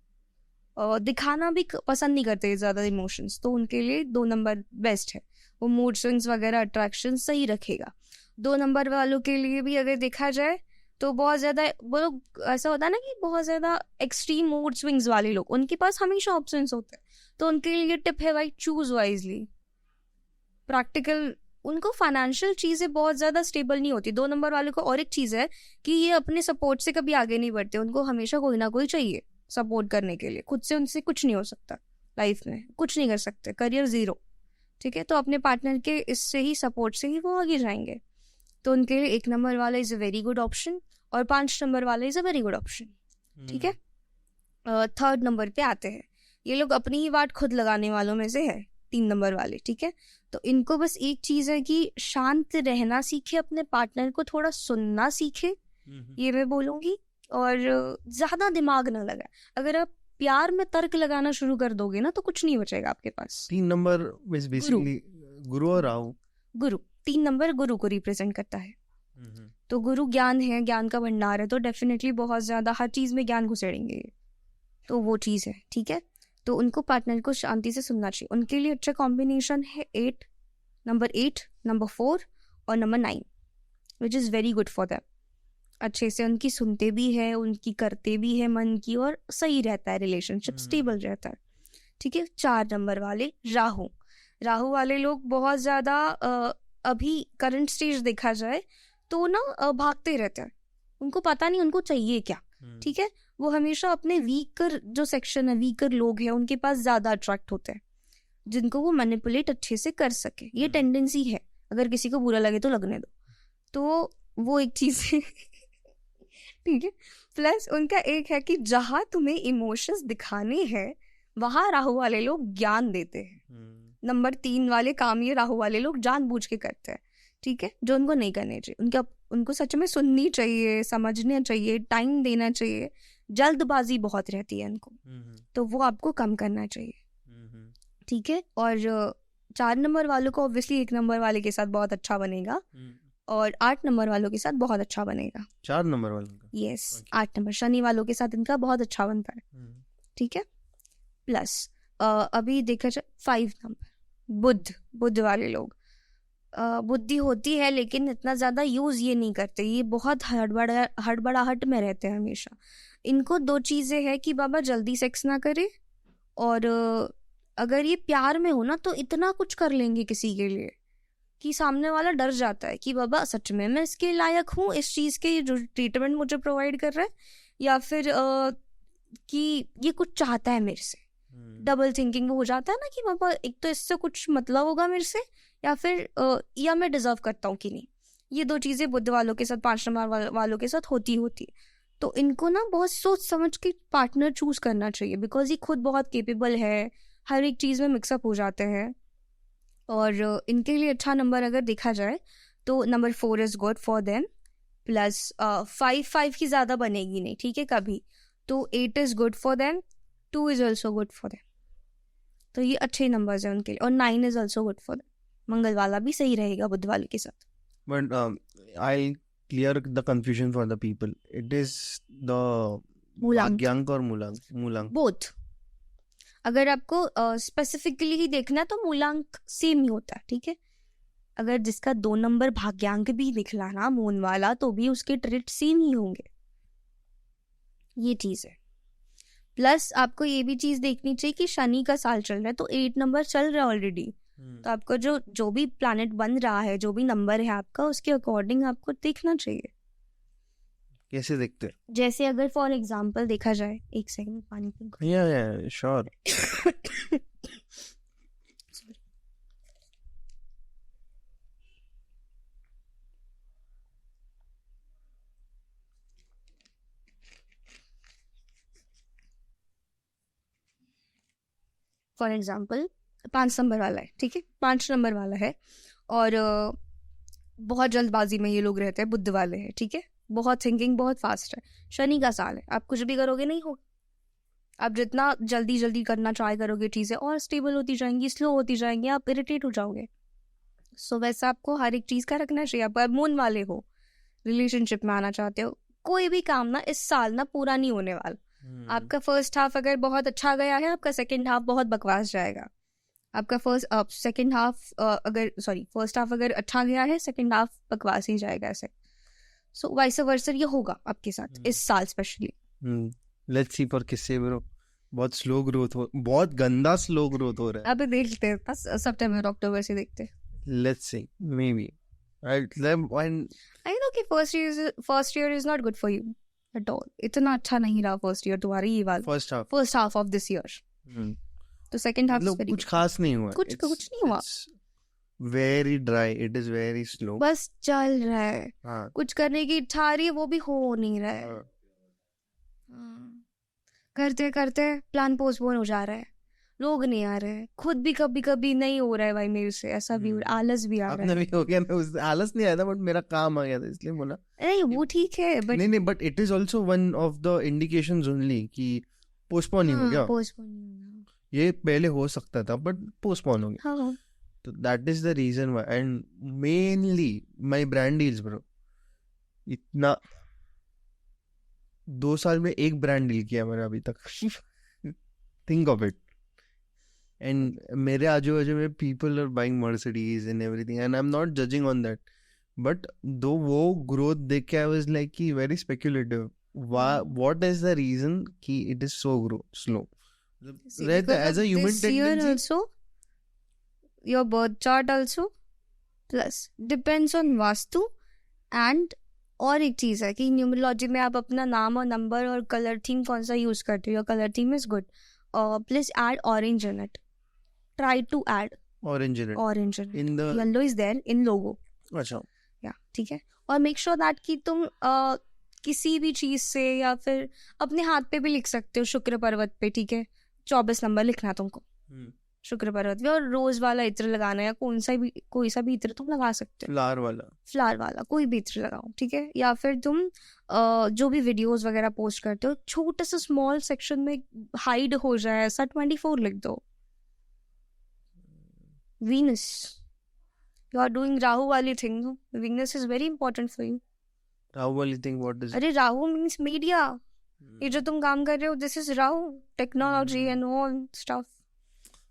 दिखाना भी पसंद नहीं करते ज़्यादा इमोशंस, तो उनके लिए 2 नंबर बेस्ट है। वो मूड स्विंग्स वगैरह अट्रैक्शन सही रखेगा। 2 नंबर वालों के लिए भी अगर देखा जाए तो बहुत ज़्यादा वो लोग ऐसा होता है ना कि बहुत ज़्यादा एक्सट्रीम मूड स्विंग्स वाले लोग, उनके पास हमेशा ऑप्शंस होते हैं। तो उनके लिए टिप है भाई, चूज वाइजली। प्रैक्टिकल, उनको फाइनेंशियल चीज़ें बहुत ज़्यादा स्टेबल नहीं होती 2 नंबर वालों को। और एक चीज़ है कि ये अपने सपोर्ट से कभी आगे नहीं बढ़ते, उनको हमेशा कोई ना कोई चाहिए सपोर्ट करने के लिए। खुद से उनसे कुछ नहीं हो सकता लाइफ में, कुछ नहीं कर सकते, करियर 0, ठीक है। तो अपने पार्टनर के इससे ही सपोर्ट से ही वो आगे जाएंगे। तो उनके लिए 1 नंबर वाला is a very good option और 5 नंबर वाला is a very good option, ठीक है। 3rd नंबर पे आते हैं, ये लोग अपनी ही वाट खुद लगाने वालों में से है, 3 नंबर वाले, ठीक है। तो इनको बस एक चीज़ है कि शांत रहना सीखे, अपने पार्टनर को थोड़ा सुनना सीखे, ये मैं बोलूँगी, और ज़्यादा दिमाग ना लगाए। अगर आप प्यार में तर्क लगाना शुरू कर दोगे ना तो कुछ नहीं बचेगा आपके पास। 3 नंबर इज बेसिकली गुरु और राहु। गुरु 3 नंबर गुरु को रिप्रेजेंट करता है। तो गुरु ज्ञान है, ज्ञान का भंडार है, तो डेफिनेटली बहुत ज़्यादा हर चीज़ में ज्ञान घुसेड़ेंगे, तो वो चीज़ है, ठीक है। तो उनको पार्टनर को शांति से सुनना चाहिए। उनके लिए अच्छा कॉम्बिनेशन है नंबर 8, नंबर 4 और number 9, which is very good for them. अच्छे से उनकी सुनते भी है, उनकी करते भी है मन की, और सही रहता है, रिलेशनशिप स्टेबल रहता है, ठीक है। 4 नंबर वाले राहु वाले लोग बहुत ज़्यादा अभी करंट स्टेज देखा जाए तो ना भागते रहते हैं, उनको पता नहीं उनको चाहिए क्या, ठीक है। वो हमेशा अपने वीकर जो सेक्शन है, वीकर लोग हैं, उनके पास ज़्यादा अट्रैक्ट होते हैं, जिनको वो मैनिपुलेट अच्छे से कर सके। ये टेंडेंसी है, अगर किसी को बुरा लगे तो लगने दो, तो वो एक चीज़ है, ठीक है। प्लस उनका एक है कि जहाँ तुम्हें इमोशंस दिखाने हैं वहाँ राहु वाले लोग ज्ञान देते हैं। नंबर 3 वाले काम ये राहु वाले लोग जानबूझ के करते हैं, ठीक है, जो उनको नहीं करने चाहिए। उनको सच में सुननी चाहिए, समझना चाहिए, टाइम देना चाहिए। जल्दबाजी बहुत रहती है उनको, तो वो आपको कम करना चाहिए, ठीक है। और 4 नंबर वालों को ऑब्वियसली 1 नंबर वाले के साथ बहुत अच्छा बनेगा, और 8 नंबर वालों के साथ बहुत अच्छा बनेगा। 4 नंबर वालों का, यस, 8 नंबर शनि वालों के साथ इनका बहुत अच्छा बनता है, ठीक है। प्लस अभी देखा जाए 5 नंबर बुध वाले लोग, बुद्धि होती है लेकिन इतना ज़्यादा यूज़ ये नहीं करते, ये बहुत हड़बड़ाहट में रहते हैं हमेशा। इनको 2 चीज़ें हैं कि बाबा जल्दी सेक्स ना करे, और अगर ये प्यार में हो ना तो इतना कुछ कर लेंगे किसी के लिए कि सामने वाला डर जाता है कि बाबा सच में मैं इसके लायक हूँ, इस चीज़ के जो ट्रीटमेंट मुझे प्रोवाइड कर रहा है, या फिर कि ये कुछ चाहता है मेरे से। डबल थिंकिंग वो हो जाता है ना कि बाबा एक तो इससे कुछ मतलब होगा मेरे से, या फिर या मैं डिजर्व करता हूँ कि नहीं। ये 2 चीज़ें बुध वालों के साथ 5 नंबर वालों के साथ होती तो इनको ना बहुत सोच समझ के पार्टनर चूज करना चाहिए, बिकॉज ये खुद बहुत केपेबल है, हर एक चीज़ में मिक्सअप हो जाते हैं। और इनके लिए अच्छा नंबर अगर देखा जाए तो number 4 is good for them. Plus 5 की ज़्यादा बनेगी नहीं, ठीक है, कभी। तो 8 is good for them, 2 is also good for them. तो ये अच्छे नंबर्स हैं उनके लिए। और 9 is also good for them. Mangal वाला भी सही रहेगा बुध वाले के साथ। But I clear the confusion for the people, it is the भाग्यांक और मूलांक बोथ। अगर आपको स्पेसिफिकली ही देखना है तो मूलांक सेम ही होता है, ठीक है। अगर जिसका 2 नंबर भाग्यांक भी निकला ना मून वाला, तो भी उसके ट्रेट सेम ही होंगे, ये चीज़ है। प्लस आपको ये भी चीज देखनी चाहिए कि शनि का साल चल रहा है, तो 8 नंबर चल रहा है ऑलरेडी, तो आपको जो भी प्लैनेट बन रहा है, जो भी नंबर है आपका, उसके अकॉर्डिंग आपको देखना चाहिए। कैसे देखते हैं? जैसे अगर फॉर एग्जाम्पल देखा जाए, एक सेकंड पानी पी। या श्योर। फॉर एग्जाम्पल 5 नंबर वाला है, ठीक है, 5 नंबर वाला है, और बहुत जल्दबाजी में ये लोग रहते हैं, बुद्ध वाले हैं, ठीक है, बहुत थिंकिंग बहुत फास्ट है, शनि का साल है, आप कुछ भी करोगे नहीं होगा, आप जितना जल्दी जल्दी करना ट्राई करोगे चीज़ें और स्टेबल होती जाएंगी, स्लो होती जाएंगी, आप इरिटेट हो जाओगे। सो वैसा आपको हर एक चीज़ का रखना चाहिए। आप मून वाले हो, रिलेशनशिप में आना चाहते हो, कोई भी काम ना इस साल ना पूरा नहीं होने वाला। आपका फर्स्ट हाफ अगर बहुत अच्छा गया है, आपका सेकंड हाफ बहुत बकवास जाएगा। आपका फर्स्ट हाफ अगर अच्छा गया है, सेकंड हाफ बकवास ही जाएगा ऐसे। सो वाइस वर्सा ये होगा आपके साथ इस साल स्पेशली। लेट्स सी पर किससे ब्रो, बहुत स्लो ग्रोथ हो, बहुत गंदा स्लो ग्रोथ हो रहा है। अभी देखते हैं, बस सितंबर अक्टूबर से देखते हैं। Let's see, maybe I know कि first year is not good for you at all. इतना अच्छा नहीं रहा फर्स्ट ईयर तुम्हारा, ये वाला first half of this year. तो सेकंड हाफ कुछ खास नहीं हुआ, कुछ नहीं हुआ, very dry, it is very slow, बस चल रहा है। कुछ करने की इच्छा आ रही है, वो भी हो नहीं रहा है। करते करते प्लान पोस्टपोन हो जा रहा है, लोग नहीं आ रहे हैं, खुद भी कभी कभी नहीं हो रहा है भाई मेरे से, ऐसा भी हो रहा है, आलस भी आ रहा है। भी हो गया, मैं उस आलस नहीं आया था, बट मेरा काम आ गया था इसलिए बोला। नहीं वो ठीक है, बट नहीं, but it is also one of the indications only कि पोस्टपोन ही हो गया। पोस्टपोन ही हो गया, ये पहले हो सकता था बट पोस्टपोन हो गया। हाँ। तो that is the reason why, and mainly my brand deals bro, इतना 2 साल में एक ब्रांड डील किया मैंने अभी तक। Think of it. एंड मेरे आजू बाजू में people are buying Mercedes and everything, and I am not judging on that, but though वो ग्रोथ देख के आई वाज लाइक कि very speculative, what is the reason कि it is so slow. As a human tendency also your birth chart also, plus depends on vastu, and और एक चीज है कि न्यूमरोलॉजी में आप अपना नाम और नंबर और कलर थीम कौन सा यूज करते हो। Your colour theme is good, please add orange in it, try to add orange in the yellow is there in logo. अच्छा, या ठीक है, और मेक श्योर दैट कि तुम किसी भी चीज से या फिर अपने हाथ पे भी लिख सकते हो, शुक्र पर्वत पे, ठीक है, 24 नंबर लिखना है तुमको शुक्र पर्वत पे, और रोज वाला इत्र लगाना है, या कोई सा भी इत्र तुम लगा सकते हो, फ्लावर वाला कोई भी इत्र लगाओ, ठीक है। या फिर तुम जो भी वीडियोस वगैरह पोस्ट करते हो, छोटे से स्मॉल सेक्शन में हाइड हो जाए ऐसा 24 लिख दो। Venus, you are doing Rahu वाली thing, Venus is very important for you. Rahu वाली थिंग, व्हाट इज? अरे राहु मींस मीडिया, ये जो तुम काम कर रहे हो, this is Rahu, technology and all stuff.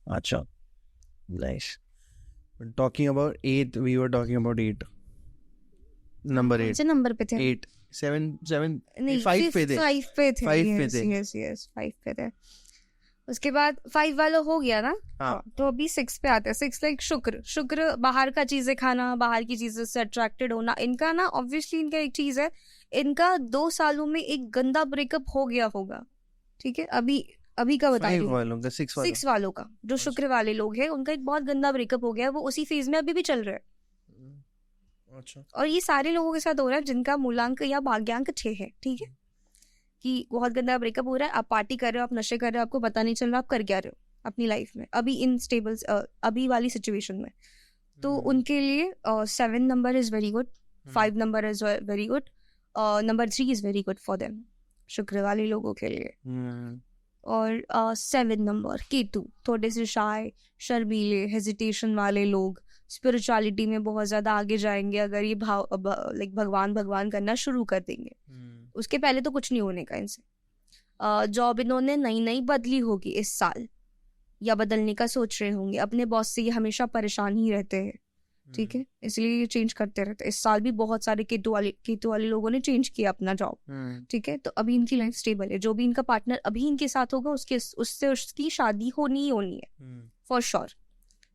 Acha, nice. Talking about 8, we were talking about 8. Number 8. कौन नंबर पे थे? 8, 7, नहीं 5 पे थे। 5 पे थे। 5 पे थे। यस 5 पे थे। उसके बाद 5 वाला हो गया ना, हाँ। तो अभी 6 पे आते हैं। 6 लाइक शुक्र बाहर का चीजें खाना, बाहर की चीजें से अट्रैक्टेड होना। इनका ना ऑब्वियसली इनका एक चीज है, इनका 2 सालों में एक गंदा ब्रेकअप हो गया होगा, ठीक है। अभी का बता रही हूँ, 6 वालों का, जो शुक्र वाले लोग हैं, उनका एक बहुत गंदा ब्रेकअप हो गया है, वो उसी फेज में अभी भी चल रहा है। अच्छा। और ये सारे लोगों के साथ हो रहा है जिनका मूलांक या भाग्यांक 6 है, ठीक है, कि बहुत गंदा ब्रेकअप हो रहा है। आप पार्टी कर रहे हो, आप नशे कर रहे हो, आपको पता नहीं चल रहा आप कर क्या रहे हो अपनी लाइफ में अभी इन स्टेबल अभी वाली सिचुएशन में। तो उनके लिए 7 number is very good, 5 number is very good, number 3 is very good for them, शुक्र वाले लोगों के लिए। और 7 नंबर केतु, थोड़े से शाय, शर्मीले, हेजिटेशन वाले लोग, स्पिरिचुअलिटी में बहुत ज्यादा आगे जाएंगे अगर ये लाइक भगवान करना शुरू कर देंगे। उसके पहले तो कुछ नहीं होने का इनसे। जॉब इन्होंने नई बदली होगी इस साल, या बदलने का सोच रहे होंगे। अपने बॉस से ये हमेशा परेशान ही रहते हैं, ठीक है, इसलिए ये चेंज करते रहते हैं। इस साल भी बहुत सारे केतु वाले लोगों ने चेंज किया अपना जॉब, ठीक है। तो अभी इनकी लाइफ स्टेबल है। जो भी इनका पार्टनर अभी इनके साथ होगा उससे उसकी शादी होनी ही होनी है फॉर श्योर।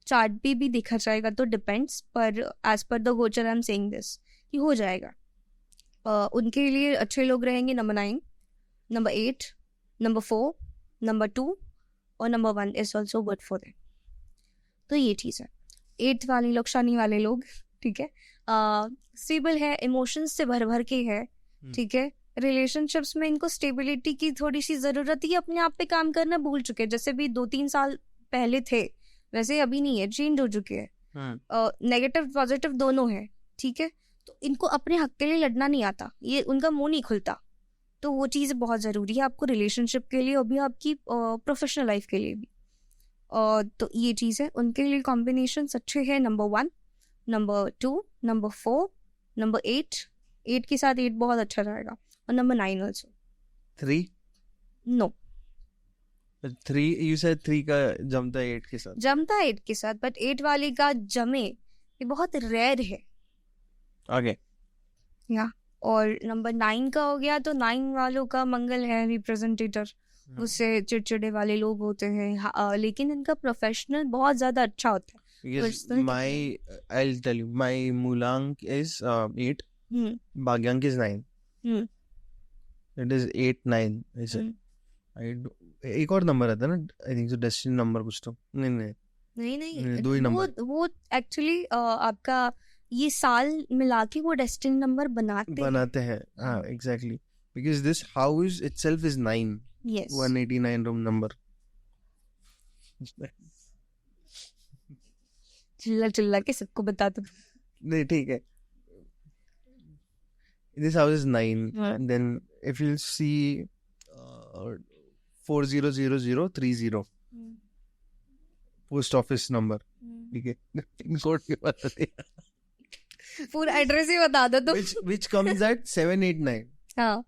चार्ट भी देखा जाएगा तो डिपेंड्स, पर एज पर द गोचर आई एम सेइंग दिस कि हो जाएगा। उनके लिए अच्छे लोग रहेंगे नंबर 9, नंबर 8, नंबर 4, नंबर 2 और number 1 is also good for them. तो ये चीज़ है। 8th वाले लोग, शनि वाले लोग, ठीक है, स्टेबल है, इमोशंस से भर के है, ठीक है। रिलेशनशिप्स में इनको स्टेबिलिटी की थोड़ी सी ज़रूरत ही, अपने आप पे काम करना भूल चुके हैं। जैसे भी 2-3 साल पहले थे वैसे अभी नहीं है, चेंज हो चुके हैं। नेगेटिव पॉजिटिव दोनों है, ठीक है। तो इनको अपने हक के लिए लड़ना नहीं आता, ये उनका मुंह नहीं खुलता। तो वो चीज़ बहुत ज़रूरी है आपको रिलेशनशिप के लिए और भी आपकी प्रोफेशनल लाइफ के लिए भी। तो ये चीज़ है। उनके लिए कॉम्बिनेशंस अच्छे हैं, नंबर 1, नंबर 2, नंबर 4, नंबर 8 के साथ 8 बहुत अच्छा रहेगा, और number 9 also. 3 no, 3 you said 3 का जमता है 8 के साथ, जमता है 8 के साथ, बट 8 वाले का जमे ये बहुत रेयर है। आगे या और नंबर 9 का हो गया तो 9 वालों का मंगल है रिप्रेजेंटेटर, उससे चिड़चिड़े वाले लोग होते हैं, लेकिन इनका प्रोफेशनल बहुत ज्यादा अच्छा होता है। because Personal I'll tell you my Mulank is 8, Bhagyang is 9, it is 8 9 is it? एक और नंबर आता है ना, आई थिंक सो डेस्टिनी नंबर कुछ तो नहीं, दो ही नंबर। वो एक्चुअली आपका ये साल मिला के वो डेस्टिनी नंबर बनाते हैं। हाँ exactly, because this house itself is 9, yes 189 room number. चिल्ला के सबको बता दो। नहीं ठीक है, this house is 9, and then if you see 400030 post office number, ठीक है, पिन कोड के बता दे, पूरा एड्रेस ही बता दो तुम। which comes at 789. हाँ,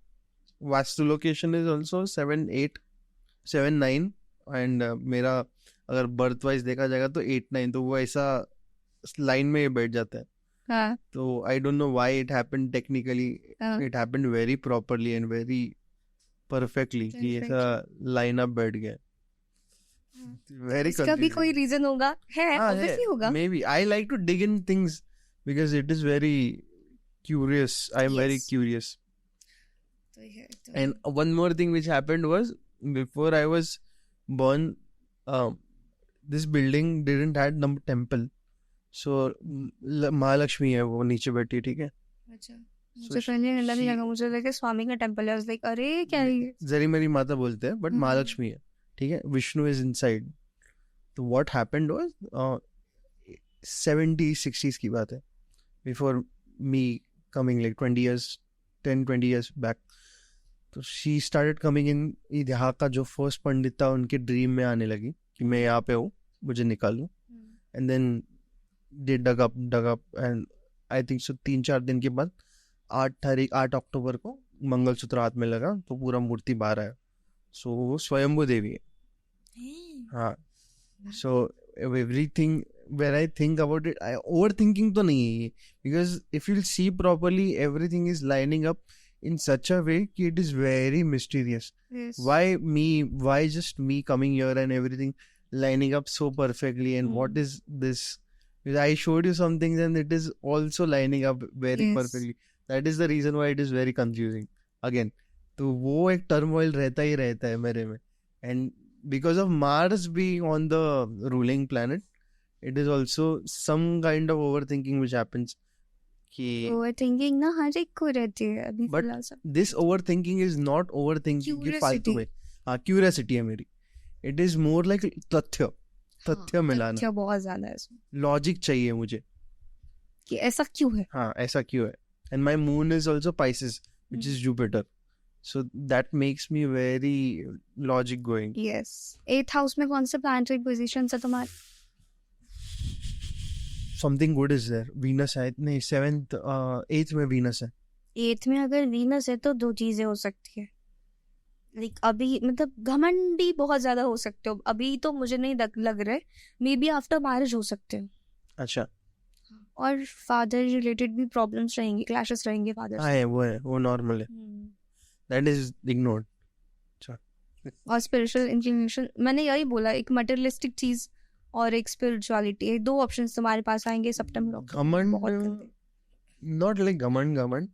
vastu location is also 7879, and मेरा अगर बर्थ वाइज देखा जाएगा तो 89, तो वो ऐसा लाइन में बैठ जाता है। हाँ, तो आई don't know why it happened technically, it happened very properly and very perfectly कि ऐसा लाइन अप बैठ गया। वेरी इसका भी कोई रीजन होगा, है ऑब्वियसली होगा। Maybe I like to dig in things because it is very curious, I am very curious. And one more thing which happened was, before I was born, this building didn't had number temple, so Mahalakshmi है वो नीचे बैठी, ठीक है। अच्छा, मुझे पहले नहीं लगा, मुझे लगा स्वामी का टेंपल है। लाइक अरे क्या है, जरी मेरी माता बोलते हैं, बट महालक्ष्मी है, ठीक है। Vishnu is inside. तो व्हाट हैपेंड वाज 70s-60s की बात है, before me coming like 10-20 years back. तो शी स्टार्टेड कमिंग इन। यहाँ का जो फर्स्ट पंडित था उनके ड्रीम में आने लगी कि मैं यहाँ पे हूँ, मुझे निकालूं। And then they dug up and I think so 3-4 दिन के बाद 8 अक्टूबर को मंगलसूत्र हाथ में लगा तो पूरा मूर्ति बाहर आया। सो वो स्वयंभू देवी है। हाँ, so everything when I think about it, overthinking तो नहीं है ये, because if you'll see properly, everything is lining up in such a way कि it is very mysterious. Yes. Why just me coming here and everything lining up so perfectly, and what is this? Because I showed you some things and it is also lining up very perfectly. That is the reason why it is very confusing. Again, तो वो एक turmoil रहता ही रहता है मेरे में, and because of Mars being on the ruling planet, it is also some kind of overthinking which happens. Overthinking ना हर एक को रहती है अभी। But this overthinking is not overthinking कि फालतू में। हाँ, curiosity है मेरी। It is more like तथ्य मिलाना। तथ्य बहुत ज्यादा है इसमें। लॉजिक चाहिए मुझे कि ऐसा क्यों है। हाँ, ऐसा क्यों है। And my moon is also Pisces, which is Jupiter. So that makes me very logic going. Yes. 8th house में कौन से planetary positions है तुम्हारे? Something good is there. Venus है, नहीं 8th में Venus है। 8th में अगर Venus है तो 2 चीजें हो सकती है। लाइक अभी मतलब घमंडी बहुत ज्यादा हो सकते हो, अभी तो मुझे नहीं लग रहा है। मे बी आफ्टर मैरिज हो सकते हो। अच्छा। और फादर रिलेटेड भी प्रॉब्लम्स रहेंगे, क्लैशेस रहेंगे फादर हाँ से। है, वो नॉर्मल है, दैट इज इग्नोर्ड. और स्पिरिचुअल इंक्लिनेशन, मैंने यही बोला, एक मटेरियलिस्टिक चीज और एक स्पिरिचुअलिटी, दो ऑप्शंस तुम्हारे पास आएंगे सितंबर अक्टूबर में, बहुत घमंड, गंदे। not like घमंड, not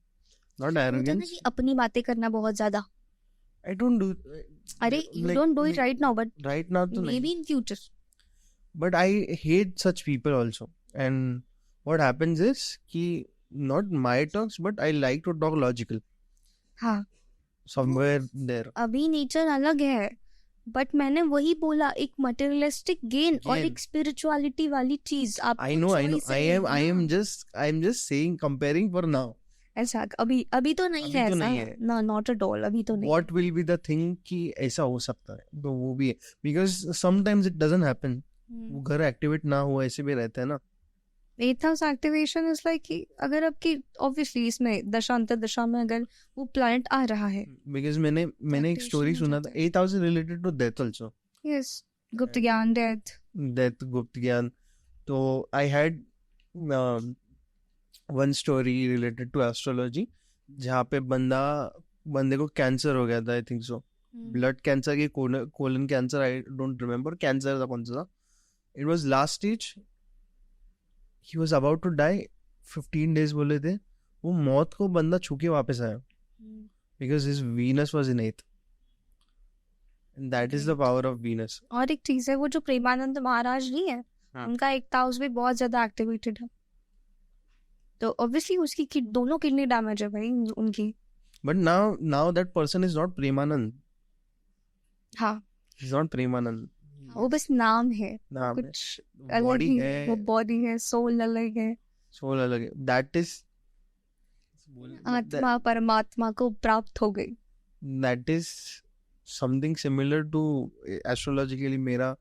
होता है ना arrogance. कि अपनी बातें करना बहुत ज्यादा, I don't do अरे you like don't do it right now but right now तो मे नहीं. Be in future. But I hate such people also. And what happens is कि not my talks, but I like to talk logical हाँ, somewhere there. अभी nature अलग है, but मैंने वही बोला, एक मटेरियलिस्टिक गेन और Gain. एक स्पिरिचुअलिटी वाली चीज आप I know. I am just saying, comparing for now. ऐसा अभी तो नहीं अभी है तो ऐसा, नहीं है. ना नॉट एट ऑल, अभी तो नहीं। What will be the thing कि ऐसा हो सकता है, तो वो भी है. Because sometimes it doesn't happen. वो घर एक्टिवेट ना हुआ ऐसे भी रहता है ना. एथस एक्टिवेशन इज लाइक कि अगर आपकी ऑब्वियसली इसमें दशांतर दशा में अगर वो प्लैनेट आ रहा है, Because मैंने एक Activation स्टोरी हो सुना जाता था, 8,000 related to death also. Yes, गुप्त ज्ञान, डेथ। डेथ, गुप्त ज्ञान. तो I had one story related to astrology, जहाँ पे बंदे को कैंसर हो गया था, I think so, blood cancer की colon cancer, I don't remember cancer था कौन सा था. It was last stage, he was about to die, 15 days बोले थे. वो मौत को बंदा छू के वापस आया, because his Venus was in 8th. That is the power of Venus. और एक चीज है, वो जो प्रेमानंद महाराज नहीं है, हाँ. उनका एक हाउस भी बहुत ज्यादा एक्टिवेटेड है, तो ऑब्वियसली उसकी दोनों किडनी डैमेज है भाई उनकी। But now that person is not Premanand. हाँ, He's not Premanand. वो बस नाम है, नाम है. कुछ अलग Body ही, है, वो बॉडी है, सोल अलग है, soul अलग है. That is आत्मा परमात्मा को प्राप्त हो गई। that is something similar to astrologically मेरा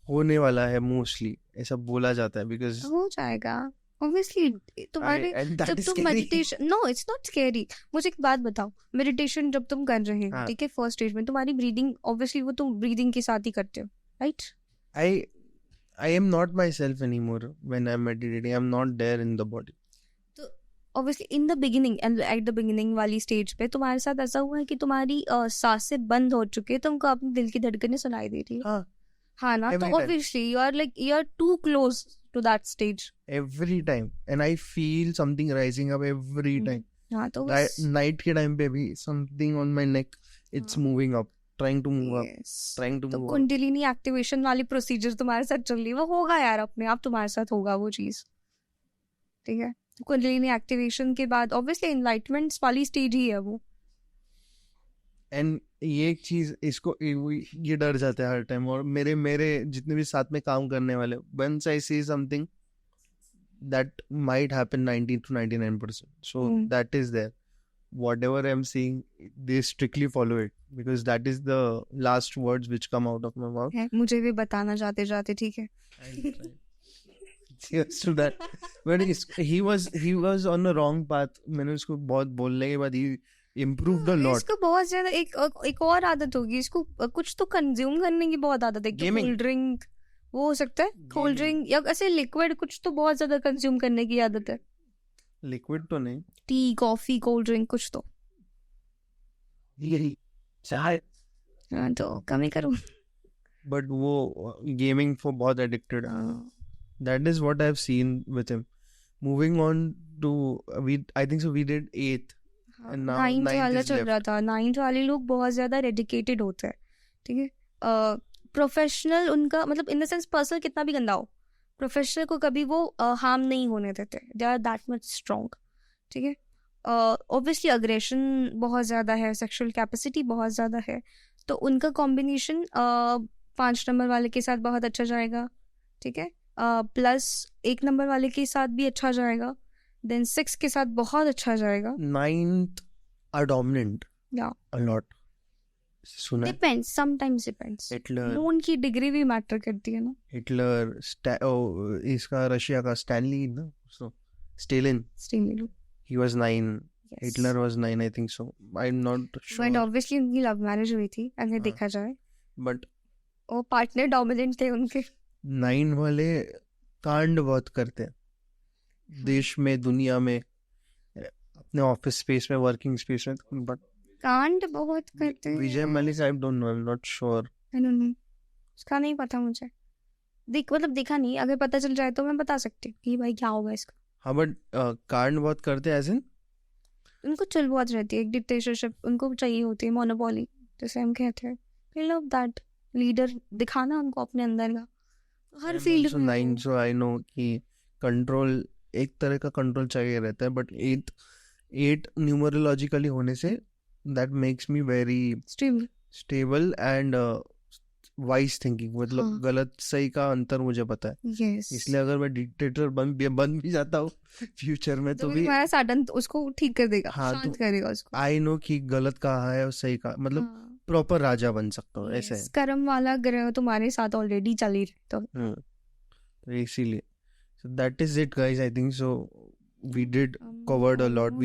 होने वाला है मोस्टली, ऐसा बोला जाता है. Because हो जाएगा ऑब्वियसली तुम्हारे, and that जब is तुम scary. Meditation, no it's not scary. मुझे एक बात बताओ, मेडिटेशन जब तुम कर रहे हो, हाँ. ठीक है, फर्स्ट स्टेज में तुम्हारी ब्रीदिंग, ऑब्वियसली वो तुम ब्रीदिंग के साथ ही करते हो, right? I am not myself anymore when I'm meditating. I'm not there in the body. Obviously in the beginning and at the beginning वाली स्टेज पे तुम्हारे साथ ऐसा हुआ है कि तुम्हारी सांसें बंद हो चुकी है, तुमको अपने दिल की धड़कनें सुनाई दे रही है, हाँ. हाँ ना? तो Every time. Obviously you are too close to that stage. Every time. And I feel something rising up every time. हाँ, तो नाइट के टाइम पे भी something on my neck, it's moving up, trying to move up, Yes. Trying to तो move up. Kundalini activation वाली procedure तुम्हारे साथ चल रही है, वो होगा यार, अपने आप तुम्हारे साथ होगा वो चीज, ठीक है? तो कुंडलिनी एक्टिवेशन के बाद ऑब्वियसली एनलाइटमेंट वाली स्टेज ही है वो। एंड ये एक चीज, इसको ये डर जाता है हर टाइम. और मेरे जितने भी साथ में काम करने वाले, once I see something that might happen 90 to 99%, so that is there. Whatever I'm seeing, they strictly follow it, because that is the last words which come out of my mouth. है, मुझे भी बताना जाते जाते, ठीक है? Cheers to that. But he was on the wrong path. मैंने उसको बहुत बोलने के बाद he improved a lot. इसको बहुत ज्यादा एक और आदत होगी, इसको कुछ तो कंज्यूम करने की बहुत आदत है। Gaming. कोल्ड ड्रिंक, वो हो सकता है कोल्ड ड्रिंक, या ऐसे लिक्विड कुछ तो बहुत ज्यादा कंज्यूम करने की आदत है। लिक्विड तो नहीं, टी, कॉफी, कोल्ड ड्रिंक कुछ तो। यही चाय. हाँ, तो कमी करो। बट वो गेमिंग for बहुत addicted. That is what I've seen with him. Moving on to I think so we did 8th. And now 9th 9th वाला is चल left. रहा था। 9th वाले लोग बहुत ज्यादा डेडिकेटेड होते हैं, ठीक है? प्रोफेशनल उनका मतलब इन द सेंस, पर्सनल कितना भी गंदा हो, प्रोफेशनल को कभी वो हार्म नहीं होने देते। They are that much strong, ठीक है? ऑब्वियसली अग्रेशन बहुत ज़्यादा है, सेक्सुअल कैपेसिटी बहुत ज़्यादा है, तो उनका कॉम्बिनेशन 5 नंबर वाले के साथ बहुत अच्छा जाएगा, ठीक है? प्लस 1 नंबर वाले के साथ भी अच्छा जाएगा, देन 6 के साथ बहुत अच्छा जाएगा। 9th are dominant Yeah. a lot. सुना है? Depends, sometimes depends. हिटलर, नून की डिग्री भी मैटर करती है ना। हिटलर, इसका रशिया का स्टैनली ना, Stalin, steel, he was 9. Hitler was 9, I think so. I'm not but sure. Obviously उनकी लव मैरिज हुई थी, अगर हाँ. देखा जाए, But वो पार्टनर डोमिनेंट थे उनके। 9 वाले कांड बहुत करते हैं. देश में, दुनिया में, अपने ऑफिस स्पेस में, वर्किंग स्पेस में, बट कांड बहुत करते हैं। Vijay Malik I don't know, I am not sure. I don't know, उसका नहीं पता मुझे। मतलब देखा नहीं, अगर पता चल जाए तो मैं बता सकती हूँ कि भाई क्या होगा इसका। हाँ बट कांड बहुत करते हैं एज इन उनको चल बहुत रहती है, एक डिक्टेटरशिप उनको चाहिए होती है, मोनोपोली जैसे हम कहते हैं। they love that लीडर दिखाना उनको अपने अंदर का हर फील्ड में। नाइन, सो आई नो कि कंट्रोल, एक तरह का कंट्रोल चाहिए रहता है, बट एट न्यूमरोलॉजिकली होने say that makes me very stable. Stable and wise thinking, मतलब हाँ। गलत सही का अंतर मुझे पता है। यस, इसलिए अगर मैं डिक्टेटर बन भी जाता हूँ फ्यूचर में, तो भी हमारा साटन उसको ठीक कर देगा, हाँ, शांत तो करेगा उसको। आई नो कि गलत कहा है और सही कहा, मतलब हाँ, प्रॉपर राजा बन सकता हूँ, ऐसे yes, कर्म वाला ग्रह तुम्हारे साथ ऑलरेडी चल ही रहे तो। है। तो इसीलिए, so that is it guys, I think so we did covered a lot.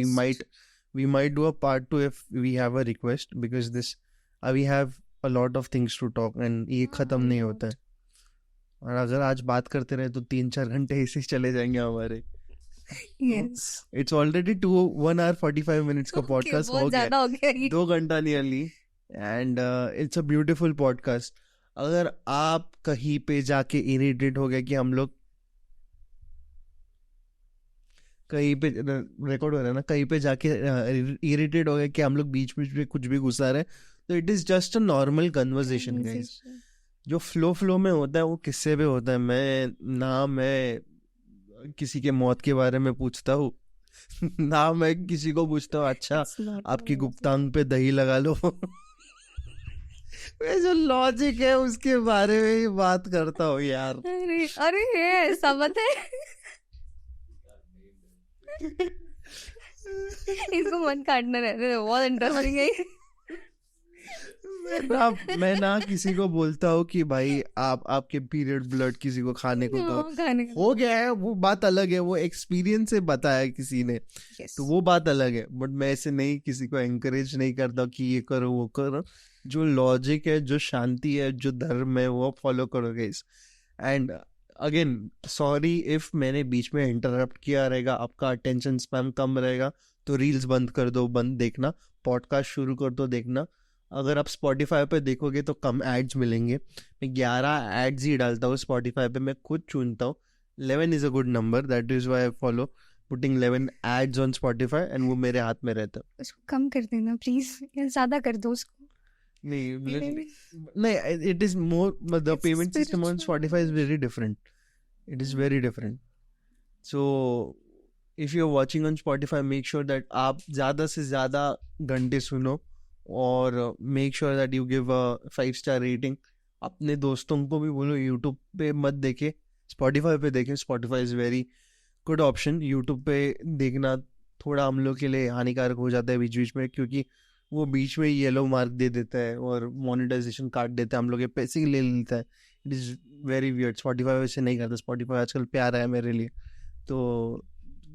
We might do a part 2 if we have a request, because this we have a lot of things to talk and ये खत्म नहीं होता है। और अगर आज बात करते रहे तो 3-4 घंटे ऐसे ही चले जाएंगे हमारे। Yes, it's already 1 hour 45 minutes का पॉडकास्ट हो बहुत गया, ज्यादा हो गया ये। 2 घंटा nearly, and it's a beautiful podcast. अगर आप कहीं पे जाके इरिटेट हो गया कि हम लोग कहीं पे रिकॉर्ड हो रहा है ना, कहीं पे जाके इरिटेट हो गया कि हम लोग बीच बीच में कुछ भी घुसा रहे, तो it is just a normal conversation guys. जो फ्लो में होता है वो किससे भी होता है। मैं किसी के मौत के बारे में पूछता हूँ ना मैं किसी को पूछता हूँ अच्छा आपकी गुप्तांग पे दही लगा लो ये जो लॉजिक है उसके बारे में ही बात करता हूँ यार। अरे है ऐसा मत है इसको मन काटना रहने दो, बहुत इंटरेस्टिंग है। मैं ना किसी को बोलता हूँ कि भाई आपके पीरियड ब्लड किसी को खाने को दो, हो गया है वो बात अलग है, वो एक्सपीरियंस से बताया किसी ने, तो वो बात अलग है। बट मैं ऐसे नहीं किसी को एनकरेज नहीं करता कि ये करो वो करो। जो लॉजिक है, जो शांति है, जो धर्म है, वो फॉलो करोगे इस। एंड अगेन सॉरी इफ मैंने बीच में इंटरप्ट किया रहेगा, आपका अटेंशन स्पैन कम रहेगा तो रील्स बंद कर दो, बंद देखना, पॉडकास्ट शुरू कर दो देखना। अगर आप स्पॉटिफाई पे देखोगे तो कम एड्स मिलेंगे। मैं 11 एड्स ही डालता हूँ स्पॉटिफाई पे, मैं खुद चुनता हूँ। 11 is a good number, that is why I follow putting 11 ads on Spotify, and वो मेरे हाथ में रहता है। उसको कम कर देना प्लीज, या ज्यादा कर दो उसको। नहीं, it is more, the payment system on Spotify is very different. It is very different. So if you're watching on Spotify, make sure that आप ज़्यादा से ज़्यादा घंटे सुनो, और make sure that you give a 5-star rating. अपने दोस्तों को भी बोलो YouTube पे मत देखे, Spotify पे देखें। Spotify is very good option. YouTube पे देखना थोड़ा हम लोग के लिए हानिकारक हो जाता है बीच बीच में, क्योंकि वो बीच में येलो मार्क दे देता है और मोनेटाइजेशन काट देता है, हम लोग के पैसे ले लेता है। It is very weird. Spotify वैसे नहीं करता, स्पॉटिफाई आजकल प्यारा है मेरे लिए। तो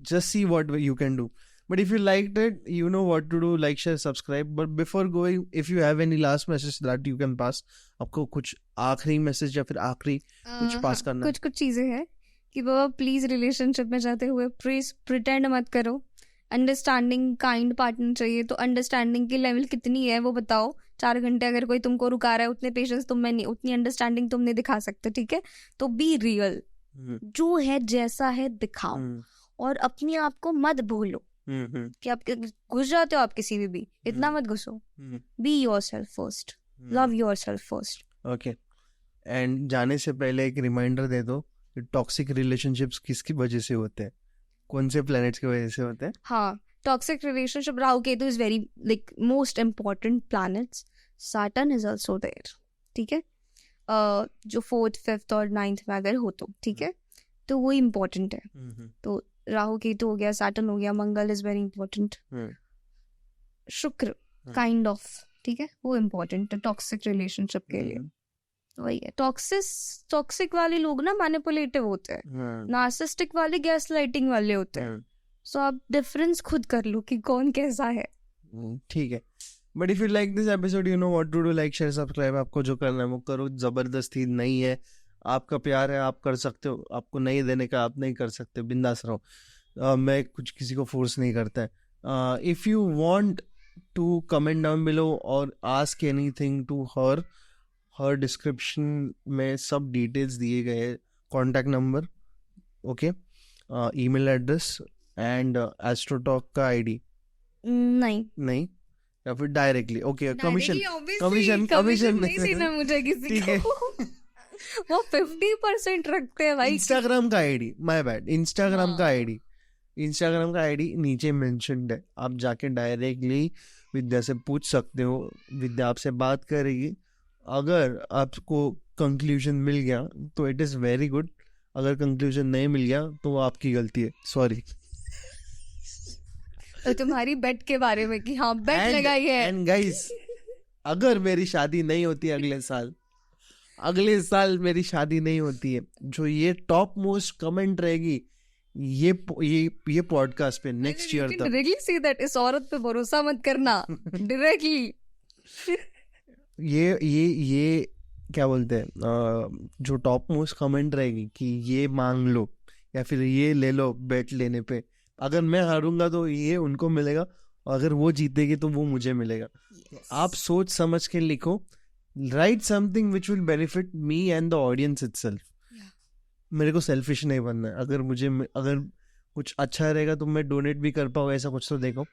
just see what you can do, but if you liked it, you know what to do, like share subscribe. But before going, if you have any last message that you can pass, आपको कुछ आखिरी message या फिर आखिरी कुछ पास करना? कुछ चीजें हैं कि बाबा प्लीज रिलेशनशिप में जाते हुए प्लीज प्रिटेंड मत करो। अंडरस्टैंडिंग काइंड पार्टनर चाहिए, तो अंडरस्टैंडिंग की लेवल कितनी है वो बताओ। 4 घंटे अगर कोई तुमको रुका रहा है, उतने पेशेंस तुम में नहीं, उतनी अंडरस्टैंडिंग तुम नहीं दिखा सकते, ठीक है? तो बी रियल, जो है जैसा है दिखाओ, और अपने आप को मत भूलो कि आप घुस जाते हो आप किसी भी इतना मत घुसो। Be yourself first, love yourself first. Okay, and जाने से पहले एक रिमाइंडर दे दो, टॉक्सिक रिलेशनशिप्स किसकी वजह से होते हैं, कौन से प्लैनेट्स की वजह से होते हैं? हाँ, toxic relationship, Rahu Ketu is very like most important planets. Saturn is also there, ठीक है? जो 4th 5th और 9th में अगर हो तो, ठीक है, तो वो इम्पोर्टेंट है। तो राहु केतु हो गया, सैटर्न हो गया, मंगल इज वेरी इंपॉर्टेंट, शुक्र काइंड ऑफ, ठीक है, वो इम्पोर्टेंट है टॉक्सिक रिलेशनशिप के लिए। वही है, टॉक्सिक वाले लोग ना मैनिपुलेटिव होते हैं, नार्सिसिस्टिक वाले गैस लाइटिंग वाले होते हैं। सो आप डिफरेंस खुद कर लो कि कौन कैसा है। ठीक है, but if you like this episode, you know what to do, like share subscribe. आपको जो करना है वो करो, जबरदस्ती नहीं है, आपका प्यार है, आप कर सकते हो, आपको नहीं देने का आप नहीं कर सकते, बिंदास रहो। मैं कुछ किसी को फोर्स नहीं करता है. If you want to comment down below और ask anything to her description में सब डिटेल्स दिए गए हैं, contact number, okay, email address and Astrotalk का आईडी. नहीं, नहीं, या फिर directly, okay, commission Directly, obviously, commission commission नहीं देना मुझे किसी ठीक है. को. वो 50% रखते हैं भाई. इंस्टाग्राम का आईडी, माय बैड, इंस्टाग्राम का हाँ. आईडी, इंस्टाग्राम का आईडी नीचे मेंशन्ड है. आप जाके डायरेक्टली विद्या से पूछ सकते हो, विद्या आपसे बात करेगी. अगर आपको कंक्लूजन मिल गया तो इट इज वेरी गुड, अगर कंक्लूजन नहीं मिल गया तो वो आपकी गलती है, सॉरी. तो तुम्हारी बेट के बारे में कि हाँ बेट लगाई है. एंड गाइस, अगर मेरी शादी नहीं होती अगले साल मेरी शादी नहीं होती है, जो ये टॉप मोस्ट कमेंट रहेगी ये पॉडकास्ट पे नेक्स्ट ईयर तक. डायरेक्टली सी दैट इस औरत पे भरोसा मत करना. डायरेक्टली ये क्या बोलते हैं, जो टॉप मोस्ट कमेंट रहेगी कि ये मांग लो या फिर ये ले लो बेट लेने पे, अगर मैं हारूंगा तो ये उनको मिलेगा, और अगर वो जीतेगी तो वो मुझे मिलेगा. आप सोच समझ के लिखो, right something which will benefit me and the audience itself. मेरे को सेल्फिश नहीं बनना है. अगर कुछ अच्छा रहेगा तो मैं डोनेट भी कर पाऊँ, ऐसा कुछ तो देखो,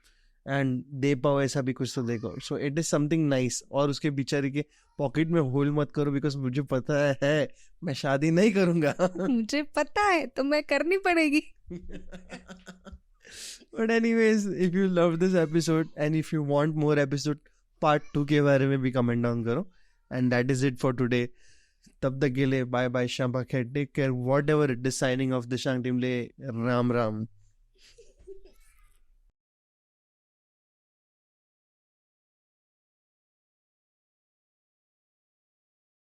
एंड दे पाओ, ऐसा भी कुछ तो देखो. So it is something nice. और उसके बेचारे के पॉकेट में होल मत करो, बिकॉज मुझे पता है मैं शादी नहीं करूंगा. मुझे पता है तो मैं करनी पड़ेगी. But anyways, if you love this episode and if you want more episode part 2 के बारे में भी comment down करो. And that is it for today. तब तक के लिए bye bye, Shamba Khed, take care, whatever it is, signing off, Dishang Timle, Ram Ram.